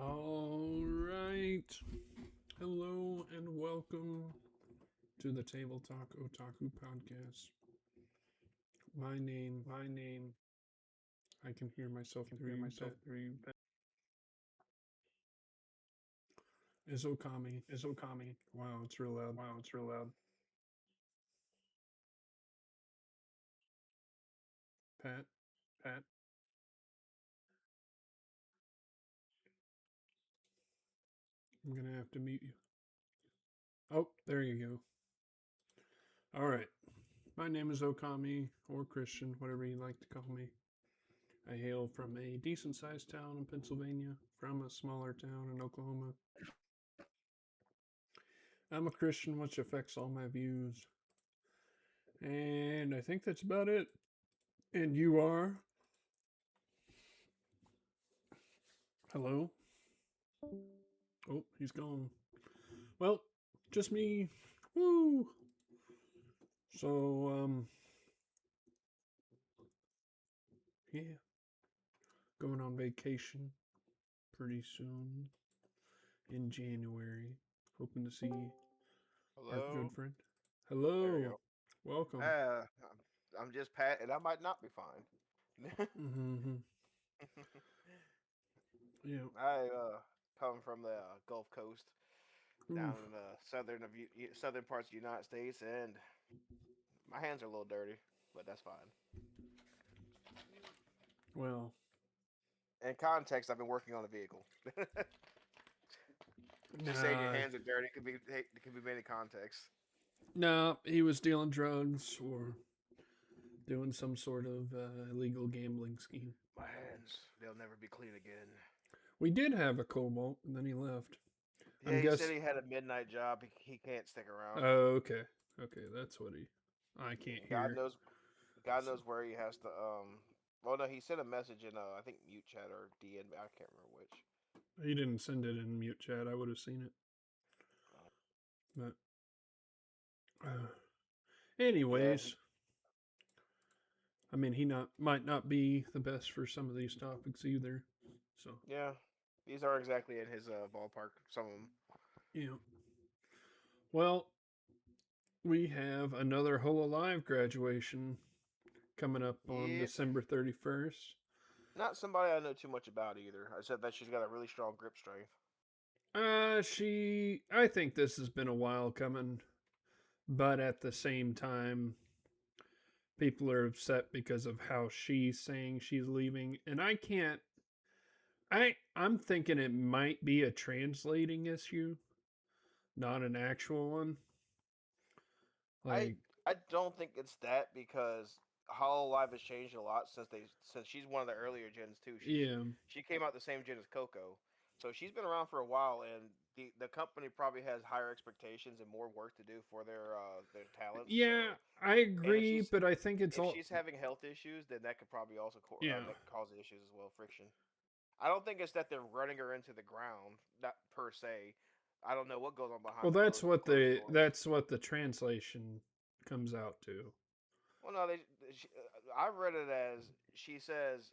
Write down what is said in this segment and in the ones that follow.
All right. Hello and welcome to the Table Talk Otaku podcast. My name, I can hear myself through you, pet, is Okami. Wow, it's real loud. Pat, I'm going to have to mute you. Oh, there you go. All right. My name is Okami, or Christian, whatever you like to call me. I hail from a decent sized town in Pennsylvania, from a smaller town in Oklahoma. I'm a Christian, which affects all my views. And I think that's about it. And you are? Hello? Oh, he's gone. Well, just me. Woo! So, yeah, going on vacation pretty soon in January. Hoping to see our good Hello. friend. There we Hello. go. Welcome. I'm just Pat, and I might not be fine. Mm-hmm. Yeah. I come from the Gulf Coast, down Oof. in the southern parts of the United States, and my hands are a little dirty, but that's fine. Well, In context, I've been working on a vehicle. Just saying your nah, hands are dirty could be many contexts. nah, he was dealing drugs or doing some sort of illegal gambling scheme. My hands, they'll never be clean again. We did have a cobalt, and then he left. I'm Yeah, he said guess. he had a midnight job. He can't stick around. Oh, okay, okay, that's what he. I can't God hear. knows God So knows where he has to. Well, no, he sent a message in I think mute chat or DN. I can't remember which. he didn't send it in mute chat. I would have seen it, but Yeah, anyways, I mean, he not might not be the best for some of these topics either. So yeah. These are exactly in his ballpark. Some of them. you know, well, we have another Hololive graduation coming up on Yep. December 31st. Not somebody I know too much about either. I said that she's got a really strong grip strength. I think this has been a while coming, but at the same time, people are upset because of how she's saying she's leaving, and I can't. I'm thinking it might be a translating issue, not an actual one. I Like, I don't think it's that because Hollow Live has changed a lot since she's one of the earlier gens too. yeah, She came out the same gen as Coco, so she's been around for a while, and the company probably has higher expectations and more work to do for their talents. yeah, So, I and agree, but I think it's if all. she's having health issues, then that could probably also Yeah, that could cause issues as well, friction. I don't think it's that they're running her into the ground, not per se. I don't know what goes on well, behind the closed doors. that's what the translation comes out to. Well, no, I read it as she says,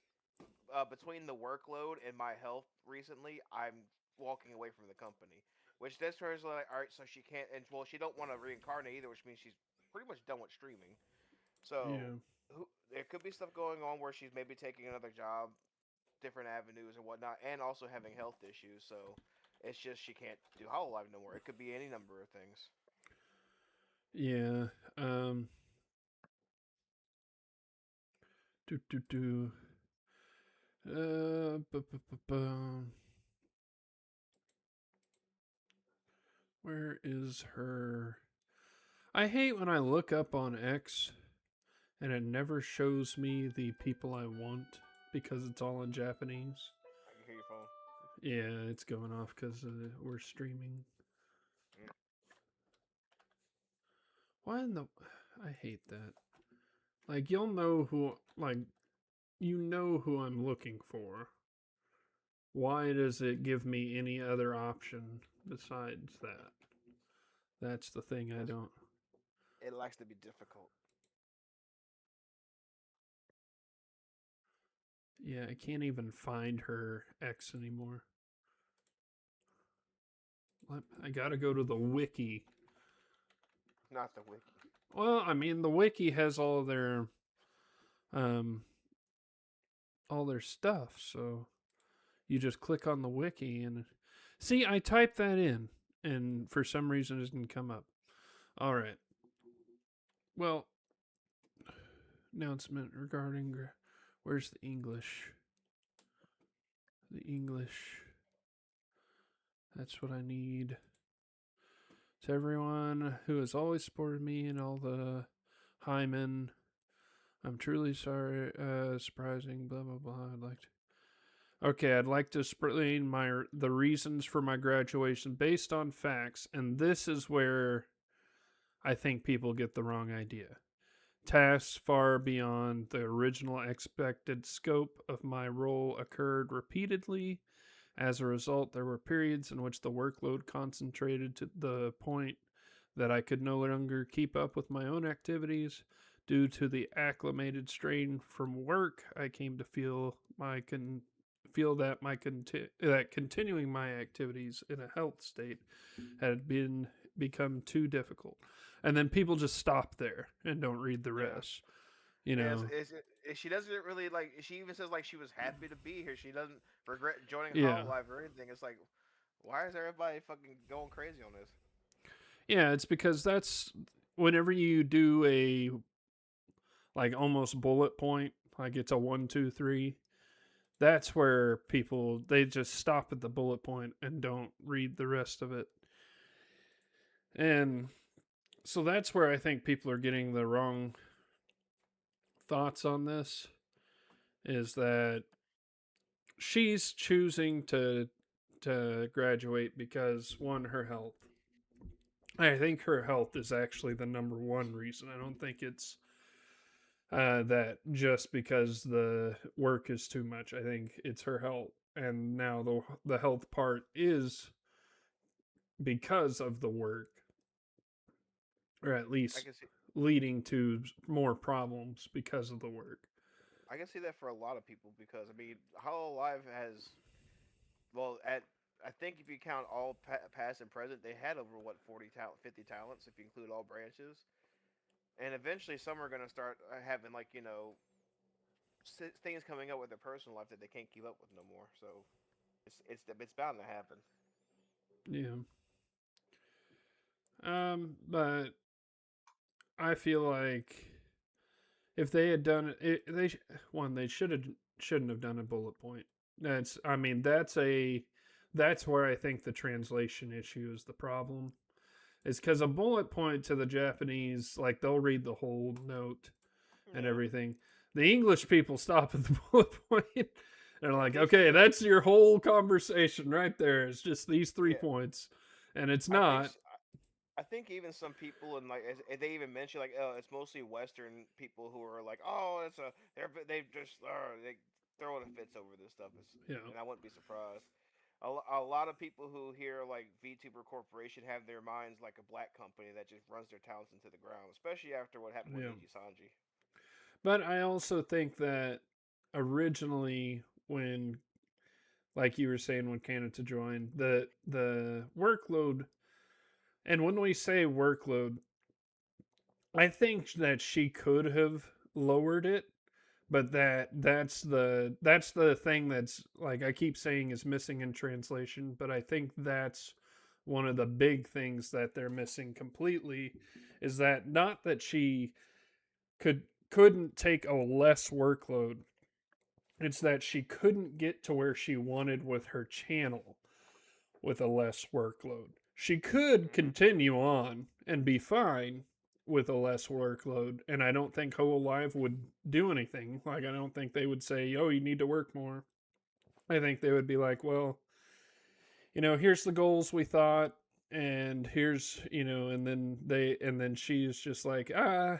between the workload and my health recently, I'm walking away from the company. Which this turns like, all right, so she can't, and well, she don't want to reincarnate either, which means she's pretty much done with streaming. So Yeah, there could be stuff going on where she's maybe taking another job, different avenues and whatnot, and also having health issues. So it's just she can't do Hollow Live no more. It could be any number of things. yeah. Um, do do do. Where is her? I hate when I look up on X and it never shows me the people I want because it's all in Japanese. I can hear your phone. Yeah, it's going off because we're streaming. Mm. Why in the? I hate that. Like you'll know who. Like you know who I'm looking for. Why does it give me any other option besides that? That's the thing I Because don't. it likes to be difficult. Yeah, I can't even find her X anymore. I gotta go to the wiki. Not the wiki. Well, I mean, the wiki has um all their stuff, so you just click on the wiki and see. I typed that in, and for some reason it didn't come up. All right. Well, announcement regarding where's the English? The English. That's what I need. To everyone who has always supported me and all the Hymen, I'm truly sorry. Surprising. Blah blah blah. I'd like to explain the reasons for my graduation based on facts, and this is where I think people get the wrong idea. Tasks far beyond the original expected scope of my role occurred repeatedly. As a result, there were periods in which the workload concentrated to the point that I could no longer keep up with my own activities. Due to the acclimated strain from work, I came to feel that that continuing my activities in a health state had become too difficult. And then people just stop there and don't read the Yeah. rest. You Yeah, know. she doesn't really like. She even says like she was happy to be here. She doesn't regret joining Yeah. Hololive or anything. It's like, why is everybody fucking going crazy on this? Yeah, it's because that's whenever you do a like almost bullet point, like it's a 1, 2, 3. That's where people they just stop at the bullet point and don't read the rest of it. And so that's where I think people are getting the wrong thoughts on this is that she's choosing to graduate because one, her health. I think her health is actually the number one reason. I don't think it's that just because the work is too much. I think it's her health, and now the health part is because of the work, or at I least can see. leading to more problems because of the work. I can see that for a lot of people because I mean, Hololive has well at. I think if you count all past and present, they had over what 50 talents if you include all branches. And eventually, some are going to start having like things coming up with their personal life that they can't keep up with no more. So it's bound to happen. Yeah. But I feel like if they had done they shouldn't have done a bullet point. I mean that's where I think the translation issue is the problem. Is because a bullet point to the Japanese, like they'll read the whole note and Yeah, everything. The English people stop at the bullet point. They're yeah. like, okay, that's your whole conversation right there. It's just these three Yeah, points, and it's I think not. I think even some people and like they even mention like it's mostly Western people who are like they just they throwing fits over this stuff. Yeah, And I wouldn't be surprised. A lot of people who hear like VTuber Corporation have their minds like a black company that just runs their talents into the ground, especially after what happened with yeah. Niji Sanji. But I also think that originally, when like you were saying, when Kanata joined, the workload, and when we say workload, I think that she could have lowered it, but that's the thing that's like I keep saying is missing in translation, but I think that's one of the big things that they're missing completely is that not that she couldn't take a less workload, it's that she couldn't get to where she wanted with her channel with a less workload. She could Hmm. continue on and be fine with a less workload, and I don't think Ho Alive would do anything. Like, I don't think they would say, oh, you need to work more. I think they would be like, well, here's the goals we thought, and here's, and then she's just like, I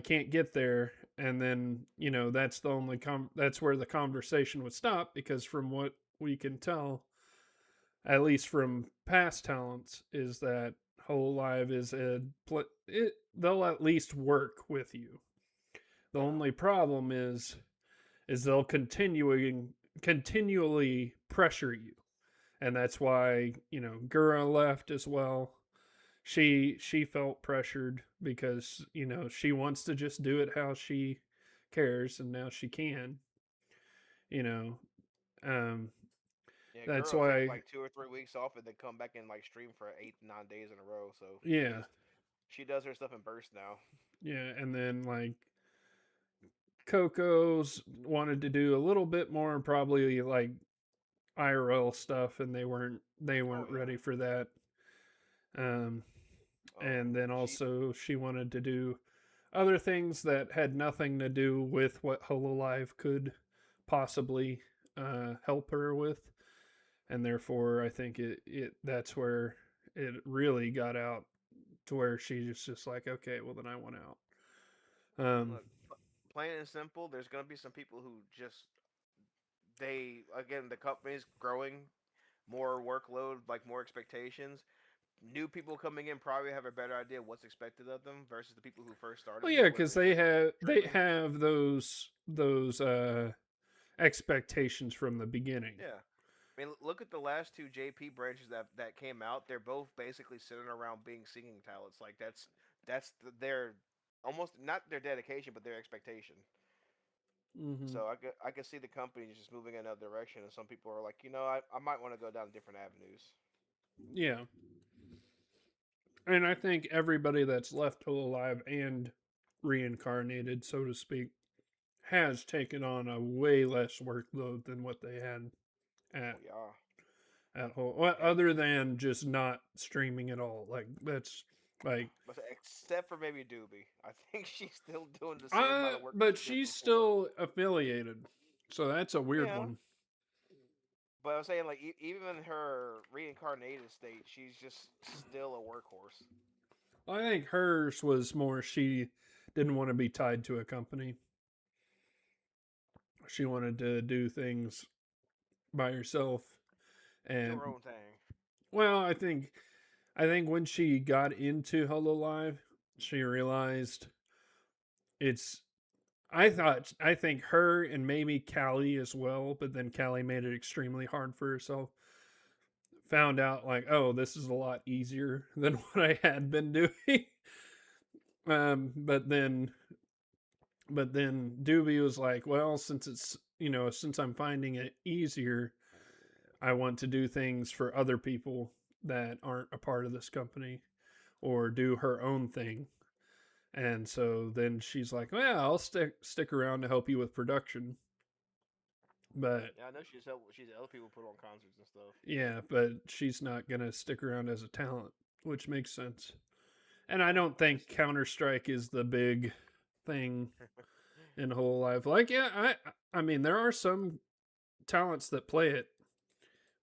can't get there. And then, that's where the conversation would stop because from what we can tell, at least from past talents, is that Whole Live is they'll at least work with you. The Yeah. only problem is they'll continually pressure you, and that's why Gura left as well. She felt pressured because she wants to just do it how she cares, and now she can. You know, um, Yeah, that's girl take why. like 2 or 3 weeks off and then come back and like stream for 8 to 9 days in a row. So Yeah, she does her stuff in bursts now. yeah, and then like Coco's wanted to do a little bit more, probably like IRL stuff, and they weren't Oh yeah. ready for that. Um, and then She also she wanted to do other things that had nothing to do with what Hololive could possibly help her with, and therefore I think it that's where it really got out to where she's just like, okay, well then I want out. look plain and simple. There's gonna be some people who just they again the company's growing, more workload, like more expectations. New people coming in probably have a better idea what's expected of them versus the people who first Well, started yeah, here when because they're they just have they streaming. have those expectations from the beginning. Yeah. I mean, look at the last two JP branches that came out. They're both basically centered around being singing talents. Like their almost not their dedication, but their expectation. Hmm. So I could see the company just moving in another direction, and some people are like, I might want to go down different avenues. Yeah, and I think everybody that's left alive and reincarnated, so to speak, has taken on a way less workload than what they had Oh at yeah, at home. Well, and other than just not streaming at all. Like that's like but except for maybe Doobie, I think she's still doing the same amount of work that but she did she's before. still affiliated. So that's a weird Yeah, one. but I'm saying like even in her reincarnated state, she's just still a workhorse. I think hers was more she didn't want to be tied to a company. She wanted to do things by herself. Do And her own thing. well, I think when she got into Hololive, she realized it's I think her and maybe Callie as well, but then Callie made it extremely hard for herself. Found out like, oh, this is a lot easier than what I had been doing. But then Doobie was like, well, since I'm finding it easier, I want to do things for other people that aren't a part of this company or do her own thing. And so then she's like, well, I'll stick around to help you with production. But Yeah, I know she's helped people put on concerts and stuff. yeah, but she's not going to stick around as a talent, which makes sense. And I Yeah, don't I can think see. Counter Strike is the big thing in whole life. Like, yeah, I mean, there are some talents that play it,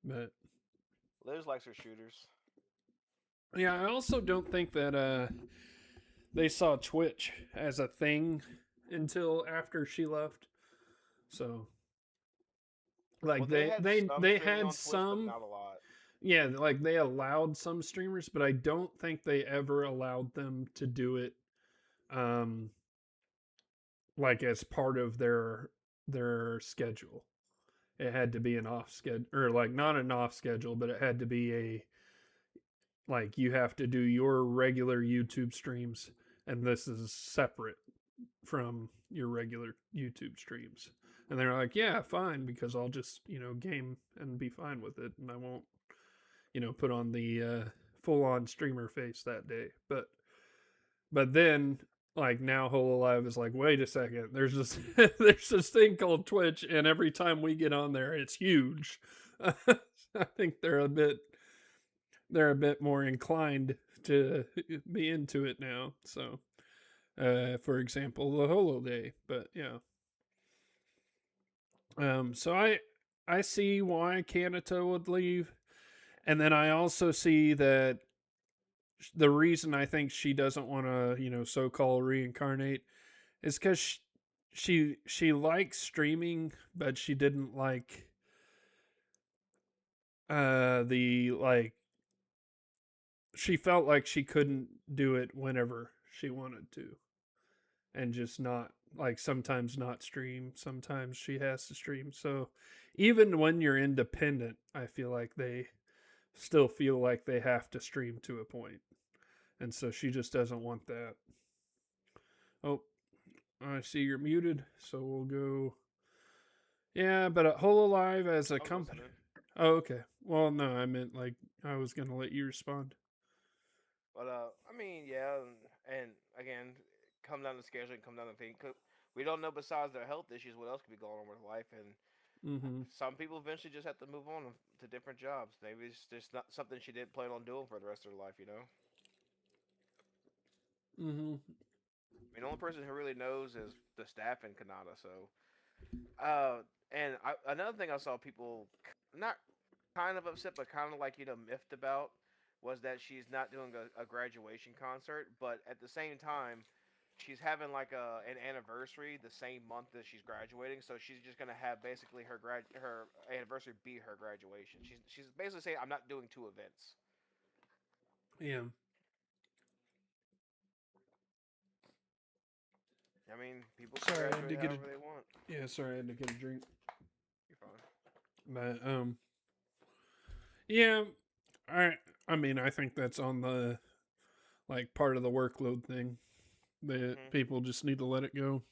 but Liz likes her shooters. yeah, I also don't think that they saw Twitch as a thing until after she left. So Well, like they they had they some they streaming had on Twitch, but some, not a lot. yeah, like they allowed some streamers, but I don't think they ever allowed them to do it um like as part of their schedule. It had to be an off schedule, or like not an off schedule, but it had to be a, like, you have to do your regular YouTube streams, and this is separate from your regular YouTube streams. And they're like, yeah, fine, because I'll just, game and be fine with it. And I won't, put on the full on streamer face that day. But then, like, now Hololive is like, wait a second, there's this there's this thing called Twitch, and every time we get on there, it's huge. I think they're a bit more inclined to be into it now. So, for example, the Holo Day. But yeah, so I see why Kanata would leave, and then I also see that the reason I think she doesn't want to, so-called reincarnate is because she likes streaming, but she didn't like the like. She felt like she couldn't do it whenever she wanted to. and just not like sometimes not stream, sometimes she has to stream. So even when you're independent, I feel like they still feel like they have to stream to a point. And so she just doesn't want that. Oh, I see you're muted, so we'll go. Yeah, but Hololive as a I was company. listening. Oh, okay. Well, no, I meant like I was gonna let you respond. But I mean, yeah, and again, come down to scheduling, come down to things. We don't know besides their health issues what else could be going on with life, and Mm-hmm. some people eventually just have to move on to different jobs. Maybe it's just not something she didn't plan on doing for the rest of her life. You know, Mm-hmm. I mean, the only person who really knows is the staff in Canada. So, uh, another thing I saw people not kind of upset, but kind of like miffed about was that she's not doing a graduation concert, but at the same time, she's having like an anniversary the same month that she's graduating, so she's just gonna have basically her anniversary be her graduation. She's basically saying I'm not doing two events. Yeah. I mean, people can Sorry, I had to graduate get a. however they want. Yeah, sorry, I had to get a drink. You're fine. But yeah, I I mean, I think that's on the like part of the workload thing that Hmm. people just need to let it go.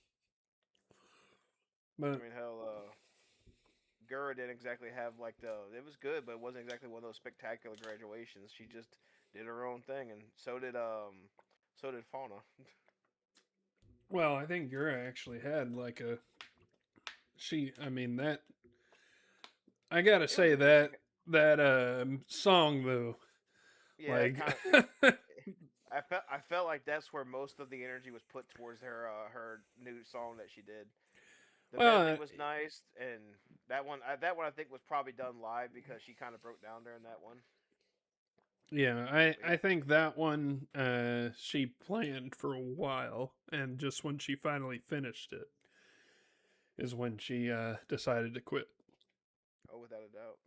I But mean, hell, Gura didn't exactly have like the. It was good, but it wasn't exactly one of those spectacular graduations. She just did her own thing, and so did Fauna. well, I think Gura actually had like a she. I mean that I gotta It was say a good. that song though, Yeah, it like kind of. I felt like that's where most of the energy was put towards her new song that she did. The medley well, was nice, and that one I think was probably done live because she kind of broke down during that one. yeah, But I yeah, think that one she planned for a while, and just when she finally finished it is when she decided to quit. oh, without a doubt.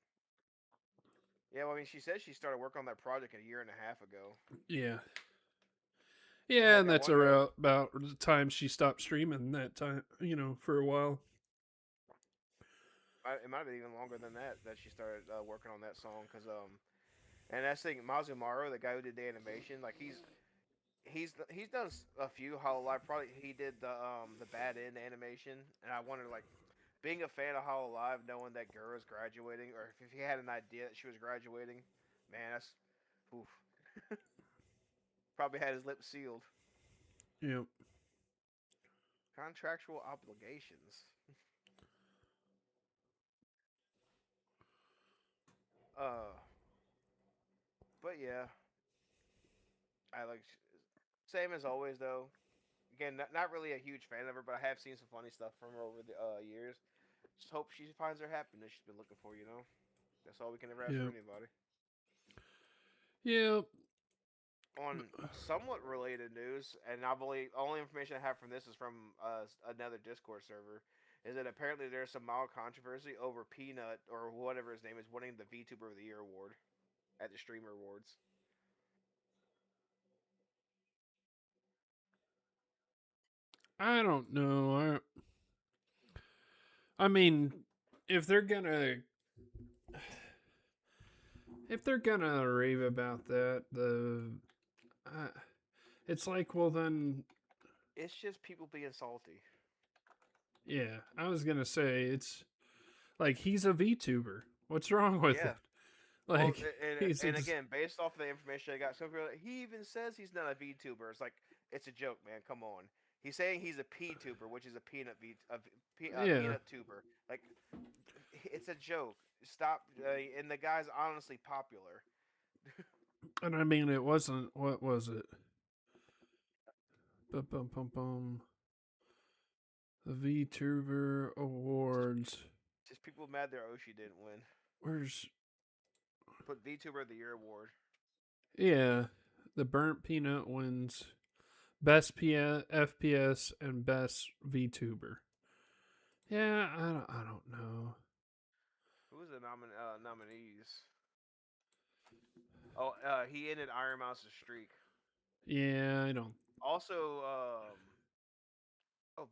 Yeah, well, I mean, she said she started working on that project a year and a half ago. Yeah, yeah, Heck, and I that's wonder. around about the time she stopped streaming. That time, for a while. It might have been even longer than that that she started working on that song. And that's the thing, Mazumaru, the guy who did the animation, like he's done a few Hololive. Probably he did the Bad End animation, and I wonder like being a fan of Hololive, knowing that Gura's graduating, or if he had an idea that she was graduating, man, that's oof. Probably had his lips sealed. Yep. Contractual obligations. Uh, but yeah, I like same as always though. Again, not really a huge fan of her, but I have seen some funny stuff from her over the years. Just hope she finds her happiness she's been looking for. That's all we can ever ask for Yep. anybody. Yep. On somewhat related news, and I believe only information I have from this is from another Discord server, is that apparently there's some mild controversy over Peanut or whatever his name is winning the VTuber of the Year award at the Streamer Awards. I don't know. I mean, if they're gonna if they're gonna rave about that, uh, it's like, well then, It's just people being salty. yeah. I was gonna say it's like he's a VTuber. What's wrong with Yeah. it? Well, Like he's and ex- again, based off of the information I got, some people he even says he's not a VTuber. It's like it's a joke, man. Come on. He's saying he's a P-tuber, which is a yeah. peanut tuber. Like it's a joke. Stop. And the guy's honestly popular. And I mean, it wasn't. What was it? Bum, bum, bum, bum. The VTuber Just Awards. just people mad their Oshi didn't win. Where's Put VTuber of the Year award. yeah? The Burnt Peanut wins best FPS and best VTuber. Yeah, I don't know. Who was the nominees? Oh, he ended Iron Mouse's streak. Yeah, I don't. Also, Oh,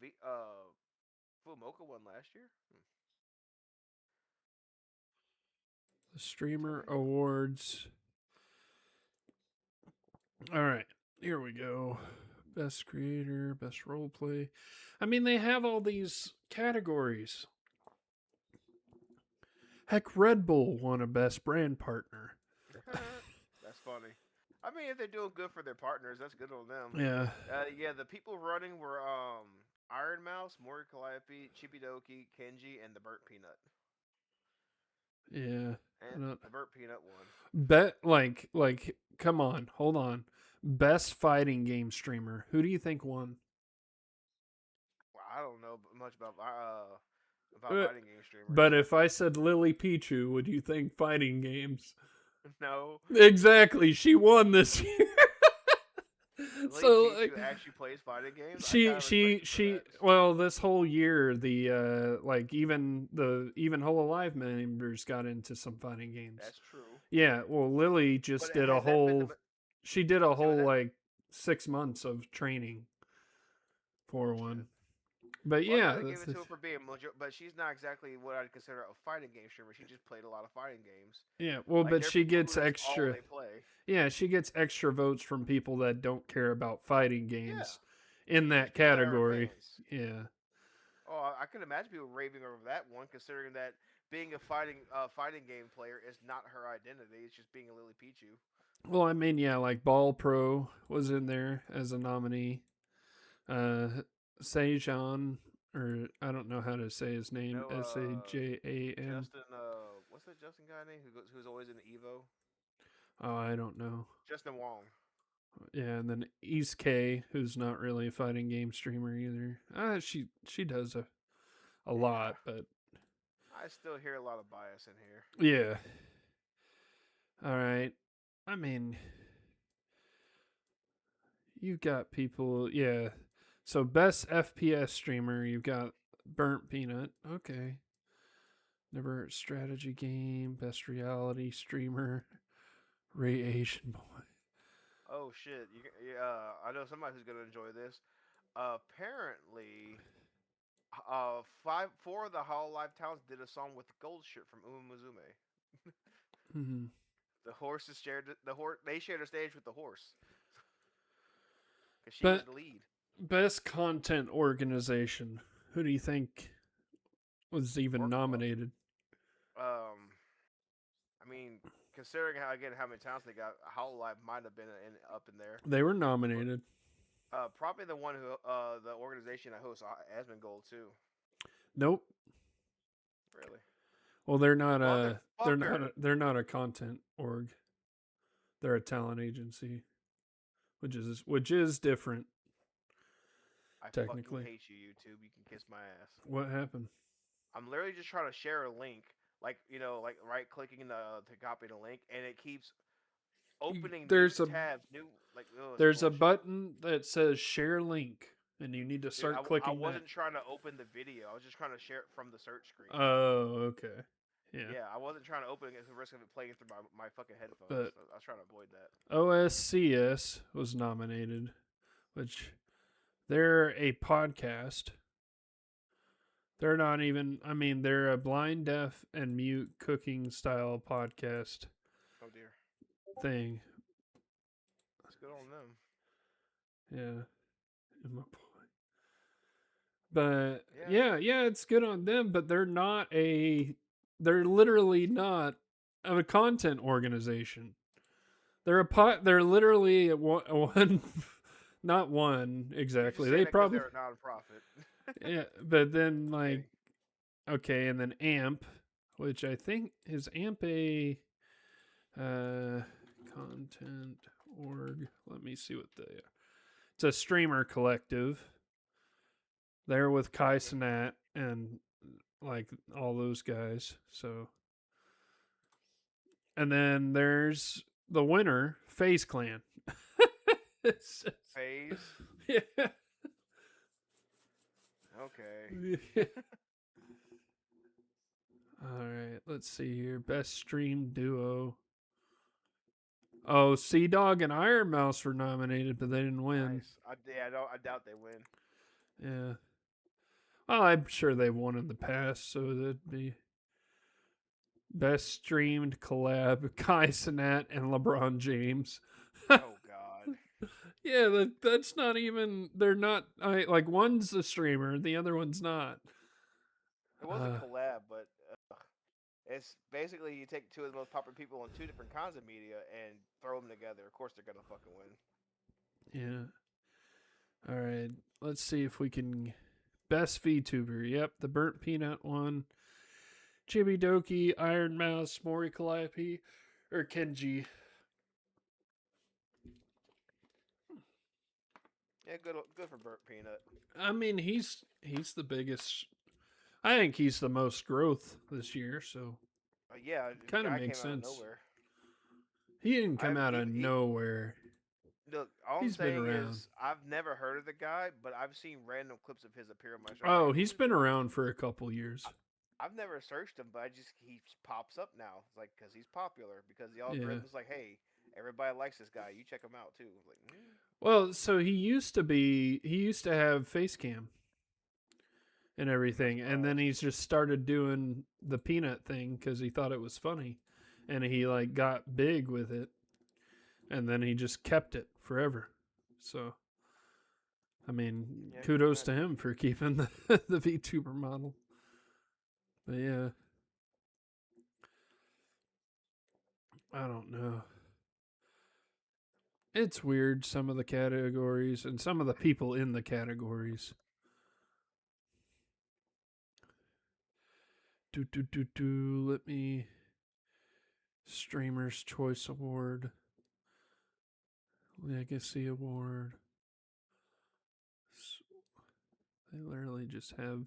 Fumoka won last year. The Tell Streamer me. Awards. All right, here we go. Best creator, best role play. I mean, they have all these categories. Heck, Red Bull won a best brand partner. That's funny. I mean, if they're doing good for their partners, that's good on them. Yeah, Yeah, the people running were Iron Mouse, Mori Calliope, Chibidoki, Kenji, and the Burnt Peanut. yeah. I And don't the Burnt Peanut won. bet like. Come on, hold on. Best fighting game streamer. Who do you think won? Well, I don't know much about Uh, fighting game streamers. But if I said Lily Pichu, would you think fighting games? No, Exactly, she won this year. Lily So Pichu like, actually plays fighting games. I she kind of respect she her for she that. well, this whole year the like even Hololive members got into some fighting games. That's true. Yeah, well, Lily But just did a has that been the? whole she did a See what whole that? like 6 months of training for one. Shit. But Well, I yeah, gotta give it to her for being but she's not exactly what I'd consider a fighting game streamer. She just played a lot of fighting games. yeah, well, Like but there are she people gets who that's all extra. they play. Yeah, she gets extra votes from people that don't care about fighting Yeah, games in just that people that are category. fans. Yeah. Oh, I can imagine people raving over that one, considering that being a fighting game player is not her identity. It's just being a Lily Pichu. Well, I mean, yeah, like Ball Pro was in there as a nominee. Uh, Sejan, or I don't know how to say his name. No, Sajan. Justin. What's that Justin guy name who's always in Evo? Oh, I don't know. Justin Wong. Yeah, and then East K, who's not really a fighting game streamer either. She does a Yeah, lot, but I still hear a lot of bias in here. yeah. All right. I mean, you've got people. Yeah. So best FPS streamer, you've got Burnt Peanut. Okay. Never heard strategy game. Best reality streamer, Ray Asian Boy. Oh shit! I know somebody who's gonna enjoy this. Apparently, four of the Hollow Live towns did a song with the Gold Shirt from Umuzume. Mm-hmm. The horses shared the horse. They shared a stage with the horse because she was But the lead. best content organization. Who do you think was even Orc Club. nominated? Um, I mean, considering how many towns they got, Hollow Live might have been up in there. They were But nominated. probably the one who the organization that hosts Asmongold too. Nope. Really, Well, they're not a motherfucker. they're not a content org. They're a talent agency, which is different I fucking technically. hate you, YouTube. You can kiss my ass. What happened? I'm literally just trying to share a link, like like right clicking to copy the link, and it keeps opening new There's a tabs, new like oh, it's there's a bullshit. button that says share link, and you need to Dude, start I clicking that. wasn't trying to open the video. I was just trying to share it from the search screen. Oh, okay. Yeah. Yeah, I wasn't trying to open it at the risk of it playing through my fucking headphones. But I was trying to avoid that. OSCS was nominated, which they're a podcast. They're not even, I mean, they're a blind, deaf, and mute cooking style podcast Oh dear, thing. it's good on them. Yeah. In my point. But Yeah, yeah, it's good on them, but they're literally not a content organization. They're literally one not one you're just exactly. saying They that because probably they're a nonprofit. yeah, but then I'm like kidding. okay, and then AMP, which I think is AMP a content org. Let me see what they are. It's a streamer collective. They're with Kai Okay. Sinat and like all those guys. So and then there's the winner, FaZe Clan. It's just- Phase. yeah. Okay. All right, let's see here. Best stream duo. Oh, Sea Dog and Iron Mouse were nominated, but they didn't win. Nice. I doubt they win. Yeah. Oh, I'm sure they've won in the past, so that'd be best streamed collab: Kai Cenat and LeBron James. Oh God, Yeah, that's not even. They're not. Like one's a streamer, the other one's not. it was a Uh, collab, but it's basically you take two of the most popular people on two different kinds of media and throw them together. Of course, they're gonna fucking win. yeah. All right. Let's see if we can. Best VTuber. Yep, the Burnt Peanut one. Jimmy Doki, Iron Mouse, Mori Calliope, or Kenji. Yeah, good for Burt Peanut. I mean, he's the biggest. I think he's the most growth this year, so Yeah, the kind of guy makes came out of sense. nowhere. He didn't come I've out of he nowhere. look. All I'm He's been saying around. is I've never heard of the guy, but I've seen random clips of his appear on my show. I'm like, Oh, who he's is been this? around for a couple years. I've never searched him, but I just he pops up now. It's like because he's popular because the Yeah. algorithm's like, hey, everybody likes this guy. You check him out too. Like, Well, so he used to have face cam and not everything, and then surprised. he's just started doing the peanut thing because he thought it was funny, and he like got big with it, and then he just kept it forever. So I mean, Yeah, kudos to him for keeping the the VTuber model. But yeah, I don't know. It's weird some of the categories and some of the people in the categories. Let me Streamers Choice Award, Legacy Award. They literally just have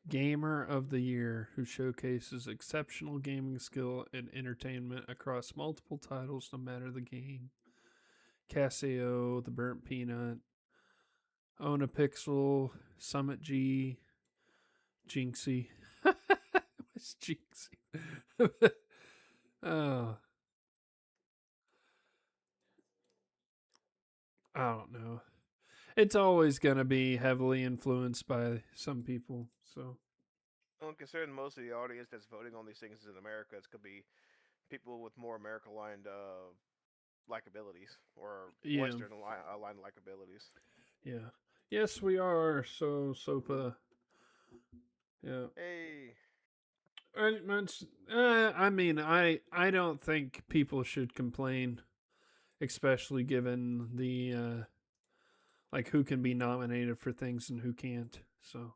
Gamer of the Year, who showcases exceptional gaming skill and entertainment across multiple titles, no matter the game. Casio, The Burnt Peanut, Own a Pixel, Summit G, Jinxie. What's Jinxie? Oh, I don't know. It's always going to be heavily influenced by some people. So, well, considering most of the audience that's voting on these things is in America, it's gonna be people with more America aligned likabilities or yeah. Western aligned likabilities. Yeah. Yes, we are. So, Sopa. Yeah. Hey, I mean, I don't think people should complain, especially given the like who can be nominated for things and who can't. So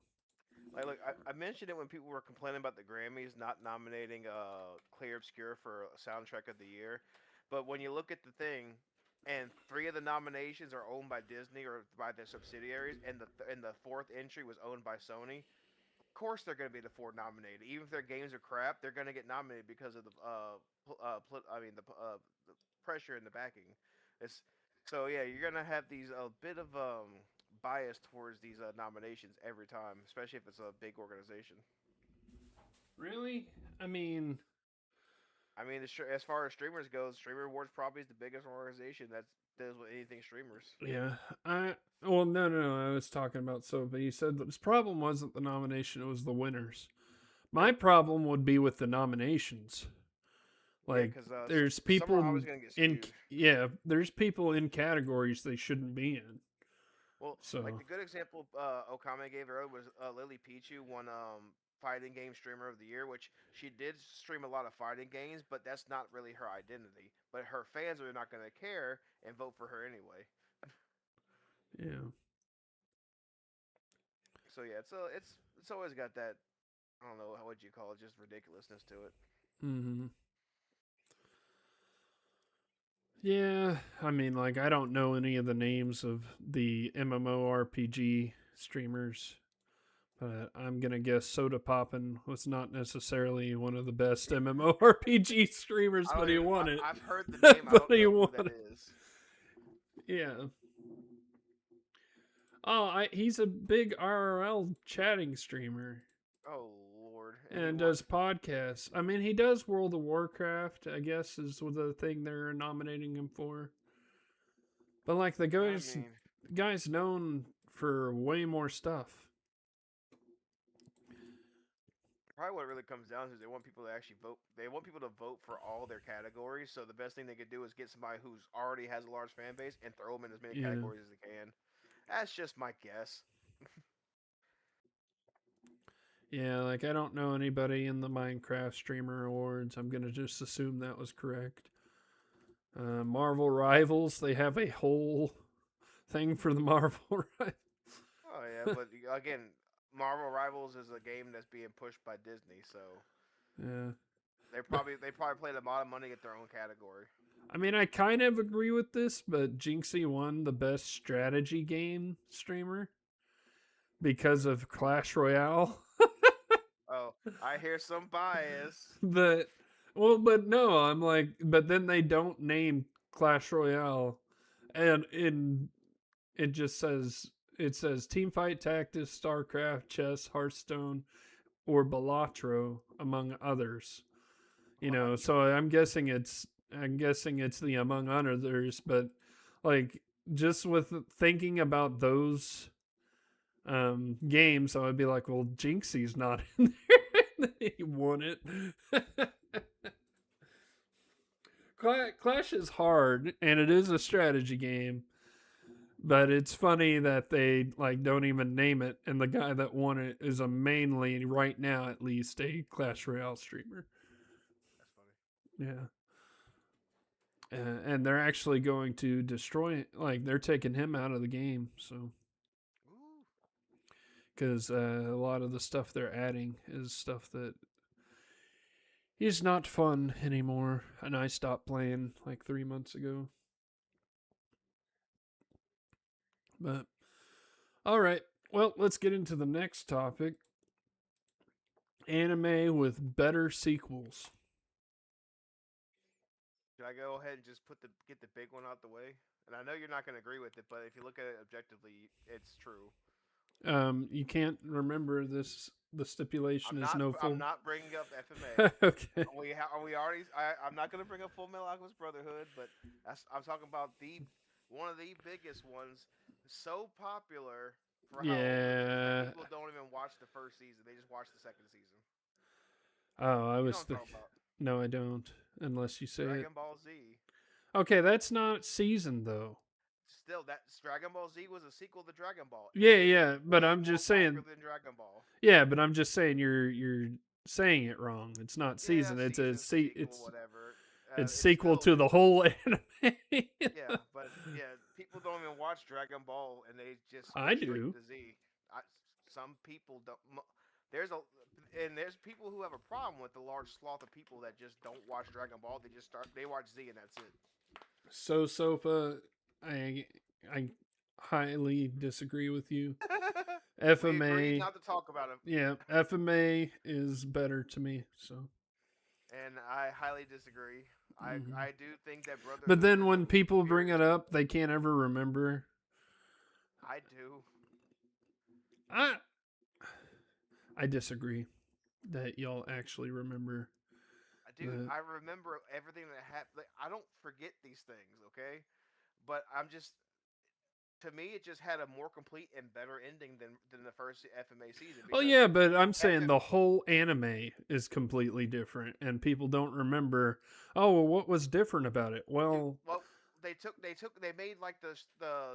like, look, I mentioned it when people were complaining about the Grammys not nominating Clear Obscure for Soundtrack of the Year, but when you look at the thing, and three of the nominations are owned by Disney or by their subsidiaries, and the fourth entry was owned by Sony. Of course, they're going to be the four nominated. Even if their games are crap, they're going to get nominated because of the the pressure and the backing. It's so yeah, you're gonna have these a bit of bias towards these nominations every time, especially if it's a big organization. really, I mean, I mean, as far as streamers goes, Streamer Awards probably is the biggest organization that deals with anything streamers. yeah, I well, no, I was talking about Sopa. He said that his problem wasn't the nomination; it was the winners. My Yep. problem would be with the nominations. Yeah, Like, because there's some are people always gonna get in skewed. yeah, there's people in categories they shouldn't be in. Well, like So the good example Okame gave earlier was Lily Pichu won fighting game streamer of the year, which she did stream a lot of fighting games, but that's not really her identity. But her fans are not going to care and vote for her anyway. yeah. So yeah, it's always got that, I don't know what you call it, just ridiculousness to it. Mm-hmm. Yeah, I mean, like, I don't know any of the names of the MMORPG streamers, but I'm gonna guess Soda Poppin was not necessarily one of the best MMORPG streamers, I but don't he even. won it. I've heard the name. I But don't he know won who that it. is. Yeah. Oh, he's a big RRL chatting streamer Oh Lord, and he and won. does podcasts. I mean, he does World of Warcraft, I guess, is the thing they're nominating him for. But like I mean, guy's known for way more stuff. Probably what it really comes down to is they want people to actually vote. They want people to vote for all their categories. So the best thing they could do is get somebody who's already has a large fan base and throw them in as many Yeah. categories as they can. That's just my guess. Yeah, like I don't know anybody in the Minecraft Streamer Awards. I'm gonna just assume that was correct. Marvel Rivals, they have a whole thing for the Marvel Rivals. Oh yeah, but again, Marvel Rivals is a game that's being pushed by Disney, so Yeah. they probably played a lot of money at their own category. I mean, I kind of agree with this, but Jinxie won the best strategy game streamer because of Clash Royale. Oh, I hear some bias. but, well, but no, I'm like, but then they don't name Clash Royale. And it just says, it says Teamfight Tactics, StarCraft, Chess, Hearthstone, or Balatro, among others. You know, so I'm guessing it's the among others, but like just with thinking about those games, I would be like, well, Jinxie's not in there. He won it. Clash is hard, and it is a strategy game, but it's funny that they like don't even name it, and the guy that won it is a mainly right now at least a Clash Royale streamer. That's funny. Yeah. And they're actually going to destroy, like they're taking him out of the game, so Ooh, because a lot of the stuff they're adding is stuff that is not fun anymore, and I stopped playing like 3 months ago. But all right, well, let's get into the next topic: anime with better sequels. should I go ahead and just get the big one out the way? And I know you're not going to agree with it, but if you look at it objectively, it's true. You can't remember this. The stipulation is no I'm full. not bringing up FMA. Okay. We already. I'm not going to bring up Full Metal Alchemist Brotherhood, but I'm talking about the one of the biggest ones. So popular for how old it is that Yeah. people don't even watch the first season; they just watch the second season. Oh, I You know was what I'm the. talking about? No, I don't. Unless you say it. Dragon Ball Z. Okay, that's not seasoned though. Still, that Dragon Ball Z was a sequel to Dragon Ball. It Yeah, is yeah, but way I'm more just saying. popular than Dragon Ball. Yeah, but I'm just saying you're saying it wrong. It's not Yeah, seasoned. It's a season sequel, it's whatever. It's sequel still to the it's whole anime. yeah, but yeah, people don't even watch Dragon Ball and they just go I straight do. to Z. I, some people don't. There's a and there's people who have a problem with the large swath of people that just don't watch Dragon Ball. They watch Z and that's it. So Sofa, I I highly disagree with you. We agreed FMA, not to talk about him, yeah, FMA is better to me. So, and I highly disagree. hmm I do think that but Brotherhood then is the when people bring superior it up, sequel. they can't ever remember. I do. I I disagree that y'all actually remember Dude, the. I remember everything that happened. Like, I don't forget these things, okay? But I'm just to me, it just had a more complete and better ending than the first FMA season Oh because yeah, but I'm saying FM the whole anime is completely different, and people don't remember. Oh well, what was different about it? dude, Well, well they made like the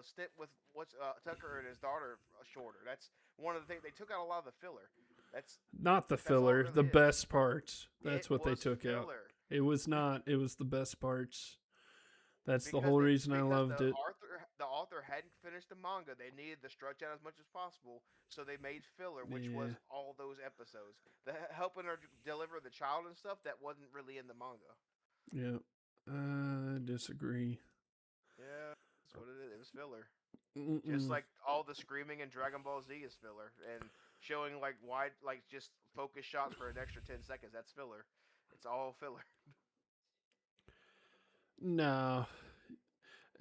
stint with what's Tucker and his daughter shorter. That's one of the things they took out a lot of the filler. That's not the that's all it filler, the really is. best parts. It That's what they was took out. filler. It was not. It was the best parts. That's the because whole they reason I because loved it. the author hadn't finished the manga. They needed to stretch out as much as possible, so they made filler, which was Yeah, all those episodes. The helping her deliver the child and stuff that wasn't really in the manga. yeah. I disagree. Yeah, that's what it is. It was filler. Just Mm-mm. like all the screaming in Dragon Ball Z is filler, and showing like wide, like just focus shots for an extra 10 seconds. That's filler. It's all filler. No,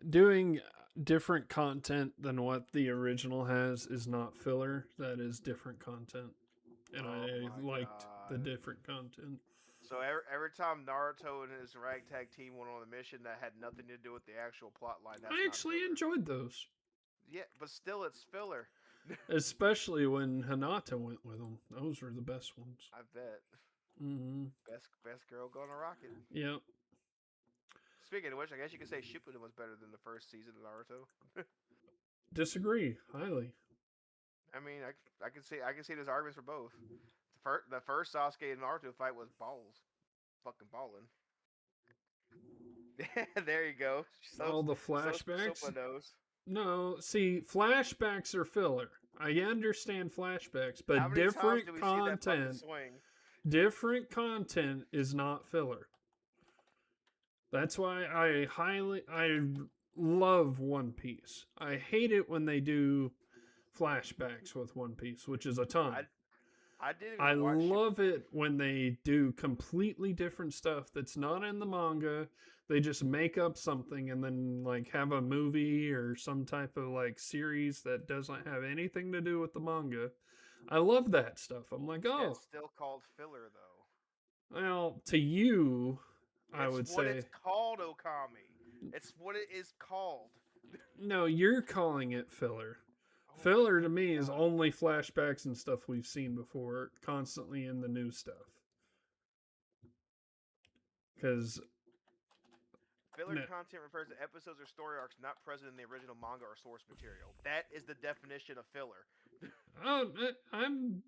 doing different content than what the original has is not filler. That is different content, and Oh I my liked the god. different content. So every time Naruto and his ragtag team went on a mission that had nothing to do with the actual plot line, that's I not actually filler. enjoyed those. Yeah, but still, it's filler. Especially when Hinata went with them. Those were the best ones. I bet. Mm-hmm. Best girl going to rocket. Yep. Speaking of which, I guess you could say Shippuden was better than the first season of Naruto. Disagree highly. I mean, I can see there's arguments for both. The first Sasuke and Naruto fight was balls, fucking balling. There you go. All the Sopa flashbacks. knows. No, see, flashbacks are filler. I understand flashbacks, How but many times do we see that fucking swing? different content is not filler. That's why I love One Piece. I hate it when they do flashbacks with One Piece, which is a ton. I didn't I even watch love Shippuden. it when they do completely different stuff that's not in the manga. They just make up something and then like have a movie or some type of like series that doesn't have anything to do with the manga. I love that stuff. I'm like, That's oh, still called filler, though. well, to you, I It's would what say it's called, Okami. It's what it is called. no. You're calling it filler. Oh my Filler to fucking me is god. only flashbacks and stuff we've seen before, constantly in the new stuff. Because Filler content refers to episodes or story arcs not present in the original manga or source material. That is the definition of filler. I'm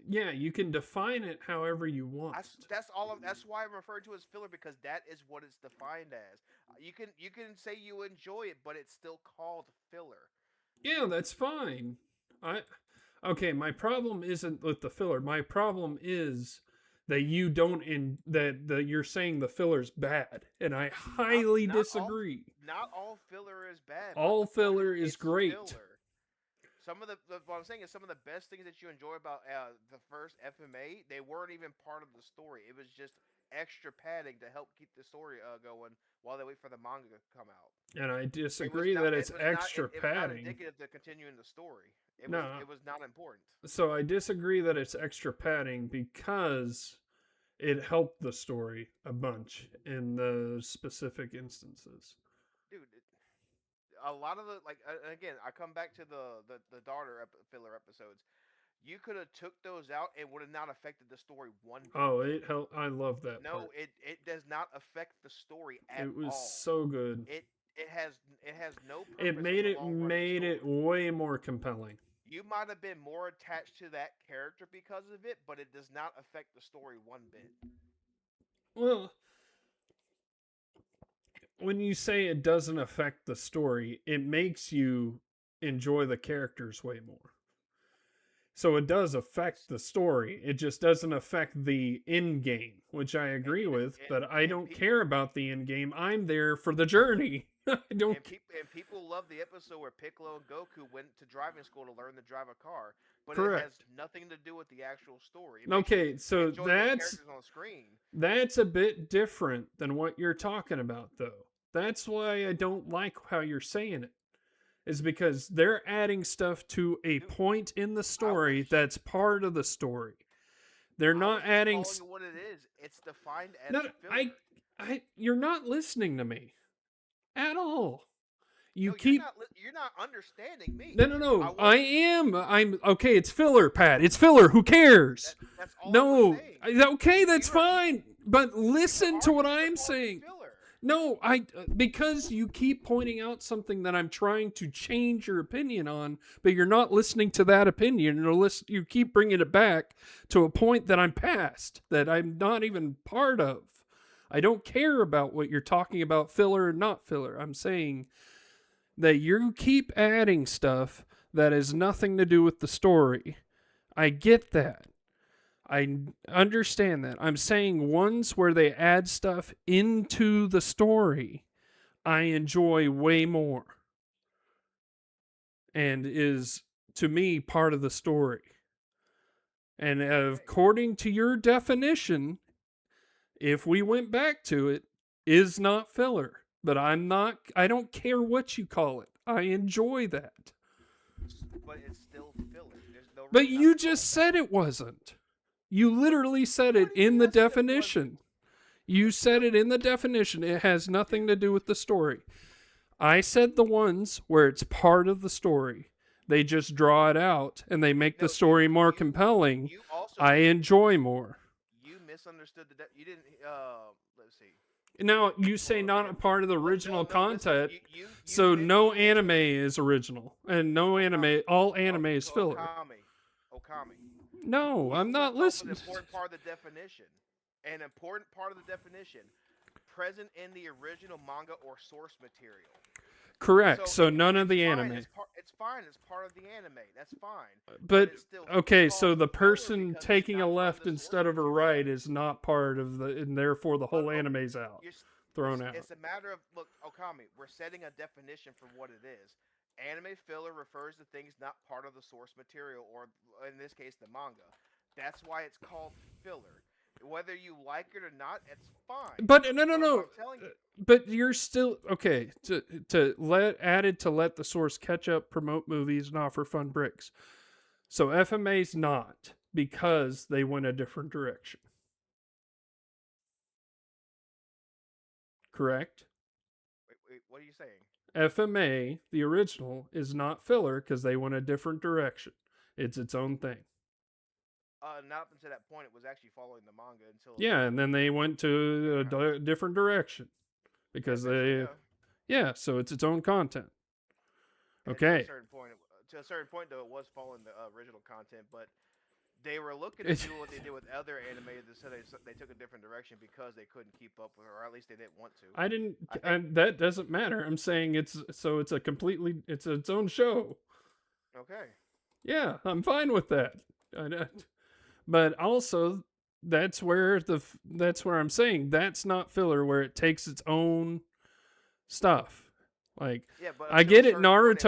yeah, you can define it however you want. That's all. That's why I'm referring to as filler because that is what it's defined as. You can say you enjoy it, but it's still called filler. Yeah, that's fine. I okay, my problem isn't with the filler. My problem is that you don't in that you're saying the filler's bad, and I Not highly not all disagree. not all filler is bad, but All the point is filler is it's great. filler. Some of the what I'm saying is some of the best things that you enjoy about the first FMA, they weren't even part of the story. It was just extra padding to help keep the story going while they wait for the manga to come out. And I It was disagree not. that It it's was not. extra It was not padding. indicative to continuing the story. It was. No, It was not important. so I disagree that it's extra padding because it helped the story a bunch in the specific instances. Dude, a lot of the again, I come back to the daughter filler episodes. You could have took those out. It would have not affected the story one bit. Oh, it helped. I love that No, part. it does not affect the story at It was all. so good. It it has it has no It purpose in the long running made it story. way more compelling. You might have been more attached to that character because of it, but it does not affect the story one bit. Well, when you say it doesn't affect the story, it makes you enjoy the characters way more. So it does affect the story. It just doesn't affect the end game, which I And agree even with. But I and don't care about the end game. I'm there for the journey. I don't. people love the episode where Piccolo and Goku went to driving school to learn to drive a car, but it has Correct. nothing to do with the actual story. It makes you Okay, so enjoy those characters on screen. that's a bit different than what you're talking about, though. That's why I don't like how you're saying it. Is because they're adding stuff to a Dude, point in the I was story that's part of the story. They're I not was just adding. calling it what it is. It's defined as No, filler. you're not listening to me at all. You No, you're keep. not. You're not understanding me. No, no, no. Was I am. I'm okay. It's filler, Pat. It's filler. Who cares? that's all I was No. saying. Okay, that's You were fine. But you were listen to what arguing for I'm calling it saying. filler. No, because you keep pointing out something that I'm trying to change your opinion on, but you're not listening to that opinion. You keep bringing it back to a point that I'm past, that I'm not even part of. I don't care about what you're talking about, filler or not filler. I'm saying that you keep adding stuff that has nothing to do with the story. I get that. I understand that. I'm saying ones where they add stuff into the story, I enjoy way more and is, to me, part of the story. And Okay. according to your definition, if we went back to it, is not filler. But I don't care what you call it. I enjoy that. But it's still filler. There's no But reason not you to call just it said that. it wasn't. You literally said What it do you in mean the I said it definition. wasn't? You said it in the definition. It has nothing Dude, to do with the story. I said the ones where it's part of the story, They just draw it out and they make the No, story more compelling. I enjoy more. you misunderstood you didn't. Let's see. Now, you Hold say on a not second. a part of the No, original no. Listen, content, you so did no you anime mentioned is original, and no anime, Okami. all anime is filler. Okami. Okami. No, I'm You not left off an listening. important part of the definition. An important part of the definition present in the original manga or source material. Correct. So So none of it's the fine. anime. It's fine. It's part of the anime. That's fine. But But it's still okay, called so the filler person because it's taking a not part of left the source instead of a material. right is not part of the, and therefore the But whole anime's out, thrown out. it's a matter of look, Okami. We're setting a definition for what it is. Anime filler refers to things not part of the source material, or in this case, the manga. That's why it's called filler. Whether you like it or not, it's fine. But no, no, But what no. I'm telling you, But you're still okay to let added to let the source catch up, promote movies, and offer fun breaks. So FMA's not because they went a different direction. Correct? wait, what are you saying? FMA, the original, is not filler because they went a different direction. It's its own thing. Not up until that point, it was actually following the manga until Yeah, and then they went to yeah, a different direction because eventually, they, yeah. yeah, so it's its own content. And to a Okay. certain point, though, it was following the original content, but they were looking to It, do what they did with other anime. So they took a different direction because they couldn't keep up with, or at least they didn't want to. I didn't. I think That doesn't matter. I'm saying it's a completely it's its own show. okay. Yeah, I'm fine with that. But also, that's where I'm saying that's not filler where it takes its own stuff. Like Yeah, but I until a get it, certain point,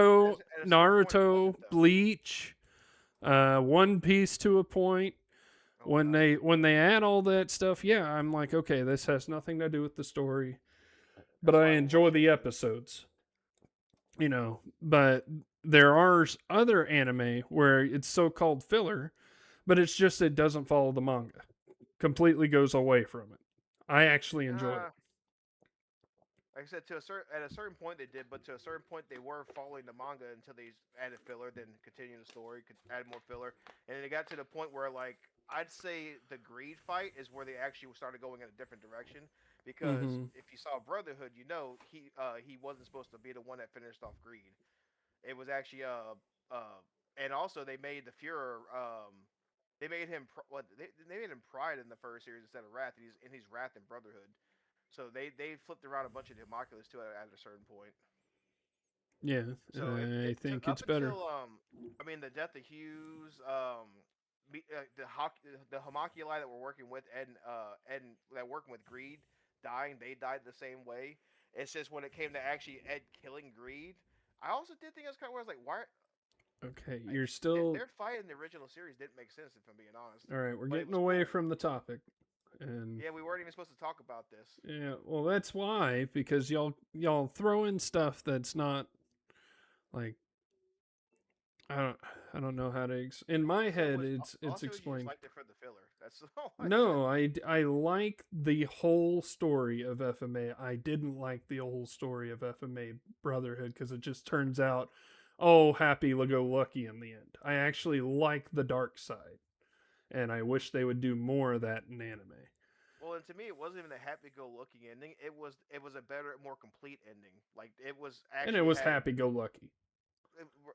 at a certain point, it Naruto, wasn't though. Bleach, One Piece to a point. Oh God. When they add all that stuff, yeah, I'm like, okay, this has nothing to do with the story, but That's I why I won't enjoy watch the any of it. episodes, you know. But there are other anime where it's so-called filler, but it's just it doesn't follow the manga, completely goes away from it. I actually enjoy it. Uh, like I said, at a certain point they did, but to a certain point they were following the manga until they added filler, then continue the story, could add more filler, and then it got to the point where like I'd say the greed fight is where they actually started going in a different direction. Because Mm-hmm. if you saw Brotherhood, you know he wasn't supposed to be the one that finished off greed. It was actually and also they made the Fuhrer they made him they made him Pride in the first series instead of Wrath. And he's Wrath in Brotherhood. So they flipped around a bunch of homunculus too at a certain point. Yeah, So I it took think up it's better. until I mean the death of Hughes the homunculi that we're working with and that working with Greed dying, they died the same way. It's just when it came to actually Ed killing Greed, I also did think it was kind of where I was like, why? Okay, you're still Their fight in the original series didn't make sense if I'm being honest, all right. We're but it getting was away cool. from the topic, and Yeah, we weren't even supposed to talk about this. yeah, well, that's why because y'all throw in stuff that's not like I don't I don't know how to in my head All I it's said was you just explained. liked it for the filler. That's all I said. No, I like the whole story of FMA. I didn't like the whole story of FMA Brotherhood because it just turns out, oh, happy go lucky in the end. I actually like the dark side, and I wish they would do more of that in anime. Well, and to me, it wasn't even a happy-go-lucky ending. It was a better, more complete ending. Like it was And it actually was had happy go lucky.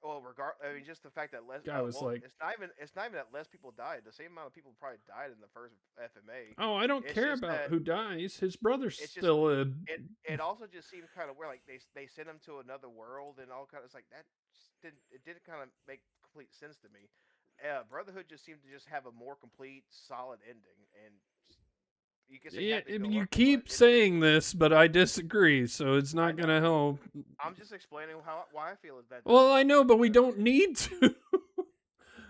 well, regard. I mean, just the fact that I was well, like, it's not even that less people died. The same amount of people probably died in the first FMA. oh, I don't It's care just about that who dies. His brother's it's just still a it also just seemed kind of weird. Like they sent him to another world and all kind of. It's like that just didn't kind of make complete sense to me. Brotherhood just seemed to just have a more complete, solid ending, and you can say yeah. happy go You lucky, but keep saying this, but I disagree, so it's I not know. gonna help. I'm just explaining why I feel is that Well, I know, but we that's don't need to.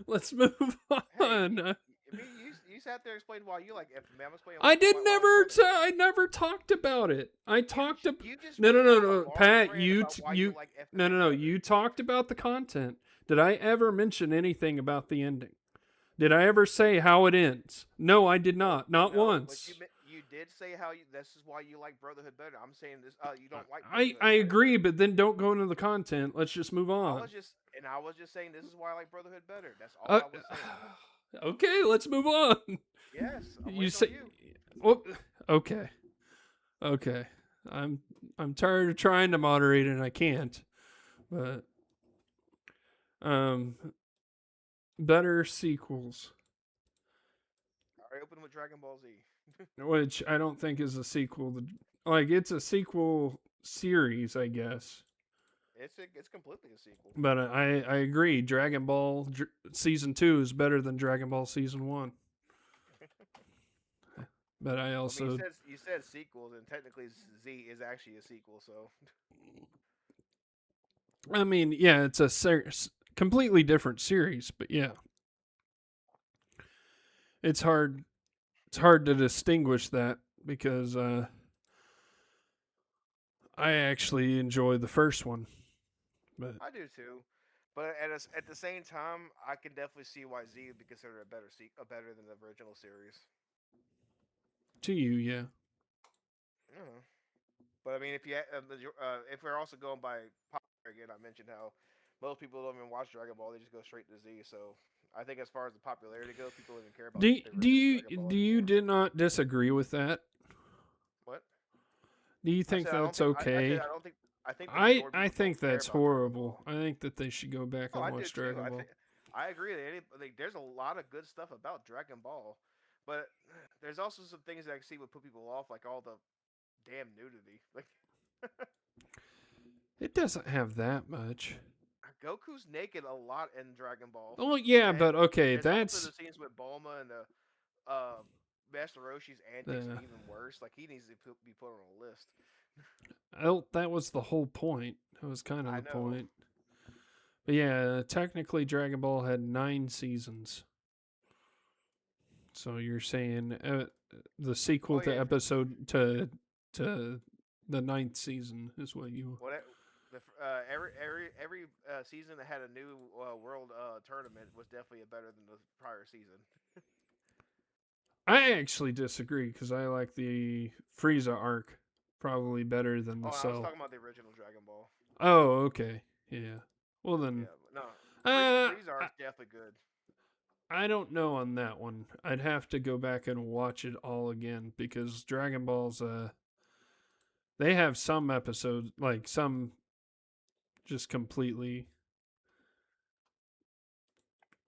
Let's move hey, on. I mean, you sat there explaining why you like FMA. I'm explaining I did why I like never. Brotherhood. I never talked about it. I talked about. You just No, went no, no, on a no, large Pat. rant about why you like No, FMA no, no. You Brotherhood. talked about the content. Did I ever mention anything about the ending? Did I ever say how it ends? No, I did Well, not. Not no, but once. you did say how you. This is why you like Brotherhood better. I'm saying this. You don't like I Brotherhood better. agree, but then don't go into the content. Let's just move on. I was just saying this is why I like Brotherhood better. That's all Uh, I was saying. okay, let's move on. Yes, I'm You waiting on say, you. well, okay, okay. I'm I'm tired of trying to moderate and I can't. But um, better sequels, All right, open with Dragon Ball Z. which I don't think is a sequel. Like it's a sequel series, I guess. It's completely a sequel. But I agree. Dragon Ball season 2 is better than Dragon Ball season 1. But I I mean, also you said sequels, and technically Z is actually a sequel. So I mean, yeah, it's a completely different series, but yeah, it's hard. It's hard to distinguish that because I actually enjoy the first one. But I do too. But at the same time, I can definitely see why Z would be considered a better than the original series. to you, yeah. Yeah. But I mean, if we're also going by popular again, I mentioned how most people don't even watch Dragon Ball; they just go straight to Z. So I think as far as the popularity goes, people don't even care about the original Dragon Ball Do you anymore. did not disagree with that? What? Do you think that's I said okay? I don't think. I think the majority of I people don't think care that's about Dragon Ball. horrible. I think that they should go back Oh, and I do watch too. Dragon Ball. I agree that there's a lot of good stuff about Dragon Ball, but there's also some things that I see would put people off, like all the damn nudity. Like It doesn't have that much. Goku's naked a lot in Dragon Ball, Oh yeah, and but okay, there's also that's the scenes with Bulma and the Master Roshi's antics are the even worse. Like he needs to be put on a list. that was the whole point. That was kind of I the know. point. But yeah, technically Dragon Ball had 9 seasons. So you're saying the sequel Oh to yeah. episode to the ninth season is what you. What every season that had a new world tournament was definitely better than the prior season. I actually disagree because I like the Frieza arc probably better than the Oh, I was Cell. talking about the original Dragon Ball. Oh, okay, yeah. Well then, Yeah, no, uh, Frieza arc's definitely good. I don't know on that one. I'd have to go back and watch it all again because Dragon Ball's they have some episodes like some just completely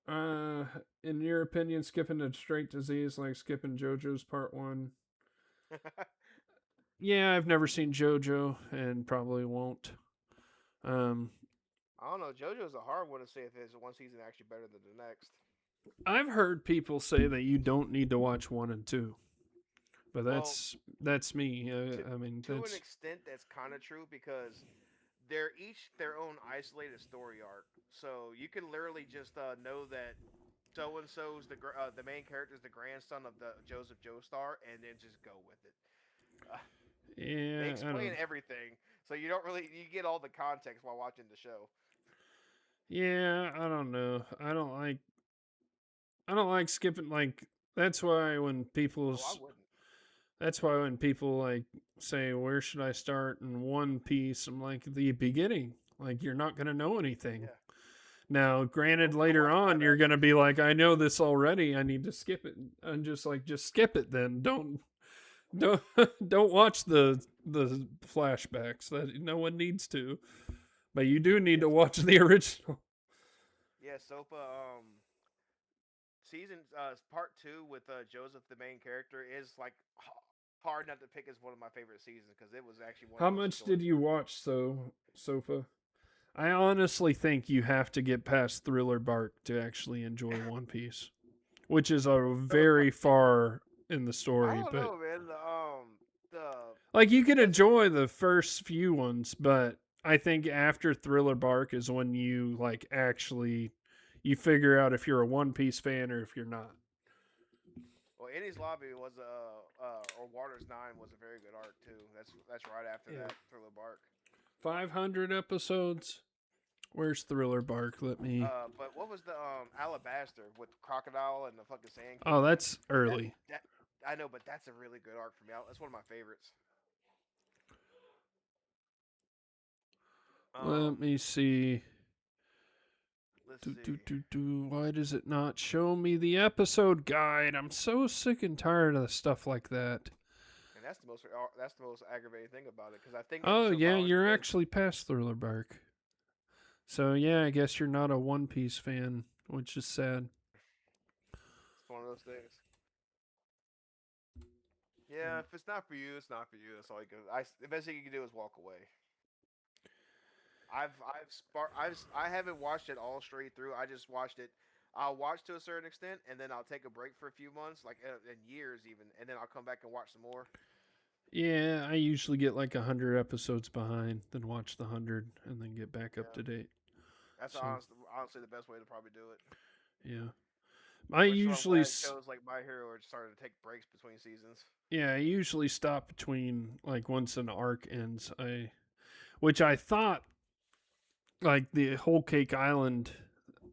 uh in your opinion skipping it straight to Z is like skipping JoJo's part 1. Yeah, I've never seen JoJo and probably won't. Um I don't know. JoJo's a hard one to say if there's one season actually better than the next. I've heard people say that you don't need to watch 1 and 2. But Well, that's me. to I mean, to an that's extent, that's kind of true because they're each their own isolated story arc. So you can literally just know that so and so's the main character is the grandson of the Joseph Joestar, and then just go with it. Uh, they yeah, I explain don't. everything, so you don't really you get all the context while watching the show. Yeah, I don't know. I don't like skipping like that's why when Oh, I people's wouldn't. that's why when people like say where should I start in One Piece, I'm like the beginning. Like you're not going to know anything. Yeah, Now, granted go later watch the on live you're going to action. be like I know this already. I need to skip it. I'm just skip it then. Don't don't watch the flashbacks. That no one needs to. But you do need to Yes, watch the original. yeah. Sopa. Season part two with Joseph, the main character, is like hard not to pick as one of my favorite seasons because it was actually one of How the most much did enjoyable. you watch Sofa? I honestly think you have to get past Thriller Bark to actually enjoy One Piece, which is a Thriller very Bark. far in the I story, don't but know, man. The like you can as it, enjoy the first few ones, but I think after Thriller Bark is when you like actually you figure out if you're a One Piece fan or if you're not. well, Ennie's Lobby was or Waters Nine was a very good arc too. That's right after Yeah. that Thriller Bark. 500 episodes. Where's Thriller Bark? Let me. But what was the Alabaster with Crocodile and the fucking Sand Oh, King? that's That early. that I know, but that's a really good arc for me. That's one of my favorites. Let Um, me see. let's see. Why does it not show me the episode guide? I'm so sick and tired of stuff like that. And that's the most aggravating thing about it because I think Oh, episode yeah, 500 you're is actually past Thriller Bark. So, yeah, I guess you're not a One Piece fan, which is sad. it's one of those things. Yeah, if it's not for you, it's not for you. That's all you can. The best thing you can do is walk away. I haven't watched it all straight through. I just watched it. I'll watch to a certain extent, and then I'll take a break for a few months, like in years even, and then I'll come back and watch some more. Yeah, I usually get like 100 episodes behind, then watch the 100, and then get back up Yeah, to date. that's So, honestly the best way to probably do it. yeah. I Which is why I'm usually, glad shows like My Hero are starting to take breaks between seasons. yeah, I usually stop between, like, once an arc ends. Which I thought, like, the Whole Cake Island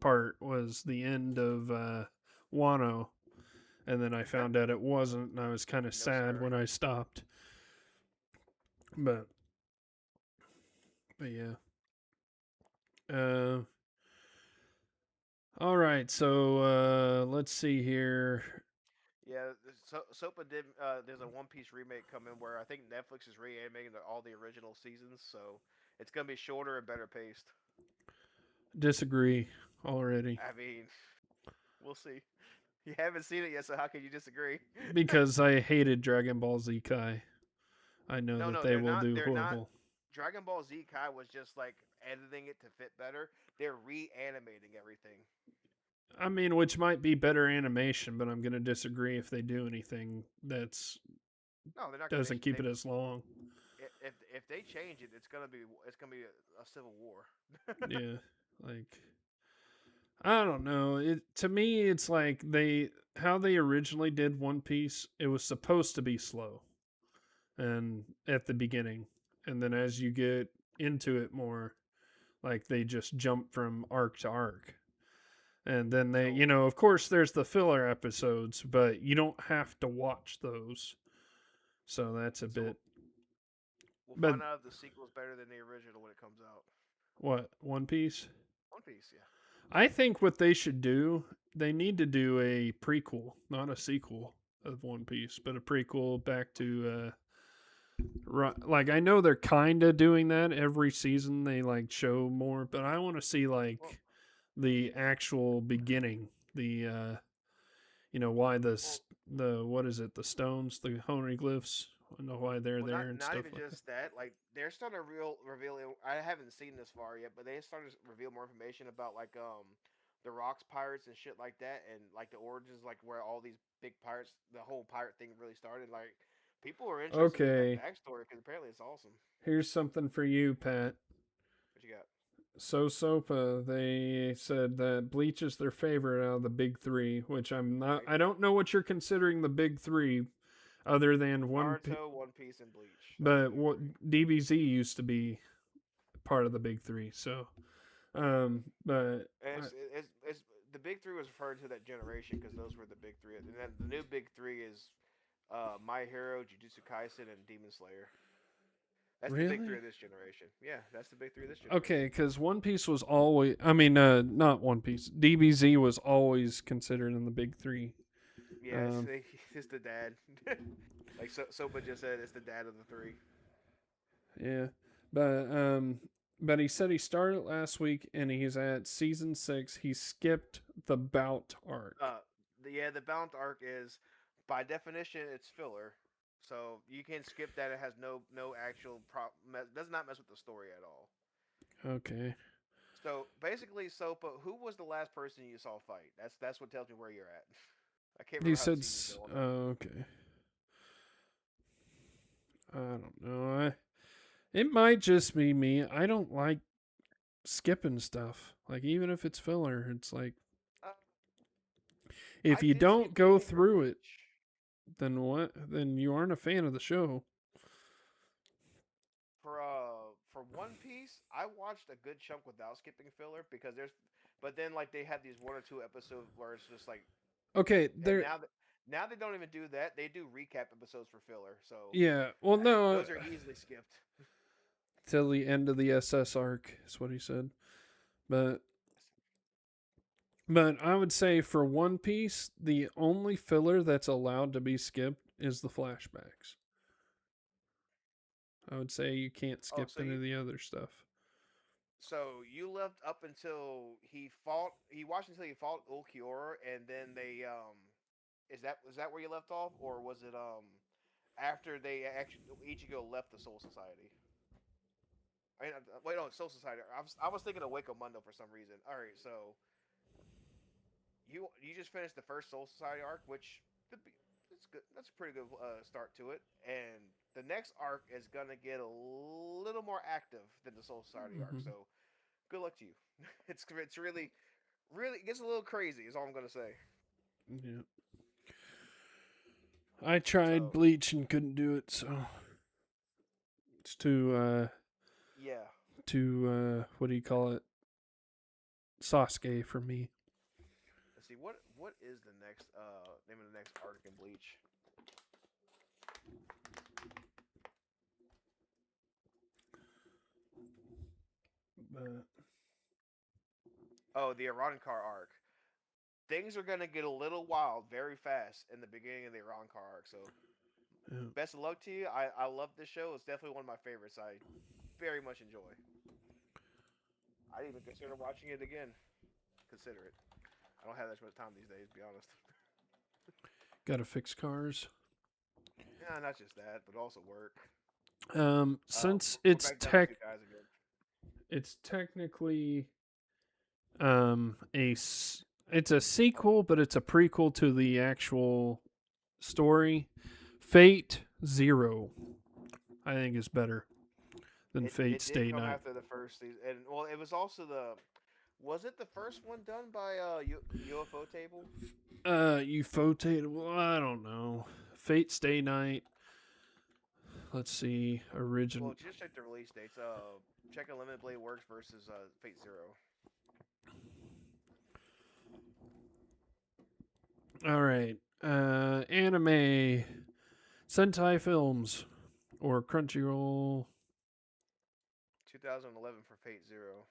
part was the end of Wano, and then I found out it wasn't, and I was kind of No sad sir. when I stopped. But, but yeah. Uh, all right, so let's see here. Yeah, Sopa did. There's a One Piece remake coming where I think Netflix is reanimating all the original seasons, so it's gonna be shorter and better paced. Disagree already I mean, we'll see. You haven't seen it yet, so how can you disagree? because I hated Dragon Ball Z Kai. I know No, that no, they they're will not. do They're not. horrible. Dragon Ball Z Kai was just like editing it to fit better. They're reanimating everything. I mean, which might be better animation, but I'm going to disagree if they do anything that's No, they're not gonna. doesn't keep it as long. If they change it, it's gonna be a civil war. Yeah, like I don't know. It to me, it's like they how they originally did One Piece. It was supposed to be slow, and at the beginning, and then as you get into it more, like they just jump from arc to arc. And then they, So of course, there's the filler episodes, but you don't have to watch those. So that's a so bit. we'll But find out if the sequel is better than the original when it comes out. what, One Piece? One Piece, yeah. I think what they should do, they need to do a prequel, not a sequel of One Piece, but a prequel back to. Like I know they're kind of doing that every season. They like show more, but I want to see Well, like the actual beginning, the why well, the what is it, the stones, the honiglyphs, I know why they're well, there and not stuff even like that. just that. Like they're starting to reveal. I haven't seen this far yet, but they started to reveal more information about like the rocks pirates and shit like that, and like the origins, like where all these big pirates, the whole pirate thing really started. Like people are interested in that Okay, backstory because apparently it's awesome. here's something for you, Pat. What you got? Sopa, they said that Bleach is their favorite out of the big three, which I'm not. Right? I don't know what you're considering the big three, other than Naruto, One Piece, and Bleach. That's the but big what three. DBZ used to be part of the big three. So, but And I, it's the big three was referring to that generation because those were the big three, and then the new big three is My Hero, Jujutsu Kaisen, and Demon Slayer. That's the big three really. of this generation. Yeah, that's the big three of this Okay, generation. because One Piece was always, I mean, not One Piece. DBZ was always considered in the big three. Yeah, Um, it's the dad. Like Soba just said, it's the dad of the three. yeah, but but he said he started last week and he's at season 6. He skipped the bout arc. Uh, the Bound arc is by definition it's filler, so you can skip that. It has no actual does not mess with the story at all. Okay, So basically, Sopa, who was the last person you saw fight? That's what tells me where you're at. I can't he remember how the said, seasons go on that. okay. I don't know. It might just be me. I don't like skipping stuff. Like even if it's filler, it's like Uh, if I you did skip don't the go ending for through it, Bleach. then what? Then you aren't a fan of the show. For One Piece, I watched a good chunk without skipping filler but then like they had these one or two episodes where it's just like, Okay, and there. Now they don't even do that. They do recap episodes for filler. So Yeah. Well, no, those are easily skipped. till the end of the SS arc is what he said. But I would say for One Piece, the only filler that's allowed to be skipped is the flashbacks. I would say you can't Oh, skip any of the other stuff. so you left up until he fought. He watched until he fought Ulquiorra, and then they is that where you left off, or was it after they actually Ichigo left the Soul Society? I mean, wait, no, Soul Society. I was thinking of Waco Mundo for some reason. All right, so you just finished the first Soul Society arc, which could be it's good. That's a pretty good start to it. And the next arc is gonna get a little more active than the Soul Society arc. Mm-hmm. So good luck to you. It's really it gets a little crazy. Is all I'm gonna say. Yeah. I tried So Bleach and couldn't do it, so it's yeah. what do you call it? Sasuke for me. Let's see what is the next name of the next arc in Bleach. But Oh, the Car arc. Things are gonna get a little wild very fast in the beginning of the Car arc. So yeah, best of luck to you. I love this show. It's definitely one of my favorites. I very much enjoy. I'd even consider watching it again. Consider it. I don't have that much time these days, to be honest. gotta fix cars. Yeah, not just that, but also work. Since We're back down to two guys again. it's technically it's a sequel, but it's a prequel to the actual story. Fate Zero, I think, is better than Fate It did Stay come Night. after the first season, and well, it was also the was it the first one done by UFO Table? UFO. Well, I don't know. Fate Stay Night. Let's see. Well, Origin. just check the release dates. Check Unlimited Blade Works versus Fate Zero. All right. Anime. Sentai Films or Crunchyroll. 2011 for Fate Zero.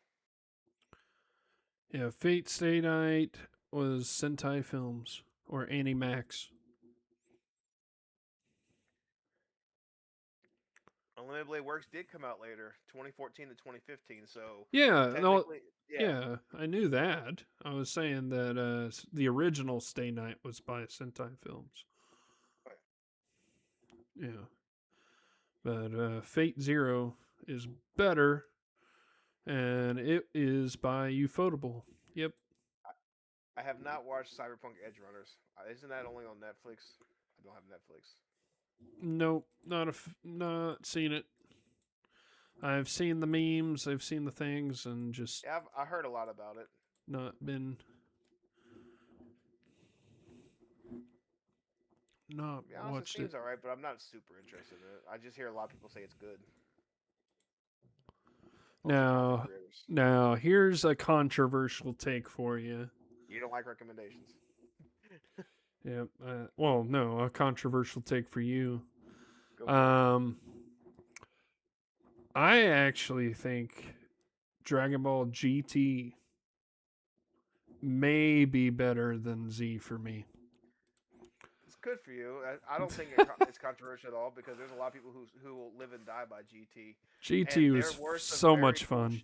Yeah, Fate Stay Night was Sentai Films or Animax. Unlimited Blade Works did come out later, 2014 to 2015. So Yeah, no, technically, yeah. yeah, I knew that. I was saying that the original Stay Night was by Sentai Films. Yeah, but Fate Zero is better, and it is by Ufotable. Yep. I have not watched Cyberpunk Edge Runners. Isn't that only on Netflix? I don't have Netflix. Nope, not seen it. I've seen the memes, I've seen the things, and just Yeah, I heard a lot about it. not been not To be honest, it watched it. seems alright, but I'm not super interested in it. I just hear a lot of people say it's good. Also, content Now, creators. here's a controversial take for you. You don't like recommendations. Yeah. Well, no, a controversial take for you. Go for it. Um, I actually think Dragon Ball GT may be better than Z for me. It's good for you. I don't think it's controversial at all because there's a lot of people who will live and die by GT, and GT there was were some so very much cool. fun.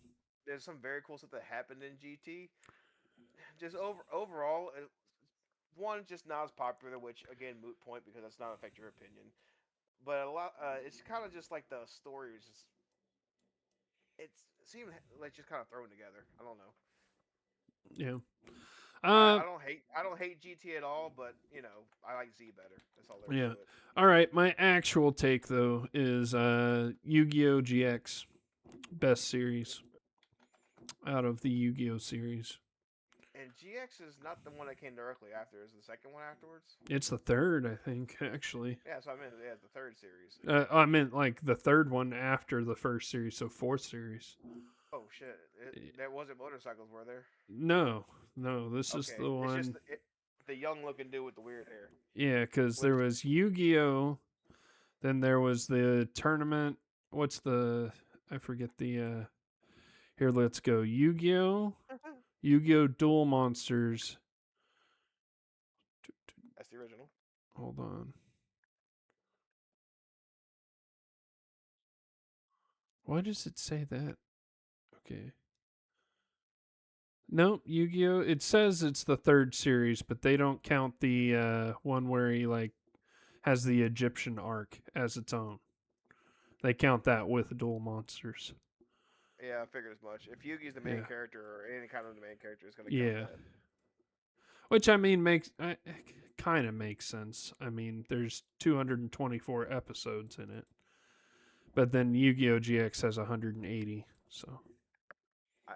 There's some very cool stuff that happened in GT. Just overall, one just not as popular, which again moot point because that's not affect your opinion. But a lot, it's kind of just like the story was just it seemed like just kind of thrown together. I don't know. Yeah. I, Uh, I don't hate GT at all, but I like Z better. That's all there is to yeah. it. All right. My actual take though is Yu-Gi-Oh GX best series out of the Yu-Gi-Oh series. And GX is not the one that came directly after. Is the second one afterwards? It's the third, I think, actually. Yeah, so I mean, yeah, the third series. I meant like the third one after the first series, so fourth series. Oh shit! There wasn't motorcycles, were there? No, no, this is Okay, the it's just one. The young looking dude with the weird hair. Yeah, because Which there was Yu-Gi-Oh. Then there was the tournament. What's the? I forget the. Here, let's go. Yu-Gi-Oh. Yu-Gi-Oh! Duel Monsters. that's the original. Hold on. Why does it say that? Okay. Nope, Yu-Gi-Oh. It says it's the third series, but they don't count the one where he like has the Egyptian arc as its own. They count that with Duel Monsters. Yeah, I figured as much. If Yugi's the main Yeah, character or any kind of the main character, it's gonna count yeah. that. Which I mean makes kind of makes sense. I mean, there's 224 episodes in it, but then Yu-Gi-Oh GX has 180. So I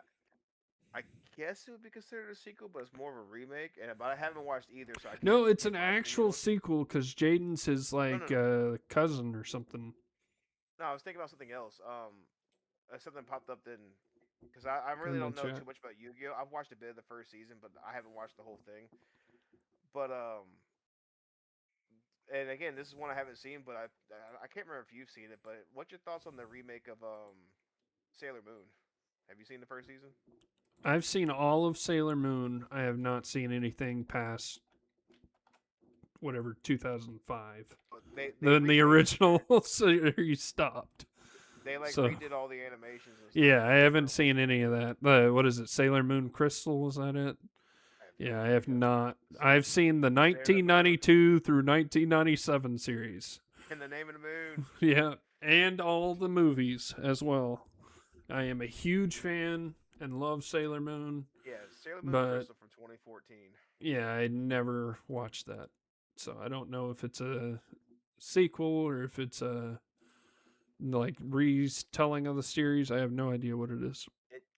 I guess it would be considered a sequel, but it's more of a remake. And but I haven't watched either, so I can't no, it's give an my opinion actual on it. sequel because Jaden's his No, like no, no. cousin or something. No, I was thinking about something else. Something popped up then, because I really In the don't know chat. too much about Yu-Gi-Oh. I've watched a bit of the first season, but I haven't watched the whole thing. But and again, this is one I haven't seen, but I can't remember if you've seen it. But what's your thoughts on the remake of Sailor Moon? Have you seen the first season? I've seen all of Sailor Moon. I have not seen anything past whatever 2005. They Then the remade original series stopped. they like So redid all the animations and stuff, yeah, I and they haven't went with seen any of that. What is it? Sailor Moon Crystal? Was that it? I have no Yeah, I have idea. not. I've seen the Sailor Moon 1992 through 1997 series. in the Name of the Moon. Yeah, and all the movies as well. I am a huge fan and love Sailor Moon, Yeah, Sailor Moon but Crystal from 2014. yeah, I never watched that. So I don't know if it's a sequel or if it's a like retelling of the series. I have no idea what it is.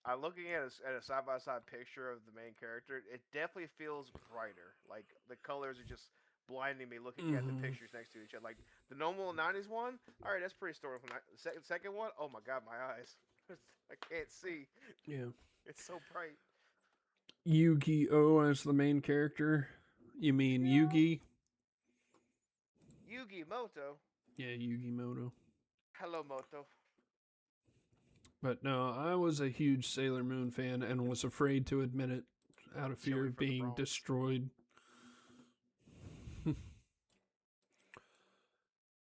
I'm looking at a side by side picture of the main character. It definitely feels brighter. Like the colors are just blinding me looking at the Mm-hmm. pictures next to each other. Like the normal '90s one, all right, that's pretty storyful. The second one, oh my god, my eyes, I can't see. Yeah. It's so bright. Yu-Gi-Oh as the main character. You mean Yeah. Yugi? Yugi Moto. Yeah, Yugi Moto. Hello Moto. But no, I was a huge Sailor Moon fan and was afraid to admit it out of fear Joey of from the being Bronx. destroyed.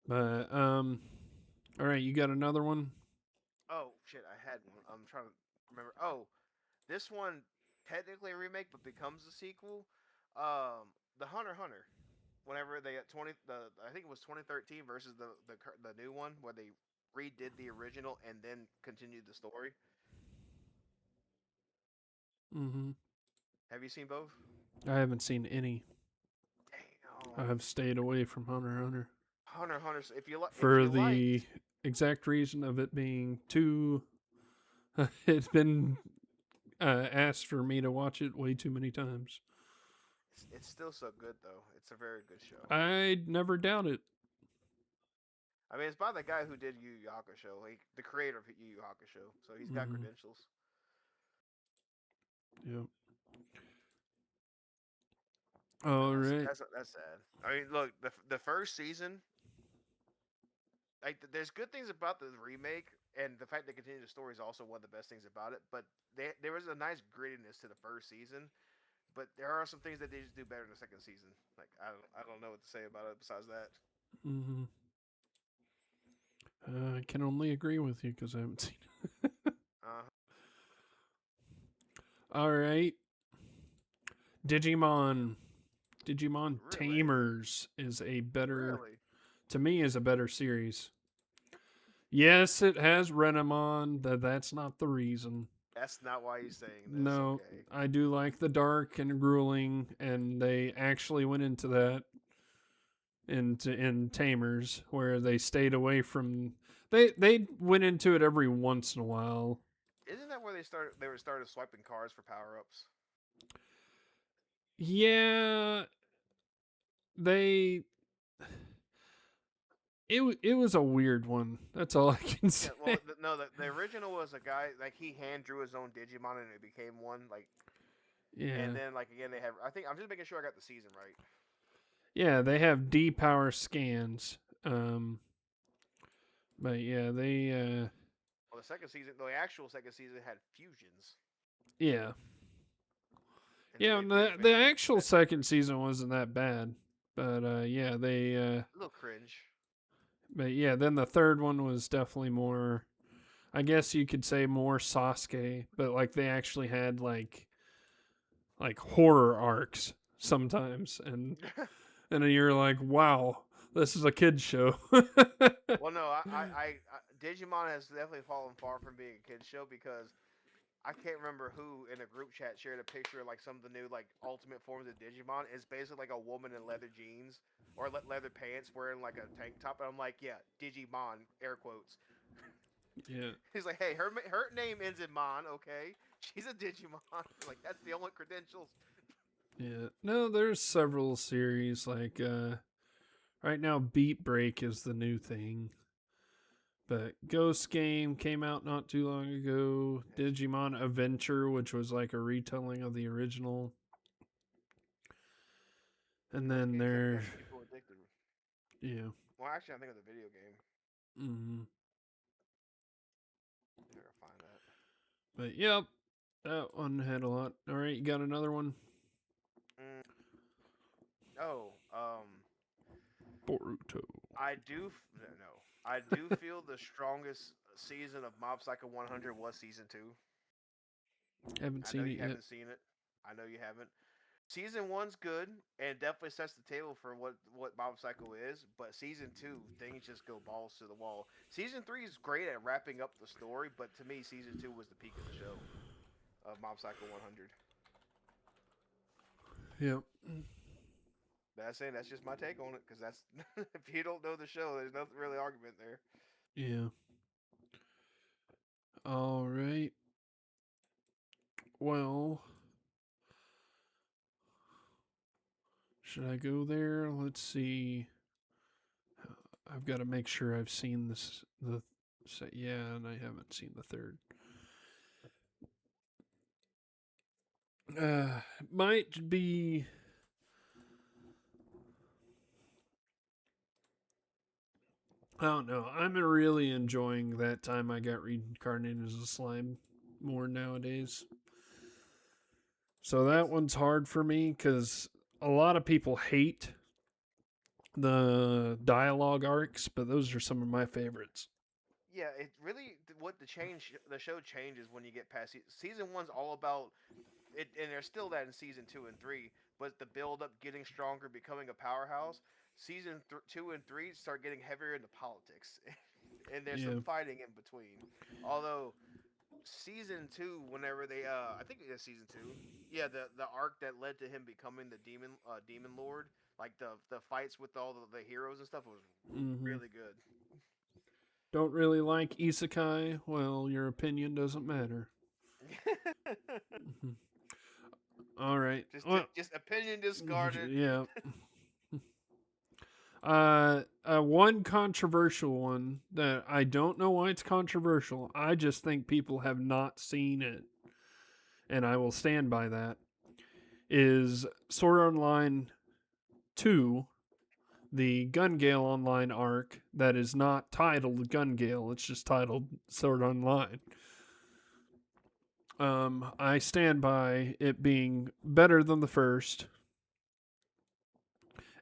But all right, you got another one? Oh shit, I had one. I'm trying to remember. Oh, this one technically a remake, but becomes a sequel. The Hunter x Hunter. Whenever they got 20, I think it was 2013 versus the new one where they redid the original and then continued the story. Mm-hmm. Have you seen both? I haven't seen any. Damn, I've stayed away from Hunter x Hunter Hunter x Hunter. If for you the liked, exact reason of it being too. It's been asked for me to watch it way too many times. it's still so good though. It's a very good show. I'd never doubt it. I mean, it's by the guy who did Yu Yu Hakusho, like the creator of Yu Yu Hakusho. So he's got Mm-hmm. credentials. Yep. All right. That's sad. I mean, look, the first season, like there's good things about the remake, and the fact they continue the story is also one of the best things about it. But there was a nice grittiness to the first season, but there are some things that they just do better in the second season. Like I don't know what to say about it besides that. Mm-hmm. I can only agree with you because I haven't seen it. Uh, All right. Digimon. Digimon really, Tamers is a better, really, to me, is a better series. Yes, it has Renamon. That's not the reason. that's not why he's saying this. No, Okay, I do like the dark and grueling, and they actually went into that in Tamers, where they stayed away from. They went into it every once in a while. isn't that where they started? They were started swiping cards for power ups. Yeah, they. It was a weird one. That's all I can Yeah, say. well, no, the original was a guy like he hand drew his own Digimon and it became one. Like And Yeah. then like again they have. I think I'm just making sure I got the season right. Yeah, they have D power scans. Um, but yeah, they Well, the second season, the actual second season had fusions, yeah. and then Yeah, they and fused the basically actual met second members. season wasn't that bad. But yeah, they A little cringe. but yeah, then the third one was definitely more, I guess you could say more Sasuke, but like they actually had like horror arcs sometimes, and then you're like, wow, this is a kids show. Well, no, Digimon has definitely fallen far from being a kids show because I can't remember who in a group chat shared a picture of like some of the new like ultimate forms of Digimon. It's basically like a woman in leather jeans or leather pants wearing like a tank top, and I'm like, yeah, Digimon, air quotes. Yeah, He's like, hey, her name ends in Mon, okay? She's a Digimon. Like that's the only credentials. yeah. No, there's several series like right now Beat Break is the new thing. But Ghost Game came out not too long ago. Digimon Adventure, which was like a retelling of the original. And Those then games have there, kept people addicted. yeah. Well, actually, I think of the video game. Mm-hmm. I gotta find that. But yep, that one had a lot. All right, you got another one? Mm, oh, Boruto. no. I do feel the strongest season of Mob Psycho 100 was season two. Haven't I know seen you it yet. haven't seen it. I know you haven't. Season one's good and definitely sets the table for what Mob Psycho is. But season two, things just go balls to the wall. Season three is great at wrapping up the story, but to me, season two was the peak of the show of Mob Psycho 100. Yep. That's saying that's just my take on it because that's if you don't know the show, there's nothing really argument there. Yeah. All right. Well, should I go there? Let's see. I've got to make sure I've seen this. Yeah, and I haven't seen the third. Might be. I don't know. I'm really enjoying that time I got reincarnated as a slime more nowadays. So that It's one's hard for me because a lot of people hate the dialogue arcs, but those are some of my favorites. yeah, it really what the show changes when you get past season one's all about it, and there's still that in season two and three. But the build up, getting stronger, becoming a powerhouse. Season two and three start getting heavier into politics, and there's some Yeah. fighting in between. Although season two, whenever they I think it is season two. Yeah, the arc that led to him becoming the demon lord, like the fights with all the heroes and stuff was Mm-hmm. really good. Don't really like isekai? Well, your opinion doesn't matter. Mhm. All right. Well, just opinion discarded. yeah. One controversial one that I don't know why it's controversial. I just think people have not seen it, and I will stand by that. Is Sword Art Online 2, the Gun Gale Online arc that is not titled Gun Gale, it's just titled Sword Art Online. I stand by it being better than the first.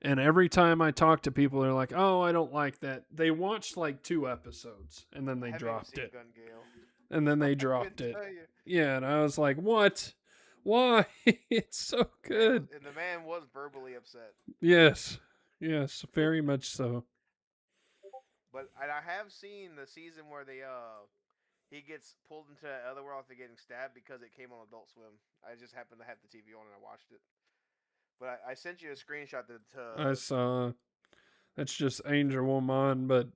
And every time I talk to people, they're like, "Oh, I don't like that." They watched like 2 episodes and then I they haven't even dropped seen it. Gun Gale, And then so they I couldn't dropped it. tell you. Yeah, and I was like, "What? Why? It's so good." The man was verbally upset. Yes, yes, very much so. But and I have seen the season where he gets pulled into that other world after getting stabbed because it came on Adult Swim. I just happened to have the TV on and I watched it. But I sent you a screenshot I to saw that's just Angel Woman, but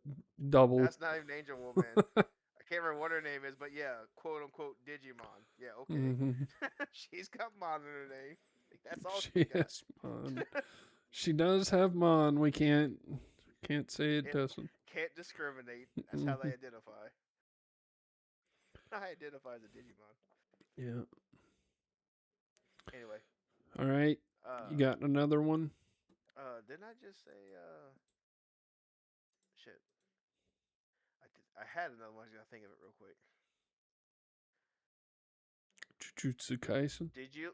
double. that's not even Angel Woman. I can't remember what her name is, but yeah, quote unquote Digimon. Yeah, okay. Mm-hmm. She's got Mon in her name. That's all she's She got. has Mon. She does have Mon. We can't say it Can't doesn't. can't discriminate. That's how Mm-hmm. they identify. I identify as a Digimon. Yeah. Anyway, All right. You uh, got another one? didn't I just say shit? I did. I had another one. I gotta think of it real quick. Jujutsu Kaisen? Did you?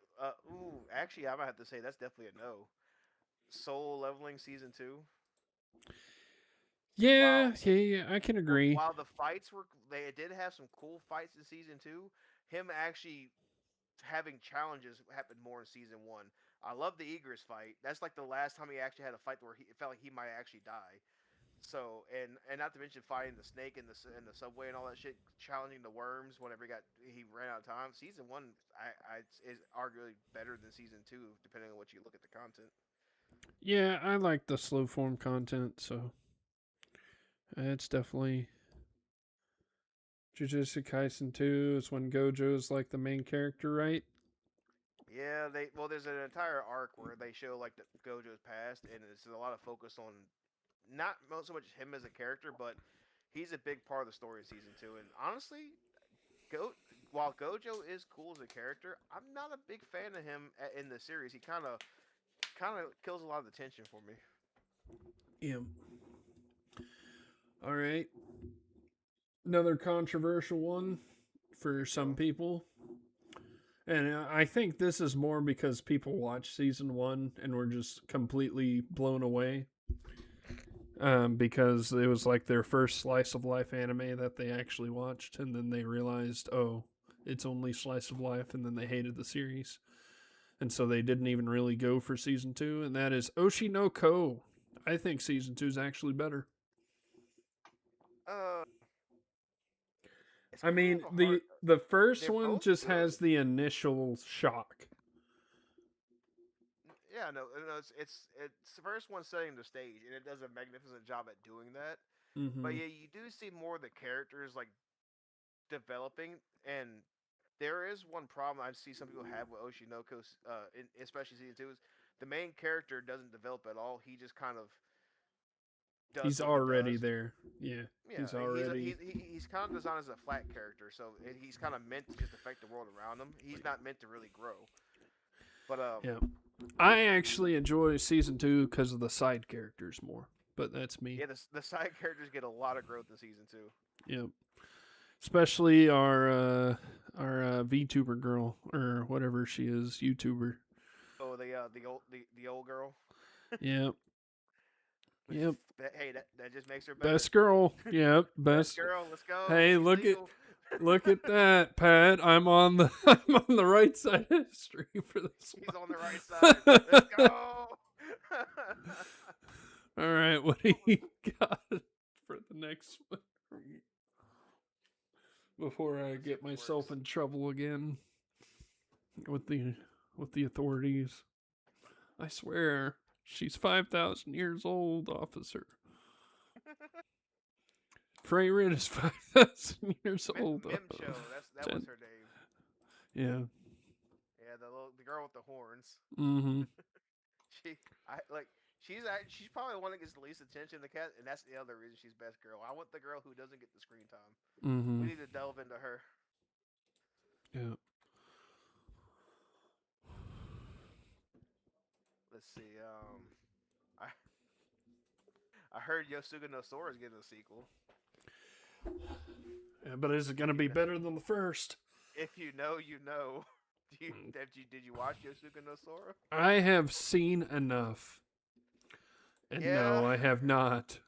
Ooh, actually, I might have to say that's definitely a no. Soul Leveling season two. Yeah, While yeah, yeah. I can agree. while the fights were, they did have some cool fights in season two. Him actually having challenges happened more in season one. I love the Egress fight. That's like the last time he actually had a fight where it felt like he might actually die. So and not to mention fighting the snake in the subway and all that shit, challenging the worms whenever he ran out of time. Season one I is arguably better than season two, depending on what you look at the content. Yeah, I like the slow form content, so it's definitely Jujutsu Kaisen 2 is when Gojo's like the main character, right? Yeah, there's an entire arc where they show like the Gojo's past, and it's a lot of focus on not so much him as a character, but he's a big part of the story of season two. And honestly, Go while Gojo is cool as a character, I'm not a big fan of him in the series. He kind of kills a lot of the tension for me. Yeah. All right. Another controversial one for Let's some go. people. And I think this is more because people watch season one and were just completely blown away. Because it was like their first slice of life anime that they actually watched, and then they realized, oh, it's only slice of life, and then they hated the series, and so they didn't even really go for season two, and that is Oshi no Ko. I think season two is actually better. Uh, it's I kind mean, of a hard. the first They're one both just good. has the initial shock. Yeah, no, it's the first one setting the stage, and it does a magnificent job at doing that. But Mm-hmm. yeah, you do see more of the characters like developing, and there is one problem I see some people have with Oshinoko, especially season two, is the main character doesn't develop at all. He just kind of does He's what he already does. there. Yeah, Yeah, he's already. he's kind of designed as a flat character, so he's kind of meant to just affect the world around him. He's not meant to really grow. But Yeah, I actually enjoy season two because of the side characters more. But that's me. yeah, the side characters get a lot of growth in season two. Yeah, especially our VTuber girl or whatever she is, YouTuber. Oh, the old girl. Yep, yep. Hey, that just makes her better. Best girl. Yep, Best best. girl. Let's go. Hey, She's legal. look at that, Pat. I'm on the I'm on the right side of history for this He's on the right side. Let's one. go. All right, what do what was you got for the next one? Before I Let's see if get it myself works. in trouble again with the authorities. I swear, she's 5,000 years old, officer. Freyrid is 5,000 years old. Mimcho. That was Ten. her name. Yeah. Yeah, the girl with the horns. Mm-hmm. She I like she's probably the one that gets the least attention in the cast, and that's the other reason she's best girl. I want the girl who doesn't get the screen time. Mm-hmm. We need to delve into her. Yeah. Let's see. I I heard Yosuga no Sora is getting a sequel. Yeah, but is it If gonna you be know, better than the first? if you know, you know. Did you watch Yosuga no Sora? I have seen enough. And Yeah. no, I have not.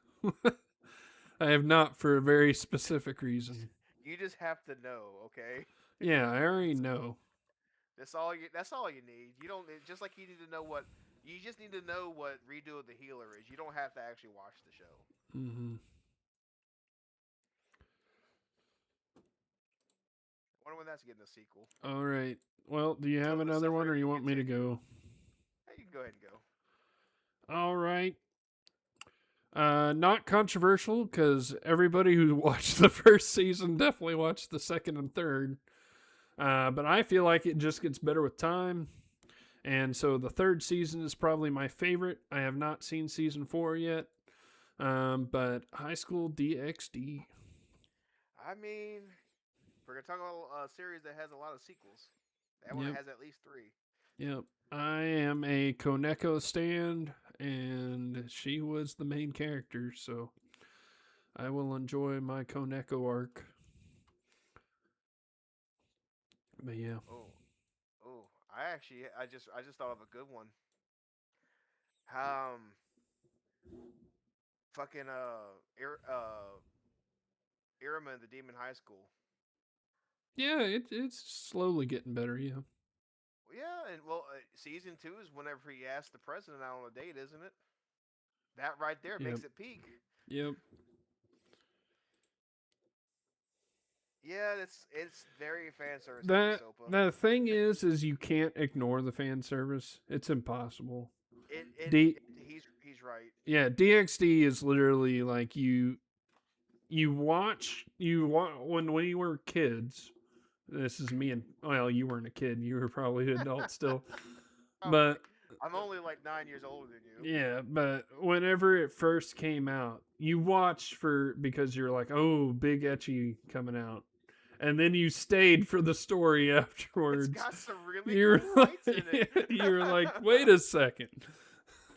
I have not for a very specific reason. You just have to know, okay? Yeah, I already That's know. that's all you need. You don't just like you need to know what you just need to know what Redo of the Healer is. You don't have to actually watch the show. Mm-hmm. I wonder when that's getting a sequel. All right. Well, do you have Will the another one or suffering you want me to continue? go? Hey, you can go ahead and go. All right. Not controversial because everybody who watched the first season definitely watched the second and third. But I feel like it just gets better with time. And so the third season is probably my favorite. I have not seen season four yet. But High School DxD. I mean, we're gonna talk about a series that has a lot of sequels. That one Yep. has at least three. Yep. I am a Koneko stand, and she was the main character, so I will enjoy my Koneko arc. But yeah. Oh, oh, I just thought of a good one. Um, fucking Irma in the Demon High School. Yeah, it's slowly getting better, yeah. Yeah, and well, season two is whenever he asked the president out on a date, isn't it? That right there Yep. makes it peak. Yep. Yeah, it's very fan service heavy, That Sopa. the thing is you can't ignore the fan service. It's impossible. It D he's right. Yeah, DXD is literally like you watch when we were kids. This is me and well, you weren't a kid. You were probably an adult still. Probably. But I'm only like 9 years older than you. yeah, but whenever it first came out, you watched for because you're like, "Oh, big etchy coming out." And then you stayed for the story It's afterwards. got some really You're cool lights in like, it. you're like, "Wait a second."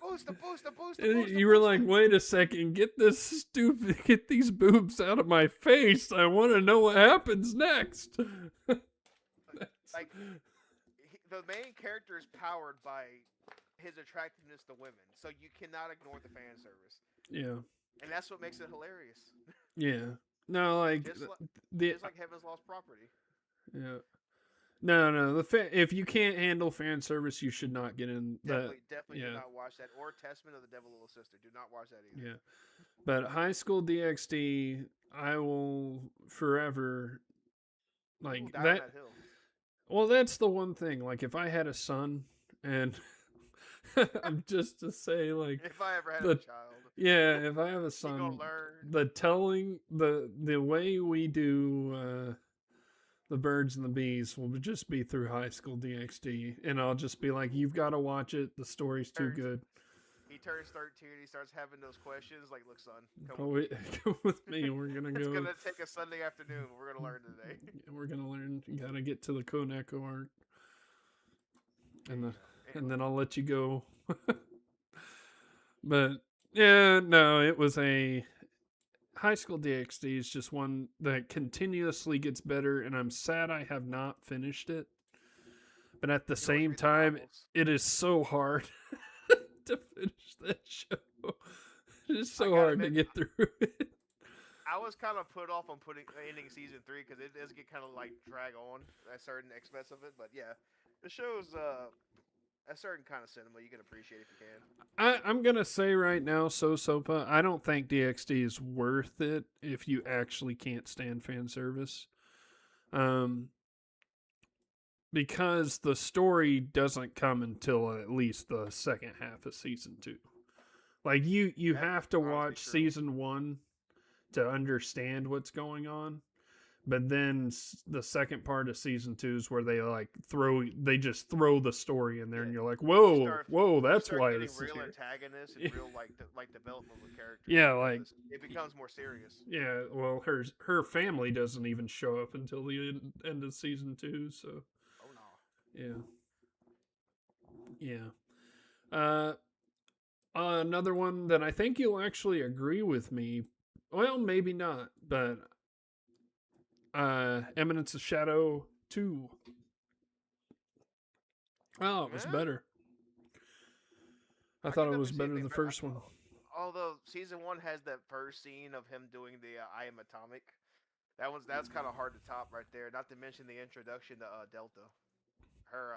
Booster, booster, booster, And booster, you were like, booster. "Wait a second, get these boobs out of my face. I want to know what happens next." That's, Like the main character is powered by his attractiveness to women, so you cannot ignore the fan service, yeah, and that's what makes it hilarious. yeah. No, like just like the just like Heaven's Lost Property. yeah. No, no. If you can't handle fan service, you should not get in that. Definitely do Yeah, not watch that. Or Testament of the Devil Little Sister. Do not watch that either. yeah. But High School DxD, I will forever You will like die on that. that hill. Well, that's the one thing. Like, if I had a son, and I'm just to say, like If I ever had a the child, yeah, if I have a he gonna son, learn. the way we do the birds and the bees will just be through High School DxD, and I'll just be like, "You've got to watch it. The story's too Turns good. he turns 13. He starts having those questions. Like, look, son, come Come with me. with, come with me. We're gonna It's go. gonna take a Sunday afternoon. We're gonna learn today. We're gonna learn. You gotta get to the Koneko arc, There and you the go. and Anyway, then I'll let you go." But yeah, no, it was a High School DxD is just one that continuously gets better, and I'm sad I have not finished it. But at the you can always same read the time, novels. it is so hard to finish that show. It's I so gotta hard to admit, get through it. I was kind of put off on putting ending season three because it does get kind of like drag on at certain aspects of it. But yeah, the show's a certain kind of cinema you can appreciate if you can. I'm gonna say right now, Sopa, I don't think DxD is worth it if you actually can't stand fan service. Um, because the story doesn't come until at least the second half of season two. Like you That's have to honestly watch true. season one to understand what's going on. But then the second part of season two is where they just throw the story in there, and Yeah, you're like, you whoa, start whoa, you that's start why getting this is real here. antagonists and real like development with characters Yeah, like because it becomes more serious. yeah. Well, her family doesn't even show up until the end of season two. So Oh no. yeah, yeah. Uh, another one that I think you'll actually agree with me. Well, maybe not, but Eminence of Shadow 2. Oh, it was Yeah, better. I I thought can it was definitely see it better than being the better. first one. Although season one has that first scene of him doing the I am atomic. That's kind of hard to top right there. Not to mention the introduction to Delta. Her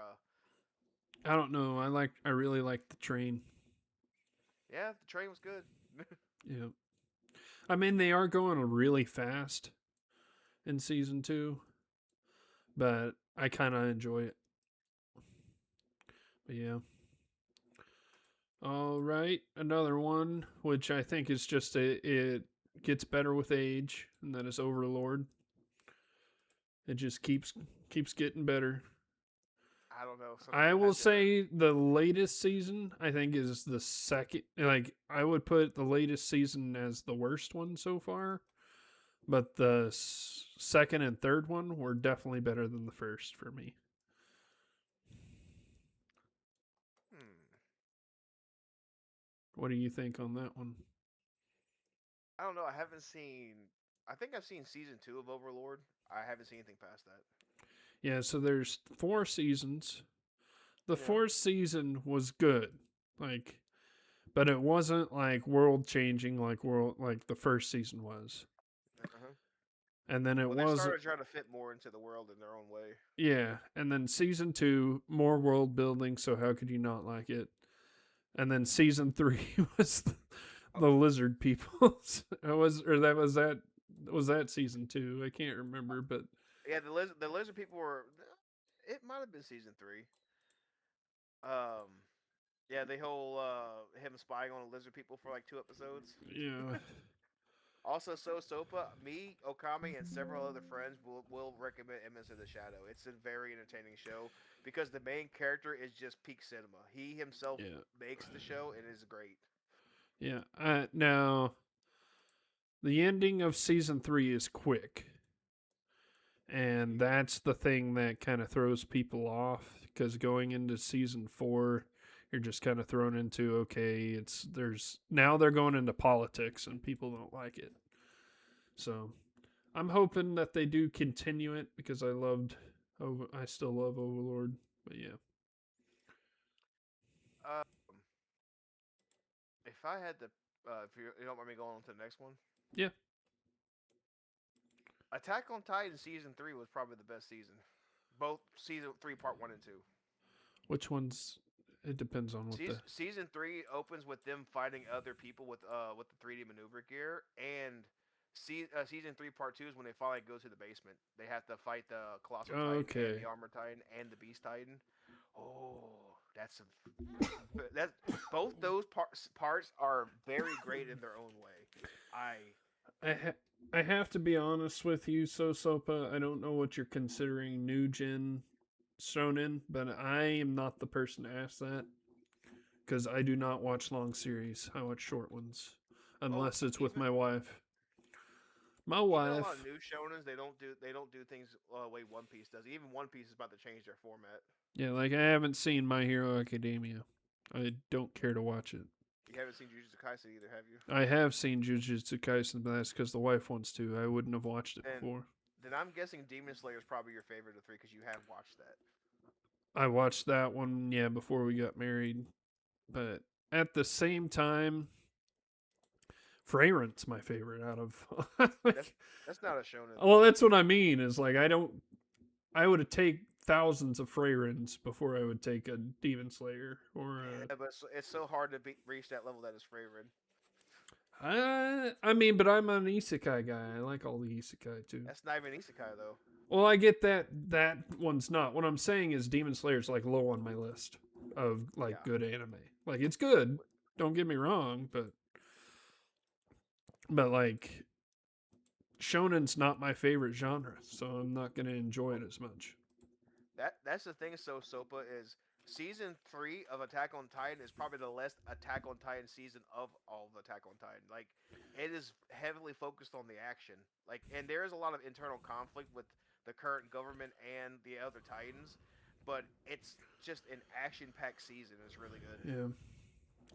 I don't know. I really like the train. yeah, the train was good. Yeah. I mean, they are going really fast in season 2, but I kind of enjoy it. But yeah. All right, another one which I think is just it gets better with age, and that is Overlord. It just keeps getting better. I don't know. Some I people will have different. say the latest season I think is the second. Like I would put the latest season as the worst one so far, but the second and third one were definitely better than the first for me. What do you think on that one? I don't know. I haven't seen. I think I've seen season 2 of Overlord. I haven't seen anything past that. Yeah, so there's 4 seasons. The Yeah. fourth season was good, like, but it wasn't like world changing like the first season was. Uh-huh. And then it Well, they was started trying to fit more into the world in their own way. yeah, and then season 2 more world building, so how could you not like it? And then season 3 was Oh, the lizard peoples. It was or that was that season 2. I can't remember, but yeah, the lizard people were. It might have been season 3. Um, yeah, the whole him spying on the lizard people for like 2 episodes. yeah. Also, So Sopa, me, Okami, and several other friends will recommend Eminence of the Shadow. It's a very entertaining show because the main character is just peak cinema. He himself Yeah. makes the show and is great. Yeah. Now the ending of season 3 is quick. And Yeah. that's the thing that kind of throws people off because going into season 4, you're just kind of thrown into okay, there's now they're going into politics and people don't like it. So I'm hoping that they do continue it because I still love Overlord. But yeah, Um, if I had to, if you don't mind me going on to the next one, yeah. Attack on Titan season 3 was probably the best season. Both season 3 part 1 and 2. Which ones? It depends on what the Season 3 opens with them fighting other people with the 3D maneuver gear, and season 3 part 2 is when they finally go to the basement. They have to fight the colossal titan and okay. the armor titan and the beast titan. Oh, that both those parts are very great in their own way. I I have to be honest with you, Sosopa. I don't know what you're considering new gen shonen, but I am not the person to ask that because I do not watch long series. I watch short ones, oh unless it's with even my wife. My even a lot of wife, new shonens they don't do things way One Piece does. Even One Piece is about to change their format. yeah, like I haven't seen My Hero Academia. I don't care to watch it. You haven't seen Jujutsu Kaisen either, have you? I have seen Jujutsu Kaisen, but that's because the wife wants to. I wouldn't have watched it Then before. then I'm guessing Demon Slayer is probably your favorite of three because you have watched that. I watched that one, yeah, before we got married, but at the same time, Fragrance my favorite out of That's like, that's not a shonen well, though. that's what I mean is like I would take thousands of Fragrance before I would take a Demon Slayer or Yeah, but it's so hard to reach that level that is favorite. I mean, but I'm an isekai guy. I like all the isekai too. That's not even isekai though. Well, I get that one's not. What I'm saying is Demon Slayer's like low on my list of like Yeah, good anime. Like it's good. Don't get me wrong, but like shonen's not my favorite genre, so I'm not going to enjoy it as much. that's the thing. So Sopa is season 3 of Attack on Titan is probably the last Attack on Titan season of all of Attack on Titan. Like it is heavily focused on the action. Like and there is a lot of internal conflict with the current government and the other Titans, but it's just an action-packed season. It's really good. Yeah.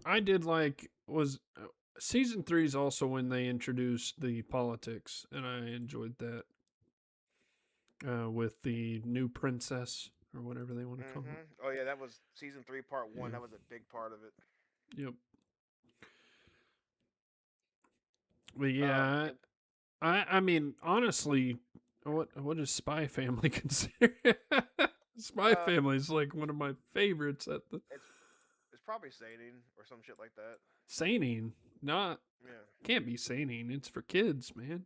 I did like was season 3 is also when they introduced the politics and I enjoyed that with the new princess or whatever they want to call it. Oh yeah, that was season 3, part 1. Yeah. That was a big part of it. Yep. But yeah, And I mean honestly, what does Spy Family consider? Spy uh, Family is like one of my favorites at the it's it's probably Sading or some shit like that. seinen. Not Yeah, can't be seinen. It's for kids, man.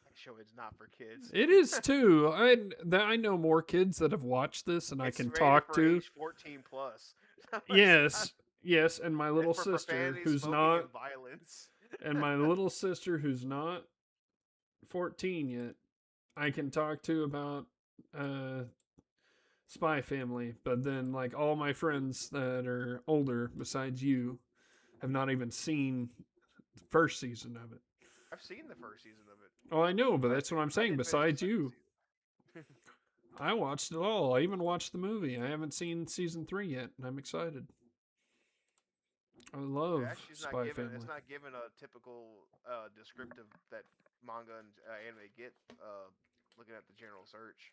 that show is not for kids. It is too. I know more kids that have watched this, and I It's can rated talk for to. age 14 plus. So it's not. Yes, yes, and my It's little for sister profanity, who's smoking, not, and violence. and my little sister who's not 14 yet. I can talk to about uh Spy Family, but then like all my friends that are older besides you have not even seen the first season of it. I've seen the first season of it. Oh, I know, but that's what I'm I saying. didn't finish the Besides second you, season. I watched it all. I even watched the movie. I haven't seen season 3 yet, and I'm excited. I love Actually, Spy it's Family. not given a typical descriptive that manga and anime get. Looking at the general search,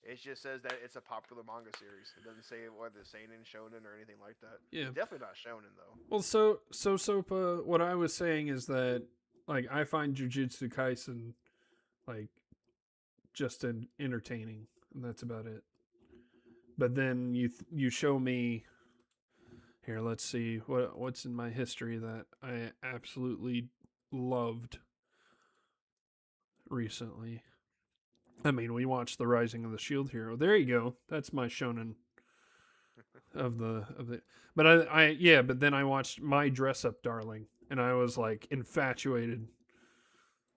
it just says that it's a popular manga series. It doesn't say whether it's seinen, shonen, or anything like that. Yeah. It's definitely not shonen though. Well, Sopa. What I was saying is that like I find Jujutsu Kaisen like just entertaining, and that's about it. But then you show me here. Let's see what's in my history that I absolutely loved recently. I mean, we watched The Rising of the Shield Hero. There you go. That's my shonen of the. But I yeah. But then I watched My Dress Up Darling, and I was like infatuated.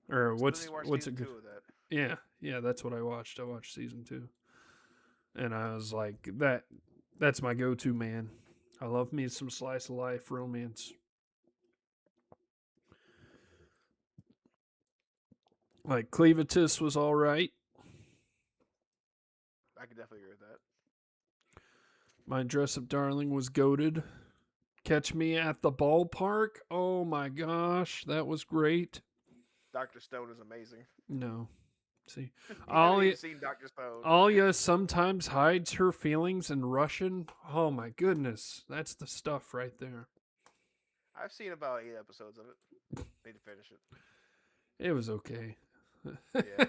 Or Still need to watch what's season it good? 2 of that. Yeah, yeah. That's what I watched. I watched season 2, and I was like that. That's my go-to, man. I love me some slice of life romance. Like Cleavitus was all right. I can definitely agree with that. My Dress Up Darling was goaded. Catch Me at the Ballpark. Oh my gosh, that was great. Doctor Stone is amazing. No, see, You haven't Alia, even seen Doctor Stone. Alia sometimes hides her feelings in Russian. Oh my goodness, that's the stuff right there. I've seen about 8 episodes of it. Need to finish it. It was okay. Yeah,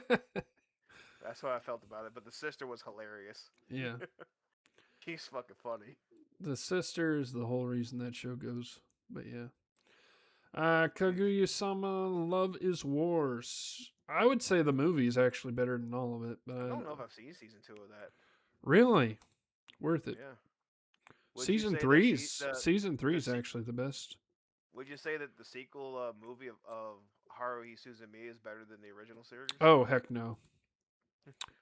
that's what I felt about it. But the sister was hilarious. Yeah, She's fucking funny. the sister is the whole reason that show goes. But yeah. Kaguya-sama, Love is Wars. I would say the movie is actually better than all of it, but I don't know if I've seen season 2 of that. really worth it. Yeah. Would you Season say that three's season three the is actually the best. would you say that the sequel movie of Haruhi Suzumiya is better than the original series? Oh heck no,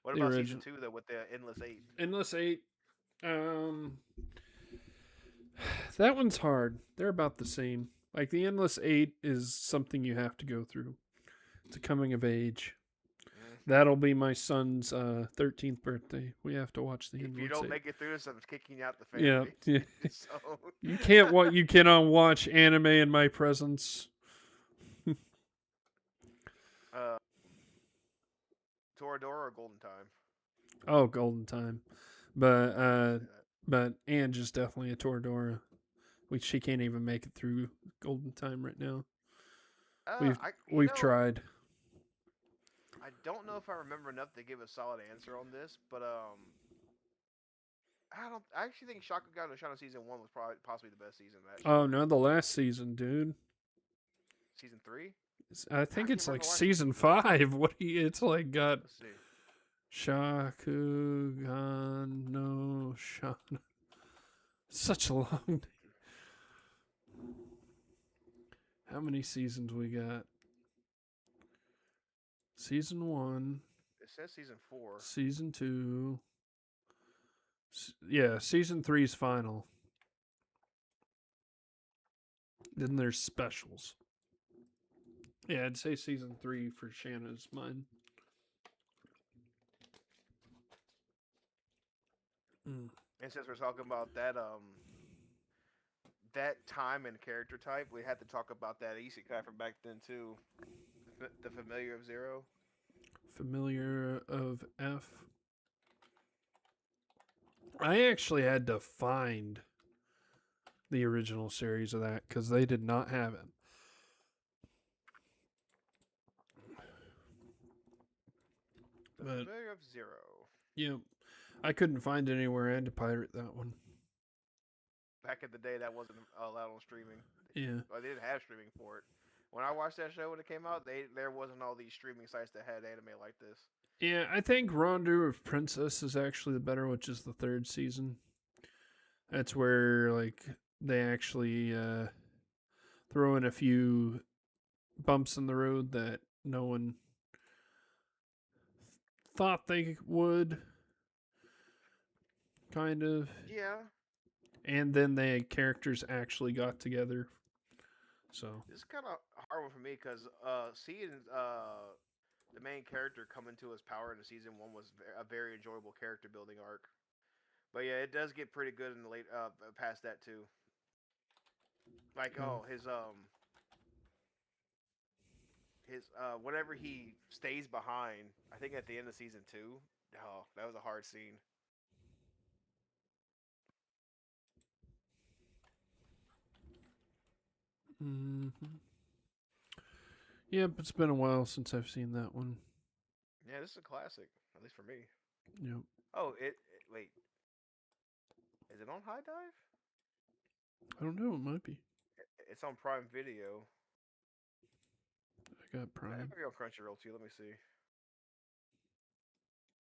What the about season original 2 though with the Endless Eight? Endless Eight. Um, that one's hard. They're about the same. Like the Endless Eight is something you have to go through. It's a coming of age. Mm. That'll be my son's 13th birthday. We have to watch the If you Endless don't Eight. make it through this, I'm kicking you out the Yeah, family. yeah. So You can't you cannot watch anime in my presence. uh, Toradora or Golden Time? Oh, Golden Time. But I was gonna say that. Ange is definitely a Toradora. She can't even make it through Golden Time right now. We've I we've tried. I don't know if I remember enough to give a solid answer on this, but I don't. I actually think Shakugan no Shana season 1 was probably possibly the best season of that show. Oh no, the last season, dude. Season 3? I I think can't it's like remember watching. season 5. It's like got Let's see. Shakugan no Shana. Such a long name. How many seasons we got? Season 1, It says season 4. season 2. Yeah, season 3's final. Then there's specials. Yeah, I'd say season 3 for Shanna's mine. Mm. And since we're talking about that time and character type, we had to talk about that isekai from back then too. The Familiar of Zero. Familiar of F. I actually had to find the original series of that because they did not have it. The But Familiar of Zero. yeah, I couldn't find it anywhere. I had to pirate that one. Back in the day, that wasn't allowed on streaming. Yeah. Or they didn't have streaming for it. When I watched that show when it came out, there wasn't all these streaming sites that had anime like this. Yeah, I think Rendezvous of Princess is actually the better, which is the 3rd season. That's where like they actually throw in a few bumps in the road that no one thought they would, kind of. Yeah, And then the characters actually got together. So it's kind of hard one for me because seeing the main character come into his power in the season 1 was a very enjoyable character building arc. But yeah, it does get pretty good in the late past that too. Like Oh. his whenever he stays behind. I think at the end of season two. Oh, that was a hard scene. Hmm. Yep, it's been a while since I've seen that one. Yeah, this is a classic, at least for me. Yep. Oh, wait, is it on High Dive? I don't know. It might be. It's on Prime Video. I got It Prime. might be on Crunchyroll too. Let me see.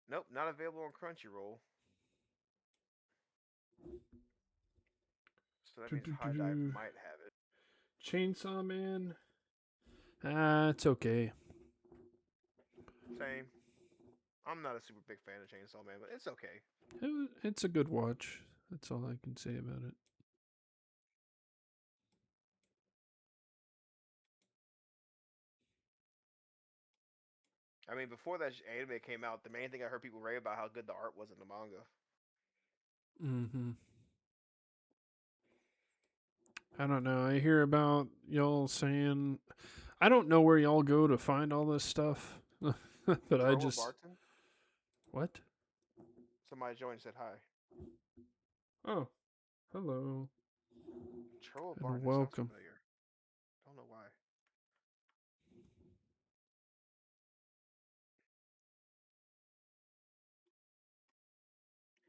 Nope, not available on Crunchyroll. So that means High Dive Do-do-do-do. might have it. Chainsaw Man. Ah, it's okay. Same. I'm not a super big fan of Chainsaw Man, but it's okay. It's a good watch. That's all I can say about it. I mean, before that anime came out, the main thing I heard people rave about how good the art was in the manga. Mm-hmm. I don't know. I hear about y'all saying I don't know where y'all go to find all this stuff, but I Troa just Barton? what? Somebody joined and said hi. Oh, hello Troa and Barton, that sounds welcome. familiar. Don't know why.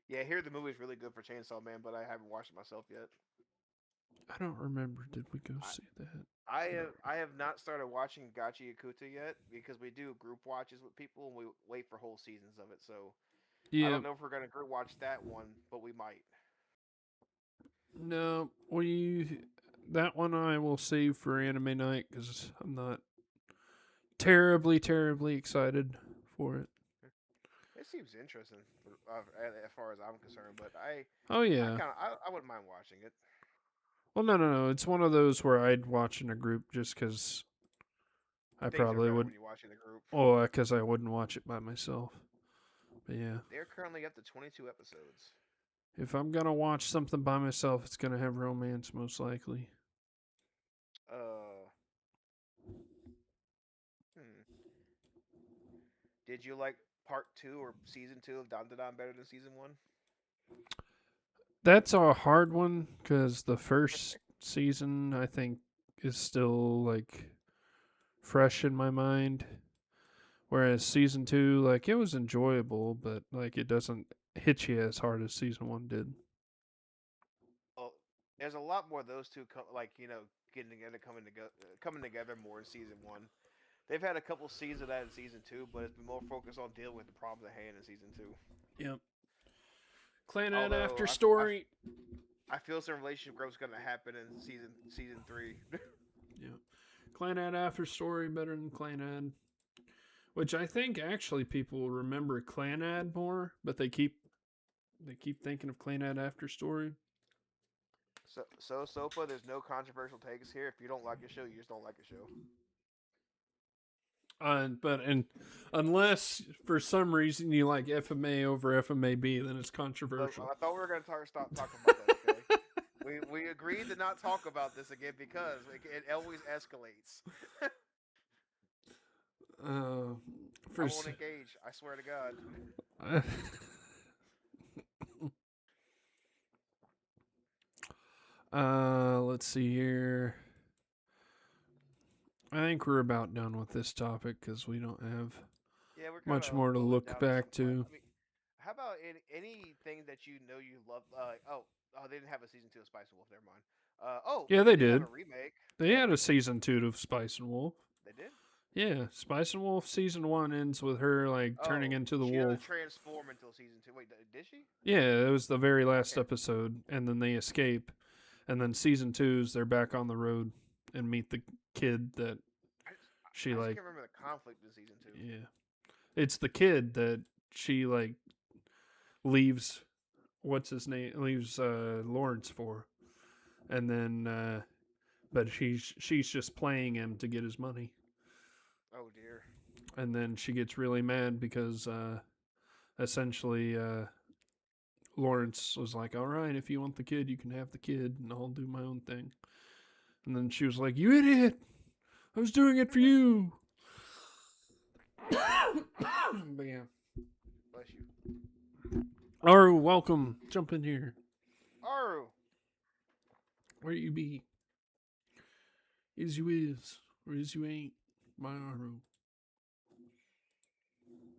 Yeah, I hear the movie's really good for Chainsaw Man, but I haven't watched it myself yet. I don't remember. Did we go I see that? I have not started watching Gachi Yakuta yet because we do group watches with people and we wait for whole seasons of it. So I Yeah. don't know if we're gonna group watch that one, but we might. No, we that one I will save for anime night because I'm not terribly excited for it. It seems interesting for, as far as I'm concerned, but Oh I yeah. kind of I wouldn't mind watching it. Well, no. It's one of those where I'd watch in a group just because I Things are probably better would. when you watch in a group. Oh, because I wouldn't watch it by myself. But yeah, They're currently up to 22 episodes. if I'm gonna watch something by myself, it's gonna have romance most likely. Uh, hmm. Did you like part two or season two of Don Don better than season one? That's a hard one because the first season I think is still like fresh in my mind. Whereas season two, like it was enjoyable, but like it doesn't hit you as hard as season one did. Well, there's a lot more of those two, like getting together, coming together more in season one. They've had a couple seasons of that in season two, but it's been more focused on dealing with the problems at hand in season two. Yep. Clanad Although after story. I feel some relationship growth is going to happen in season three. Yep. Clanad after story better than Clanad, which I think actually people remember Clanad more, but they keep thinking of Clanad after story. So Sopa, there's no controversial takes here. If you don't like a show, you just don't like a show. But unless for some reason you like FMA over FMAB, then it's Look, controversial. I thought we were going to stop talking about that. Okay, we agreed to not talk about this again because it always escalates. uh, I for won't engage. I swear to God. let's see here. I think we're about done with this topic because we don't have Yeah, we're kind much of more to building look down to some back point. to. I mean, how about anything that you know you love? Oh, they didn't have a season two of Spice and Wolf. Never mind. Yeah, But they they did have did. a remake. They They had a had a remake. season two of Spice and Wolf. They did. Yeah, Spice and Wolf season one ends with her like turning Oh, into the she doesn't wolf. transform until season two. Wait, did she? Yeah, it was the very last Okay. episode, and then they escape, and then season two's they're back on the road and meet the kid that I just, she I just like. can't remember the conflict in season two. Yeah, it's the kid that she like leaves. What's his name? Leaves Lawrence for, and then but she's just playing him to get his money, Oh dear. and then she gets really mad because essentially Lawrence was like, "All right, if you want the kid, you can have the kid, and I'll do my own thing." And then she was like, "You idiot! I was doing it for you." But yeah. Bless you. Aru, welcome. Jump in here. Aru. Where you be? Is you is, or is you ain't, my Aru.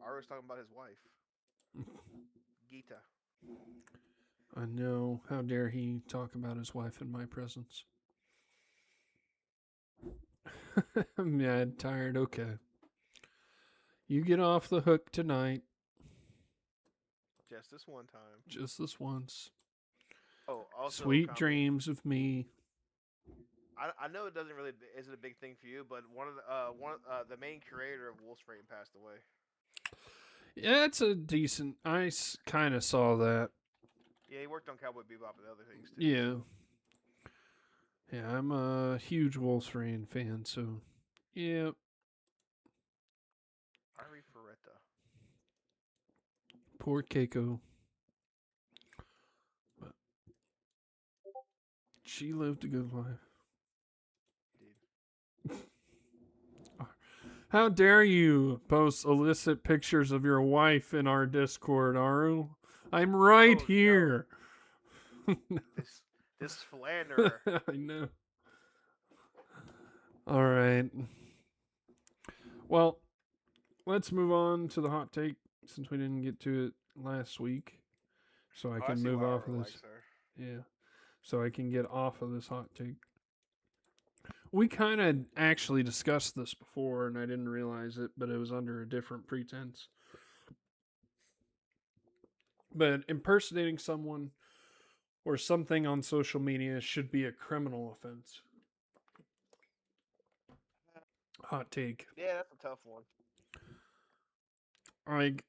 Aru's talking about his wife, Gita. I know. How dare he talk about his wife in my presence? I'm mad, tired. Okay. You get off the hook tonight. Just this one time. Just this once. Oh, also Sweet comment. dreams of me. I know it doesn't really isn't a big thing for you, but the main creator of Wolfsbane passed away. Yeah, it's a decent. I kind of saw that. Yeah, he worked on Cowboy Bebop and other things too. Yeah. So Yeah, I'm a huge Wolfsrain fan, so yeah. Ari Ferretta. Poor Keiko. But she lived a good life. Dude. How dare you post illicit pictures of your wife in our Discord, Aru? I'm right Oh here. no. this slanderer. I know. All right. Well, let's move on to the hot take since we didn't get to it last week. So I Oh, I can see move why off Aru of this. likes her. Yeah. So I can get off of this hot take. We kind of actually discussed this before, and I didn't realize it, but it was under a different pretense. But impersonating someone or something on social media should be a criminal offense. Hot take. Yeah, that's a tough one. Like,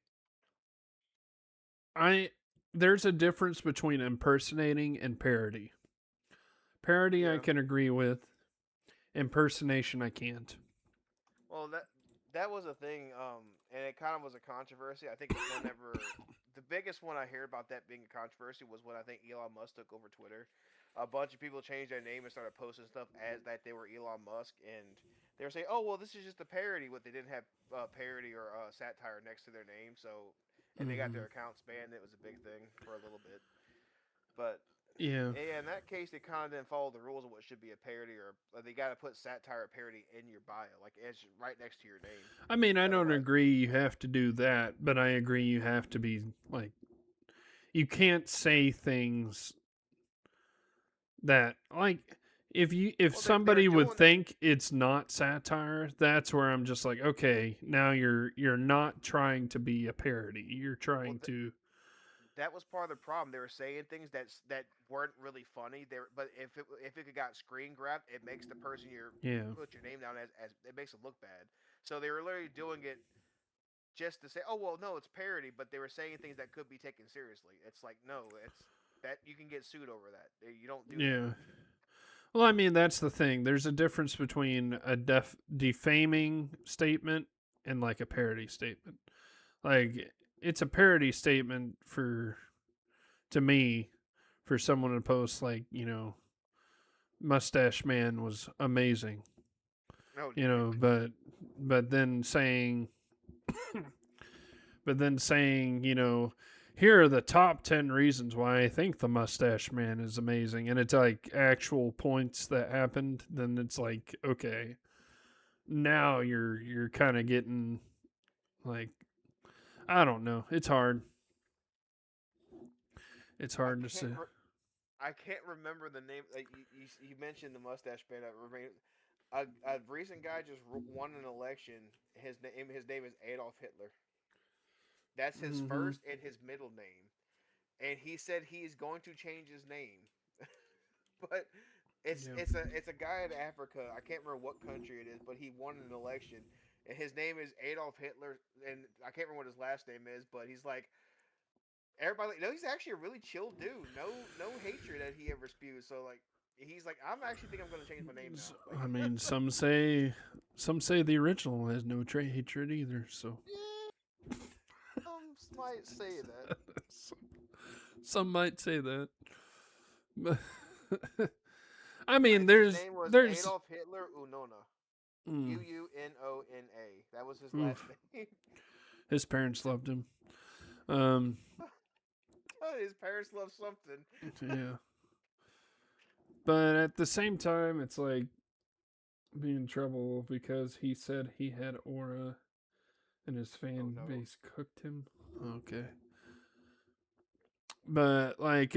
there's a difference between impersonating and parody. Parody I Yeah. can agree with. Impersonation I can't. Well, that was a thing, and it kind of was a controversy. I think whenever the biggest one I hear about that being a controversy was when I think Elon Musk took over Twitter. A bunch of people changed their name and started posting stuff as that they were Elon Musk, and they were saying, "Oh, well, this is just a parody." What they didn't have parody or satire next to their name, so and they got Mm-hmm. their accounts banned. It was a big thing for a little bit, but Yeah. yeah, in that case, they kind of didn't follow the rules of what should be a parody, or they got to put satire or parody in your bio, like it's right next to your name. I mean, I don't Otherwise, agree you have to do that, but I agree you have to be like, you can't say things that like if well, they're somebody would doing think it's not satire, that's where I'm just like, okay, now you're not trying to be a parody. You're well. trying to That was part of the problem. They were saying things that weren't really funny. But if it got screen grabbed, it makes the person you yeah. put your name down as it makes it look bad. So they were literally doing it just to say, oh well, no, it's parody. But they were saying things that could be taken seriously. It's like no, it's that you can get sued over that. You don't do that. Yeah. Well, I mean, that's the thing. There's a difference between a defaming statement and like a parody statement. Like it's a parody statement for to me for someone to post like, Mustache Man was amazing. No, You know, but then saying here are the top 10 reasons why I think the Mustache Man is amazing, and it's like actual points that happened, then it's like, okay, now you're kind of getting like, I don't know, it's hard. It's I hard to can't. say. I can't remember the name. Like you mentioned the mustache band. I remain. A recent guy just won an election. His name is Adolf Hitler. That's his Mm-hmm. first and his middle name, and he said he's going to change his name. But Yeah. it's a guy in Africa. I can't remember what country it is, but he won an election, and his name is Adolf Hitler, and I can't remember what his last name is, but he's like everybody. No, he's actually a really chill dude. No hatred that he ever spews. So like he's like I'm actually think I'm going to change my name now. I Like mean, some say the original has no hatred either. So yeah, might say that. some might say that. But I mean, His there's name was there's Adolf Hitler Unona. mm, Uunona. That was his last oof. name. His parents loved him. Um, His parents love something. yeah, but at the same time, it's like be in trouble because he said he had aura and his Oh fan no. base cooked him. Okay, but like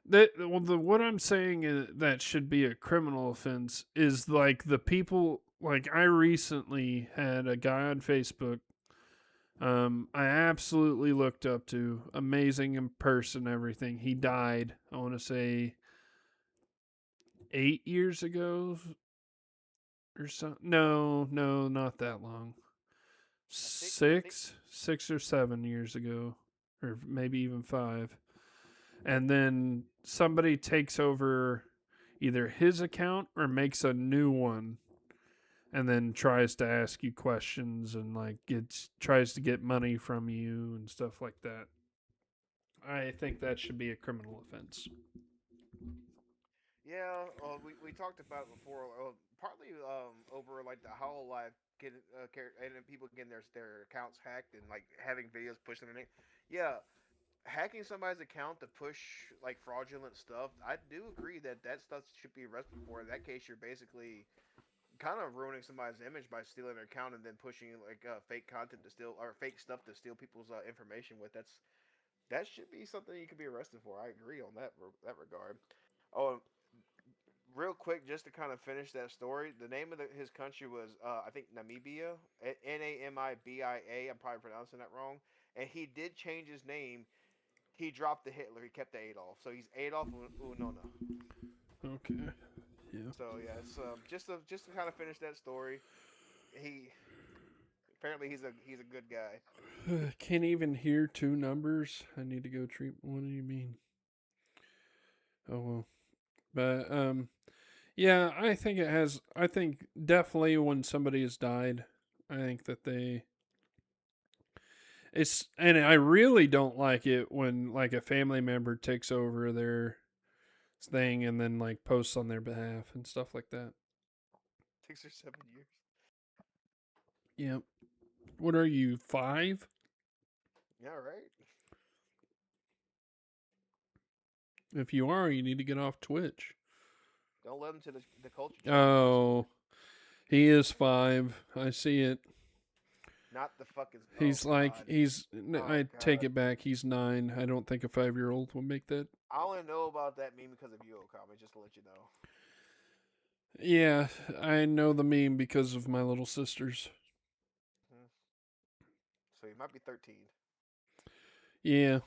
what I'm saying is that should be a criminal offense is like the people like I recently had a guy on Facebook I absolutely looked up to, amazing in person, everything. He died, I want to say 8 years ago or something. No, no, not that long. I think 6 or 7 years ago, or maybe even 5. And then somebody takes over either his account or makes a new one and then tries to ask you questions and like gets tries to get money from you and stuff like that. I think that should be a criminal offense. yeah. We talked about it before. Partly over like the Hollow Life getting and then people getting their accounts hacked and like having videos pushed in their name. Yeah, hacking somebody's account to push like fraudulent stuff. I do agree that that stuff should be arrested for. In that case, you're basically kind of ruining somebody's image by stealing their account and then pushing like fake content to steal or fake stuff to steal people's information with. That should be something you could be arrested for. I agree on that regard. Oh, real quick, just to kind of finish that story, the name of his country was I think Namibia, Namibia. I'm probably pronouncing that wrong. And he did change his name. He dropped the Hitler. He kept the Adolf. So he's Adolf Unona. Okay. Yeah. So yeah, it's just to kind of finish that story. He apparently he's a good guy. Can't even hear two numbers. I need to go treat. What do you mean? Oh well. But yeah, I think it has. I think definitely when somebody has died, I think that they. It's and I really don't like it when like a family member takes over their thing and then like posts on their behalf and stuff like that. 6 or 7 years. Yep. What are you 5? Yeah, right. If you are, you need to get off Twitch. Don't let him to the culture change you, sir. Oh, he is 5. I see it. Not the fucking. Oh He's like God. he's. Oh I take God. it back. He's 9. I don't think a 5-year-old would make that. I only know about that meme because of you, Okami. Just to let you know. Yeah, I know the meme because of my little sisters. Hmm. So he might be 13. Yeah,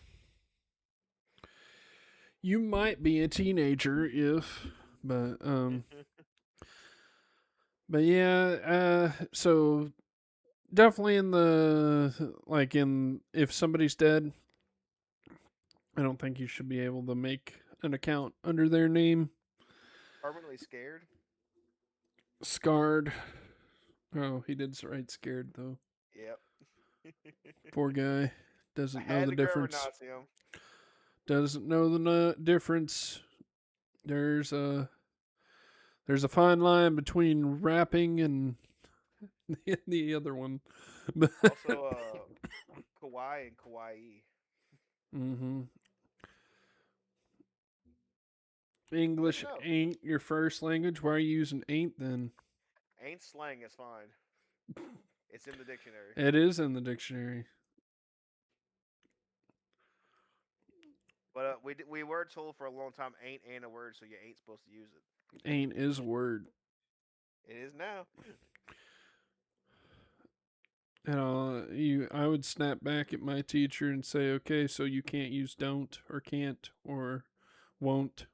you might be a teenager if, but but yeah. So definitely in the like in if somebody's dead, I don't think you should be able to make an account under their name. Permanently scared. Scarred. Oh, he did write scared though. Yep. Poor guy. I Doesn't know had the to grammar difference. Nazium. Doesn't know the difference. There's a fine line between rapping and the other one. Also, kawaii and kawaii. hmm But English no, ain't your first language. Why are you using ain't then? ain't slang is fine. It's in the dictionary. It is in the dictionary. But we were told for a long time ain't a word, so you ain't supposed to use it. Ain't is a word. It is now. I would snap back at my teacher and say, okay, so you can't use don't or can't or won't.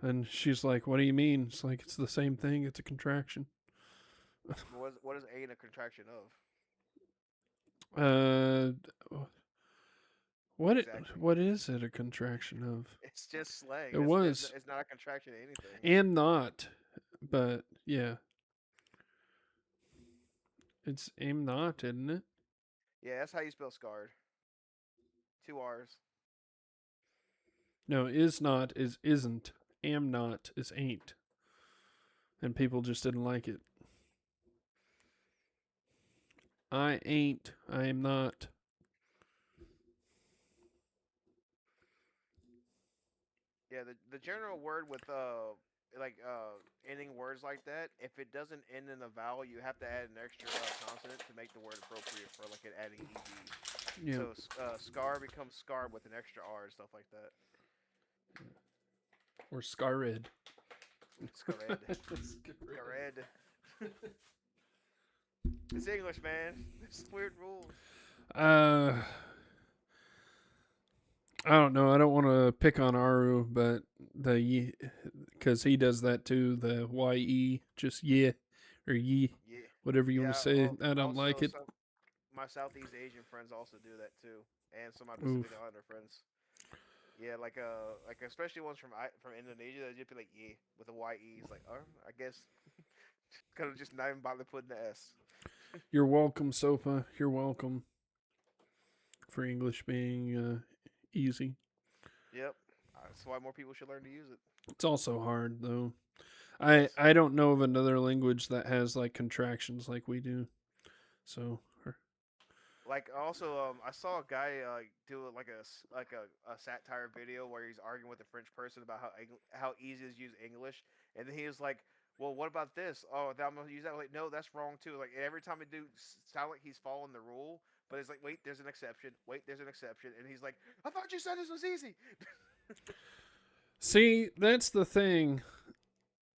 And she's like, what do you mean? It's like, it's the same thing. It's a contraction. What is ain't a contraction of? Uh, Exactly. what is it a contraction of? It's just slang. It was It's not a contraction of anything. and not, but yeah, it's aim not, isn't it? Yeah, that's how you spell scarred. Two R's. No, is not is isn't. Am not is ain't. And people just didn't like it. I ain't. I am not. Yeah, the general word with like ending words like that, if it doesn't end in a vowel, you have to add an extra consonant to make the word appropriate for like it adding ed. Yeah. So scar becomes scar with an extra r and stuff like that. Or scarred. Scared, scared. It's English, man. There's weird rules. uh, I don't know. I don't want to pick on Aru, but because he does that too. The ye, just yeah, or ye, Yeah, whatever you want to yeah. say. I don't Also, like it. some my Southeast Asian friends also do that too, and some of my Pacific Oof. Islander friends. Yeah, like especially ones from Indonesia, they just be like yeah with a ye. It's like, oh, I guess kind of just not even bother putting the s. You're welcome, Sopa. You're welcome for English being easy. Yep, that's why more people should learn to use it. It's also hard though. I Yes. I don't know of another language that has like contractions like we do. So Like also, I saw a guy do like a satire video where he's arguing with a French person about how easy it is to use English, and then he was like, "Well, what about this? Oh, I'm gonna use that." Like, no, that's wrong too. Like every time I do, sound like he's following the rule, but it's like, wait, there's an exception. Wait, there's an exception, and he's like, "I thought you said this was easy." see, that's the thing.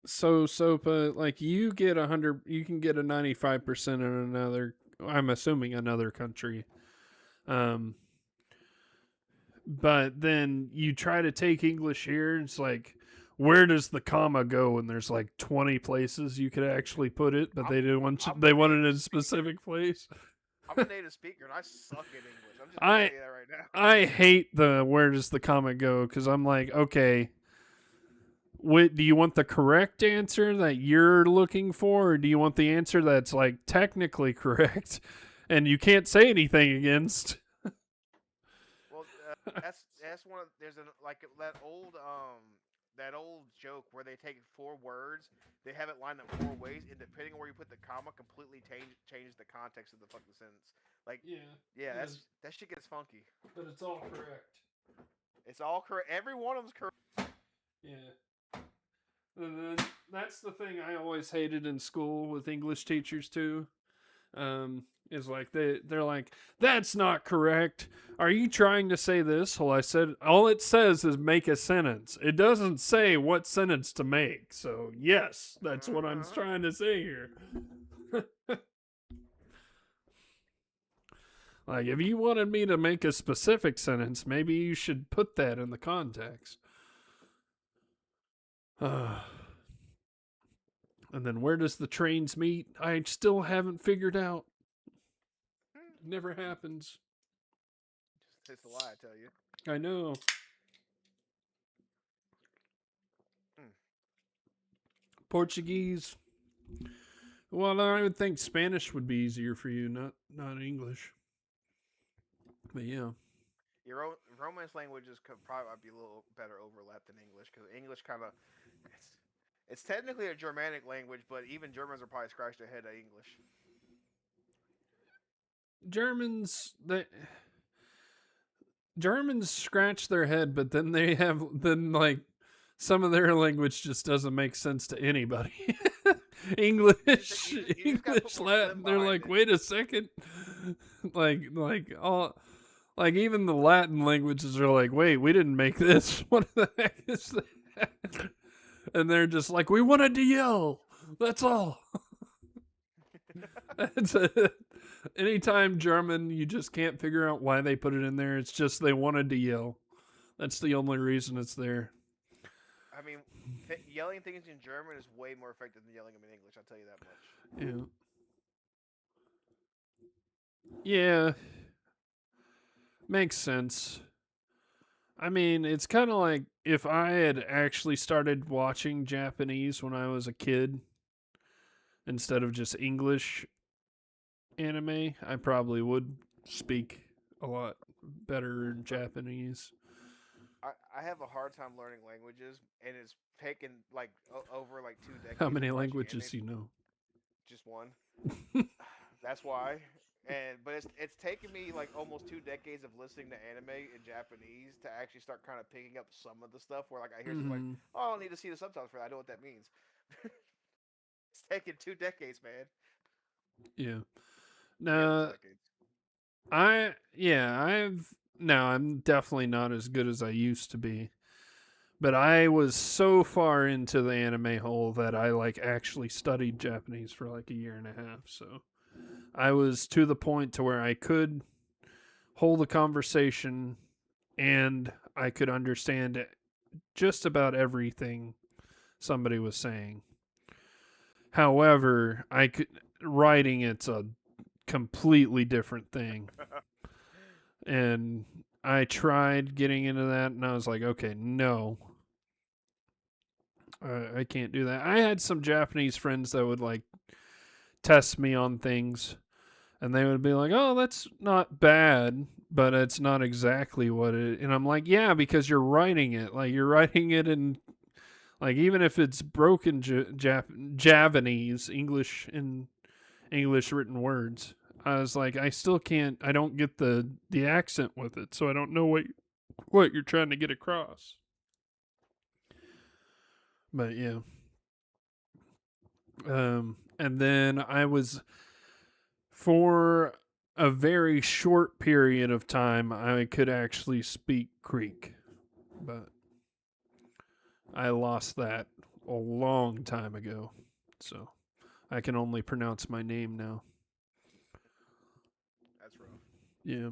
So Sopa, like you get 100, you can get a 95% in another. I'm assuming another country. Um, but then you try to take English here, and it's like, where does the comma go? And there's like 20 places you could actually put it, but I'm they didn't want I'm a they want it in native a speaker. specific place. I'm a native speaker, and I suck at English. I'm just gonna tell I you that right now. I hate the where does the comma go because I'm like, okay, do you want the correct answer that you're looking for, or do you want the answer that's like technically correct and you can't say anything against? Well, that's one of there's an like that old joke where they take four words, they have it lined up four ways, and depending on where you put the comma, completely changes the context of the fucking sentence. Like, Yeah, yeah, yeah, that shit gets funky. but it's all correct. It's all correct. Every one of them's correct. Yeah. And then that's the thing I always hated in school with English teachers too. Is like they're like, that's not correct. Are you trying to say this? Well, I said all it says is make a sentence. It doesn't say what sentence to make. So yes, that's what I'm Uh-huh. trying to say here. Like if you wanted me to make a specific sentence, maybe you should put that in the context. And then where does the trains meet? I still haven't figured out. Never happens. Just it's a lie, I tell you. I know. Mm. Portuguese. Well, I would think Spanish would be easier for you, not English. But yeah. Your Romance languages could probably be a little better overlap than English because English kind of it's it's technically a Germanic language, but even Germans are probably scratched ahead of English. Germans they Germans scratch their head, but then they have then like some of their language just doesn't make sense to anybody. English, You just got to put English, more phlegm Latin. They're behind like, it. wait a second, like all, like even the Latin languages are like, wait, we didn't make this. What the heck is that? And they're just like, we wanted to yell. That's all. It's anytime German, you just can't figure out why they put it in there. It's just they wanted to yell. That's the only reason it's there. I mean, yelling things in German is way more effective than yelling them in English. I'll tell you that much. Yeah. Yeah, makes sense. I mean, it's kind of like if I had actually started watching Japanese when I was a kid instead of just English anime, I probably would speak a lot better Japanese. I have a hard time learning languages, and it's taken like over like two How decades of many watching anime. languages do you know? Just one. That's why. And but it's taken me like almost 2 decades of listening to anime in Japanese to actually start kind of picking up some of the stuff where like I hear something like, Hmm. "Oh, I don't need to see the subtitles for that. I know what that means." It's taken 2 decades, man. Yeah. Yeah, two No, decades. I've no, I'm definitely not as good as I used to be. But I was so far into the anime hole that I like actually studied Japanese for like a year and a half. So I was to the point to where I could hold a conversation and I could understand just about everything somebody was saying. However, I could writing it's a completely different thing. And I tried getting into that and I was like, okay, no. I can't do that. I had some Japanese friends that would like test me on things and they would be like, "Oh, that's not bad, but it's not exactly what it." And I'm like, "Yeah, because you're writing it. Like you're writing it in like even if it's broken Javanese, English in English written words." I was like, "I still can't. I don't get the accent with it, so I don't know what you're trying to get across." But yeah. And then I was for a very short period of time I could actually speak Greek, but I lost that a long time ago. So I can only pronounce my name now. That's rough. Yeah.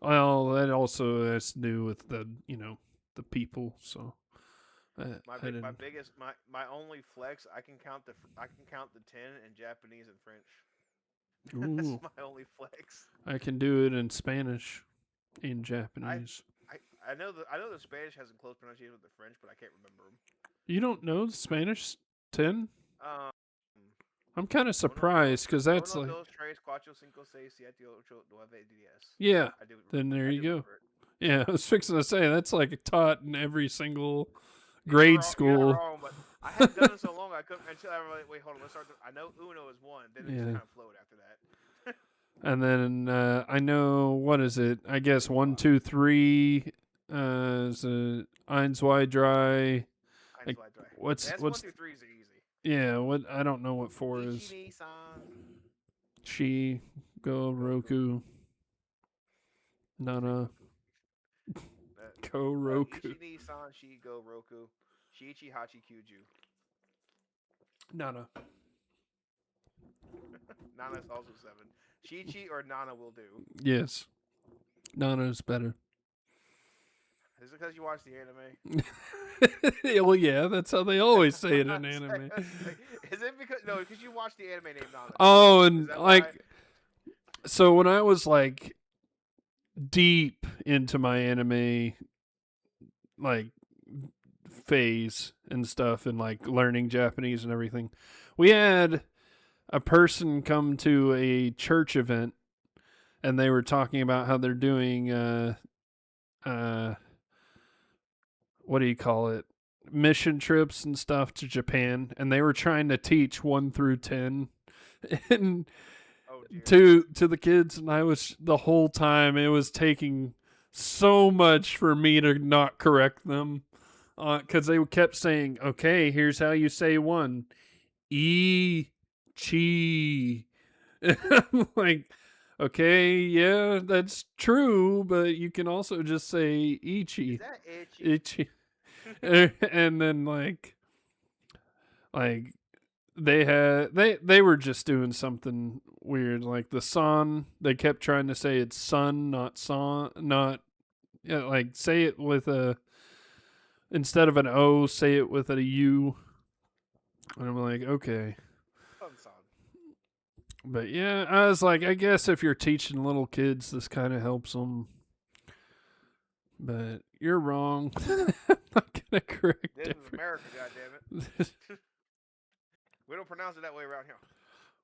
Well, that also has to do with the people. So I My didn't. biggest my only flex I can count the 10 in Japanese and French. That's Ooh, my only flex. I can do it in Spanish, in I Japanese. I know the Spanish has a close pronunciation with the French, but I can't remember them. You don't know Spanish 10? Um, I'm kind of uno dos surprised because that's uno like, dos tres cuatro cinco seis siete ocho nueve diez. yeah, I do then there I you do go. remember it. Yeah, I was fixing to say that's like taught in every single You're grade wrong, you're not school. wrong, but I hadn't done it so long I couldn't until I was like, wait, hold on, let's start. I know uno is one, then it just Yeah. kind of flowed after that. And then I know, what is it? I guess one, two, three is eins, zwei, drei. Eins, Like, zwei, drei. That's one what's, through threes are easy. yeah, what, I don't know what four is. Ichi san. Shi, go, Go Roku, say Nana, Goku. go, Roku. Ichi ni san shi go Roku. Shiichi hachi kyuju. Nana. Nana is also seven. Shiichi or Nana will do. Yes. Nana's better. Is it because you watch the anime? Well, yeah, that's how they always say it in anime. Is it because no? Because you watch the anime named Nana too. Oh, Is and that why? like, so when I was like deep into my anime, like, phase and stuff and like learning Japanese and everything, we had a person come to a church event and they were talking about how they're doing uh what do you call it, mission trips and stuff to Japan, and they were trying to teach 1 through 10 and Oh dear. to the kids, and I was the whole time it was taking so much for me to not correct them because they kept saying, "Okay, here's how you say one, e chi." I'm like, "Okay, yeah, that's true, but you can also just say Is ichi, that itchy? ichi," and then like they were just doing something weird like the son, they kept trying to say it's son not son, not, yeah, like say it with a, instead of an o, say it with a u, and I'm like, okay. Son son. But yeah, I was like, I guess if you're teaching little kids this kind of helps them, but you're wrong. I'm not gonna correct This is America, every. goddammit. We don't pronounce it that way around here.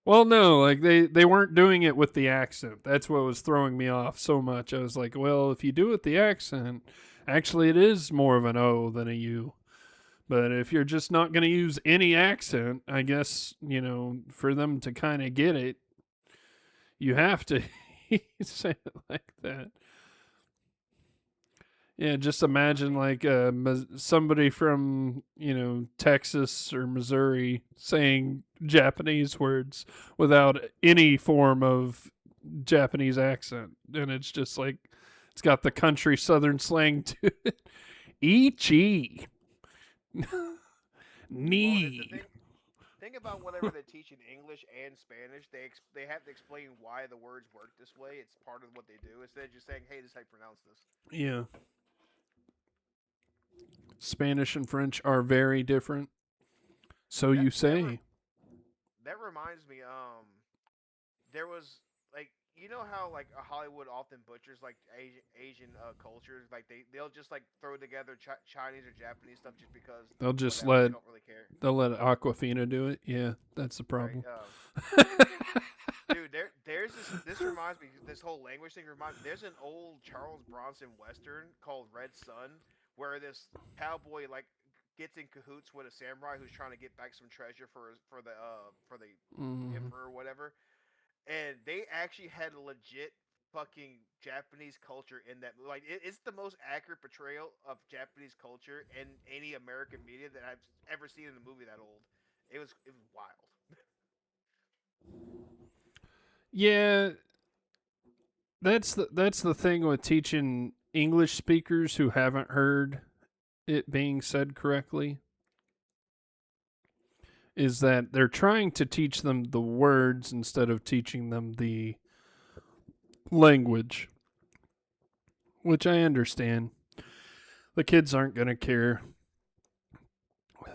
Well, no, like they weren't doing it with the accent. That's what was throwing me off so much. I was like, well, if you do it with the accent, actually it is more of an O than a U. But if you're just not going to use any accent, I guess, for them to kind of get it, you have to say it like that. Yeah, just I imagine mean, like somebody from Texas or Missouri saying Japanese words without any form of Japanese accent, and it's just like it's got the country Southern slang to it. Ichi, well, the knee. thing about whenever they teach in English and Spanish, they have to explain why the words work this way. It's part of what they do instead of just saying, "Hey, this is how you pronounce this." Yeah, Spanish and French are very different. So That you that re- say. that reminds me. There was like how like Hollywood often butchers like Asian cultures. Like they'll just like throw together Chinese or Japanese stuff just because They'll just whatever they let don't really care, they'll let Aquafina do it. Yeah, that's the right? problem. Dude, there's this reminds me, this whole language thing reminds me, there's an old Charles Bronson western called Red Sun where this cowboy like gets in cahoots with a samurai who's trying to get back some treasure for the Mm, emperor or whatever, and they actually had a legit fucking Japanese culture in that. Like it's the most accurate portrayal of Japanese culture in any American media that I've ever seen in a movie that old. It was wild. yeah, that's the thing with teaching English speakers who haven't heard it being said correctly is that they're trying to teach them the words instead of teaching them the language, which I understand. The kids aren't going to care.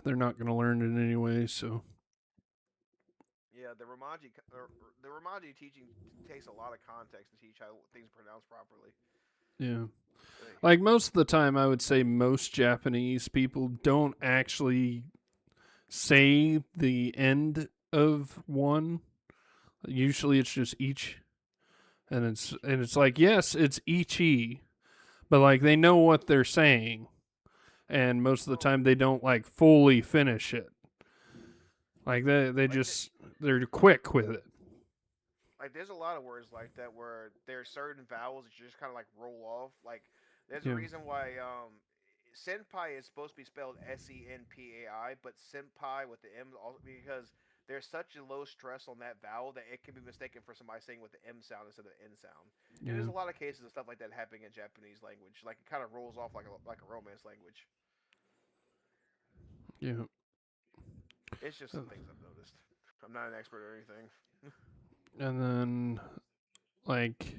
They're not going to learn it anyway, so Yeah, the Romaji teaching takes a lot of context to teach how things are pronounced properly. yeah. Like, Like most of the time I would say most Japanese people don't actually say the end of one. Usually it's just each, and it's like yes, it's ichi, but like they know what they're saying, and most of the well, time they don't like fully finish it. Like they like the, just they're quick with it. like there's a lot of words like that where there's certain vowels that you just kind of like roll off. Like there's a Yeah, reason why senpai is supposed to be spelled senpai, but senpai with the m also because there's such a low stress on that vowel that it can be mistaken for somebody saying with the m sound instead of the n sound. And yeah, there's a lot of cases of stuff like that happening in Japanese language. Like it kind of rolls off like a romance language. yeah. It's just some things I've noticed. I'm not an expert or anything. And then like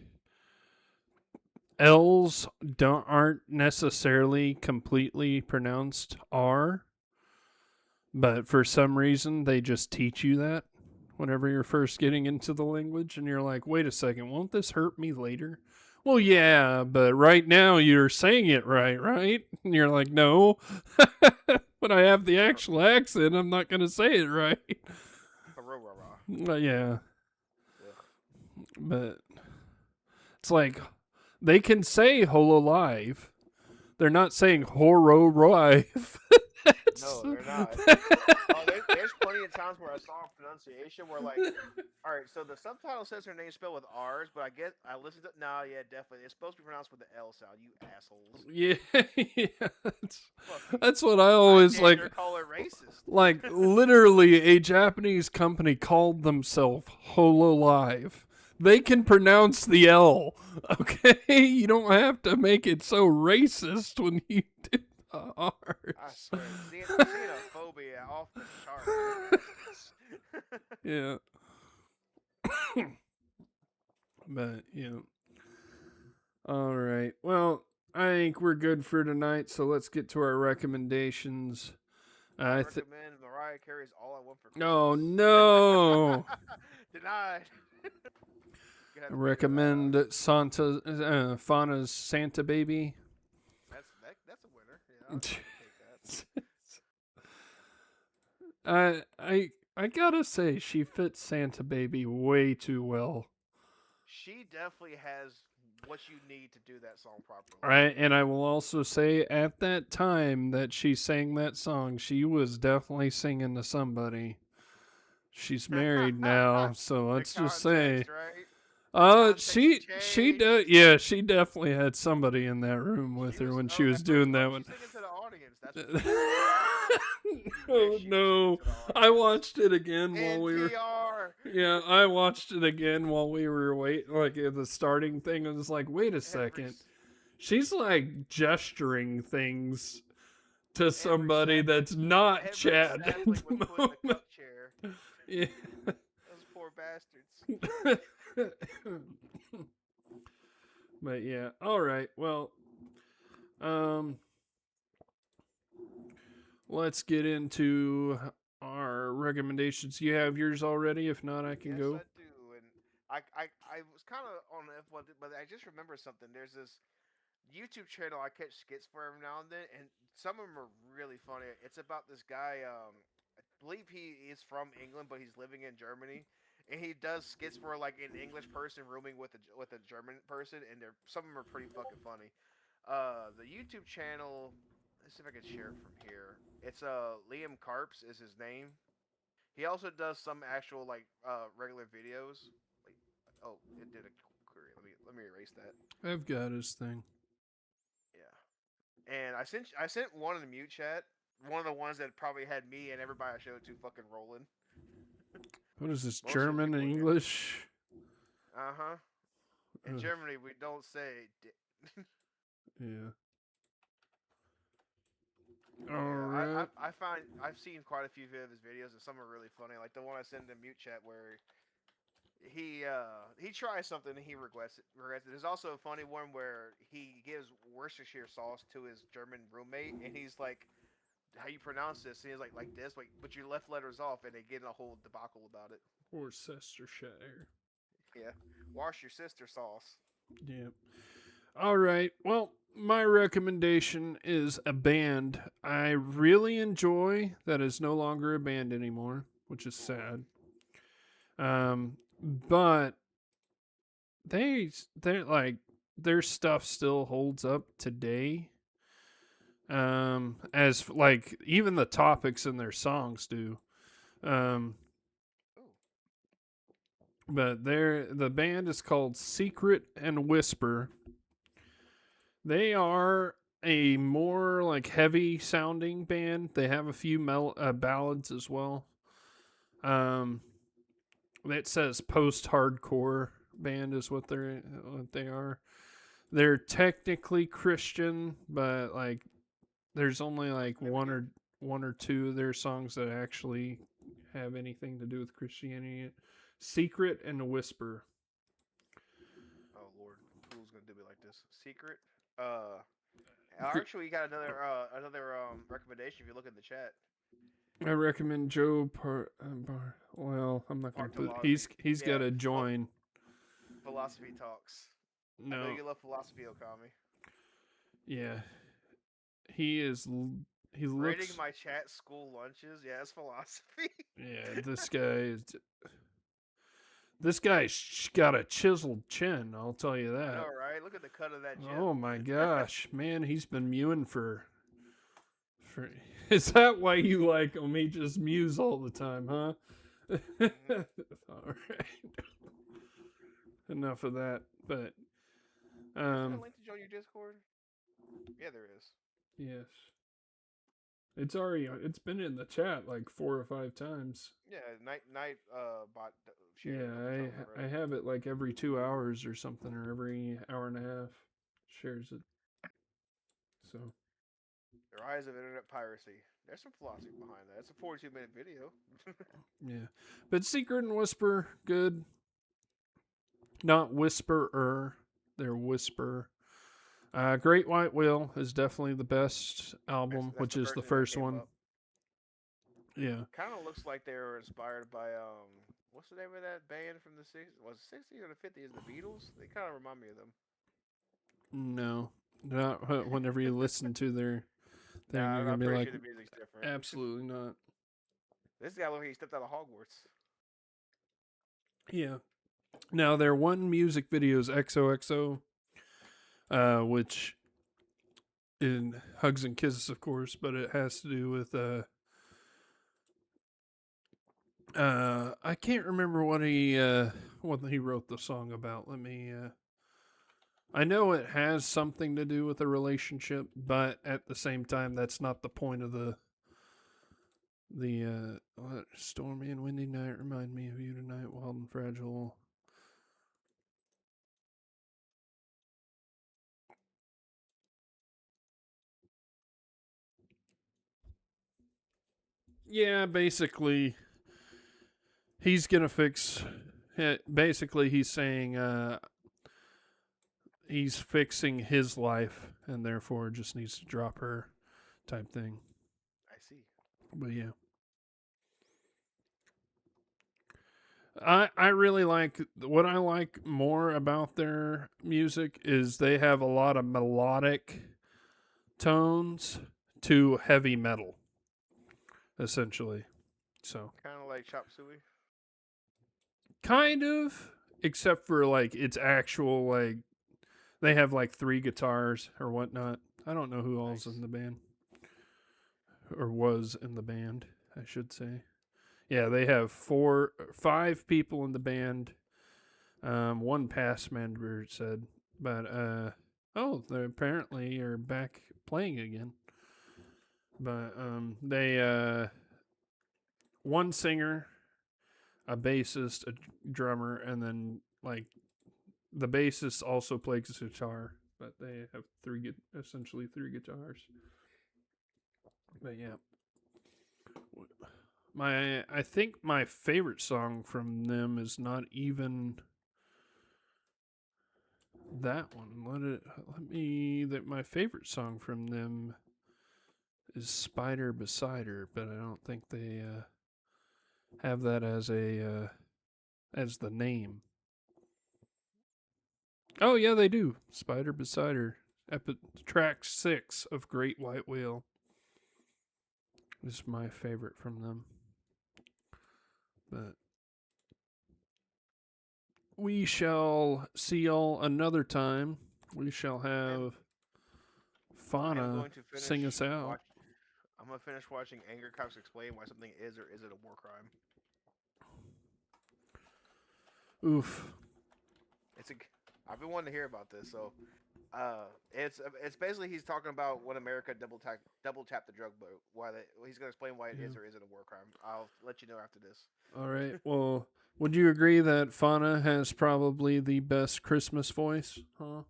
L's don't aren't necessarily completely pronounced R, but for some reason they just teach you that whenever you're first getting into the language and you're like, wait a second, won't this hurt me later? Well, yeah, but right now you're saying it right? And you're like, no, but I have the actual accent. I'm not going to say it right. Harorara. Yeah, Ugh. but it's like they can say hololive. They're not saying horrorive. No, they're not. Oh, there's plenty of times where I saw a pronunciation where like, all right, so the subtitle says her name spelled with R's, but I guess I listened to no, yeah, definitely, it's supposed to be pronounced with the L sound. You assholes, Yeah, yeah, fucking, that's what I I always damn like. near call her racist. Like literally, a Japanese company called themselves Hololive. They can pronounce the L. Okay, you don't have to make it so racist when you do the I R's. swear, xenophobia off the chart. Ridiculous. Yeah, but yeah. All right. Well, I think we're good for tonight. So let's get to our recommendations. I I think. recommend Mariah Carey's "All I Want for Oh Christmas." no! Denied. Gonna I have to make her. recommend Fauna's Santa Baby. That's a winner. Yeah, I can take that. I I gotta say, she fits Santa Baby way too well. She definitely has what you need to do that song properly. And I will also say, at that time that she sang that song, she was definitely singing to somebody. She's married now, so The let's just say, context, right? The context she does, changed. yeah, she definitely had somebody in that room with She her was when she was at first. doing Oh, that one. she's singing to the audience. That's what you wish. You wish Oh she was singing no, to the I audience. watched it again while we were. NPR. Yeah, I watched it again while we were waiting, like at the starting thing. I was like, wait a every second, she's like gesturing things to every somebody sapling, that's not every Chad at sapling was the put in the moment. cup chair. Yeah. Those poor bastards. But yeah, all right. Well, um, let's get into our recommendations. You have yours already? If not, I can Yes, go. I do. And I was kind of on F1, but I just remember something. There's this YouTube channel I catch skits for every now and then, and some of them are really funny. It's about this guy. I believe he is from England, but he's living in Germany, and he does skits for like an English person rooming with a German person, and they're some of them are pretty fucking funny. The YouTube channel. Let's see if I can share it from here. It's Liam Carps is his name. He also does some actual like regular videos. Wait, oh, it did a query. Let me erase that. I've got his thing. Yeah. And I sent one in the mute chat. One of the ones that probably had me and everybody I showed it to fucking rolling. What is this? Most of the German people and in here. English? Uh huh. In Ugh, Germany, we don't say. yeah. But All yeah, right. I find I've seen quite a few of his videos and some are really funny. Like the one I sent in the mute chat where he tries something and he regrets it. Regrets it. There's also a funny one where he gives Worcestershire sauce to his German roommate and he's like, "How you pronounce this?" And he's like this, like, but you left letters off, and they get in a whole debacle about it. Worcestershire. Yeah, wash your sister sauce. Yeah. All right. Well, my recommendation is a band I really enjoy that is no longer a band anymore, which is Ooh, sad. But they're like their stuff still holds up today. As like even the topics in their songs do. Um, ooh, but the band is called Secret and Whisper. They are a more like heavy sounding band. They have a few ballads as well. Um, it says post hardcore band is what they are. They're technically Christian, but like there's only like What's the name again? one or two of their songs that actually have anything to do with Christianity. Secret and Whisper. Oh Lord, who's gonna do me like this? Secret. Uh, actually, you got another recommendation if you look in the chat. I recommend Joe well, I'm not gonna put. Bartolozzi. He's got Yeah, to join. philosophy talks. I know No, you love philosophy, Okami. yeah, he is. He Rating looks. my chat school lunches. Yeah, it's philosophy. Yeah, this guy is. This guy's got a chiseled chin. I'll tell you I know, that. right? Look at the cut of that Oh chin. my gosh, man, he's been mewing for. Is that why you like him? He just mews all the time, huh? Hmm. All right. Enough of that. But Isn't a um, link to join your Discord? Yeah, there is. yes, it's been in the chat like 4 or 5 times. Yeah, night bot shared it Yeah, a couple times I already. have it like every 2 hours or something, or every hour and a half. Shares it. So The rise of internet piracy. There's some philosophy behind that. It's a 42-minute video. yeah, but Secret and Whisper, good. Not Whisperer, they're Whisper. Great White Whale is definitely the best album, That's which the is the first thing that first came one. up. Yeah. Kind of looks like they were inspired by what's the name of that band from the 60s? Was it 60s or the 50s? The Beatles. They kind of remind me of them. No. Not whenever you listen to their thing, Nah, you're gonna I'm be pretty like, sure the music's different. absolutely not. This guy looked like he stepped out of Hogwarts. Yeah. Now their one music video is XOXO, which in Hugs and Kisses, of course, but it has to do with I can't remember what he wrote the song about. Let me I know it has something to do with a relationship, but at the same time that's not the point of the stormy and windy night remind me of you tonight, wild and fragile. Yeah, basically he's gonna fix basically he's saying he's fixing his life and therefore just needs to drop her type thing. I see. But yeah. I really like what I like more about their music is they have a lot of melodic tones to heavy metal, essentially. So Kind of like Chop Suey. kind of, except for like it's actual like they have like 3 guitars or whatnot. I don't know who all's Nice. in the band or was in the band, I should say. Yeah, they have 5 people in the band. One past member said, but oh, they apparently are back playing again. But they one singer, a bassist, a drummer, and then like the bassist also plays guitar. But they have essentially 3 guitars. But yeah, I think my favorite song from them is not even that one. That my favorite song from them is Spider Beside Her, but I don't think they have that as the name. Oh yeah, they do. Spider Beside Her, track 6 of Great White Whale is my favorite from them. But we shall see y'all another time. We shall have I am Fauna going to finish sing us out. I'm gonna finish watching Angry Cops explain why something is or isn't a war crime. Oof. It's a. I've been wanting to hear about this, so it's basically he's talking about when America double tap the drug boat. He's gonna explain why it Yeah. is or isn't a war crime. I'll let you know after this. All right. Well, would you agree that Fauna has probably the best Christmas voice? Huh?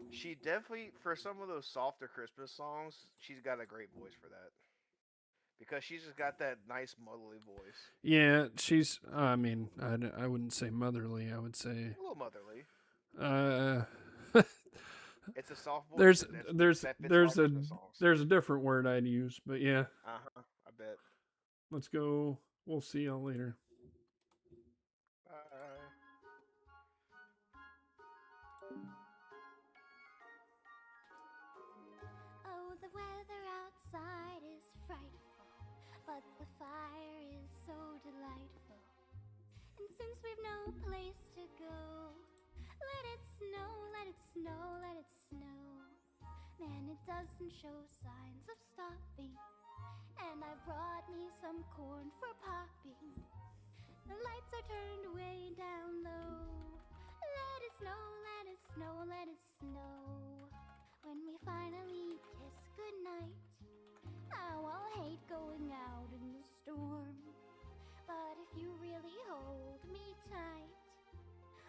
She definitely, for some of those softer Christmas songs, she's got a great voice for that because she's just got that nice motherly voice. Yeah, she's. I mean, I wouldn't say motherly. I would say. A little motherly. Uh, It's a soft voice, there's and there's that fits a lot there's of a Christmas songs. there's a different word I'd use, but yeah. I bet. Let's go. We'll see y'all later. Bye. Oh, the weather outside is frightful, but the fire is so delightful. And since we've no place to go, let it snow, let it snow, let it snow. Man, it doesn't show signs of stopping. And I brought me some corn for popping. The lights are turned way down low. Let it snow, let it snow, let it snow. When we finally kiss goodnight, oh, I'll hate going out in the storm. But if you really hold me tight,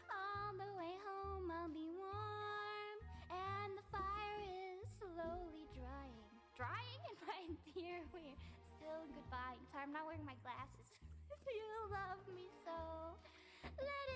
on the way home I'll be warm. And the fire is slowly drying. Drying? And my dear, we're still goodbye. Sorry, I'm not wearing my glasses. You love me so. Let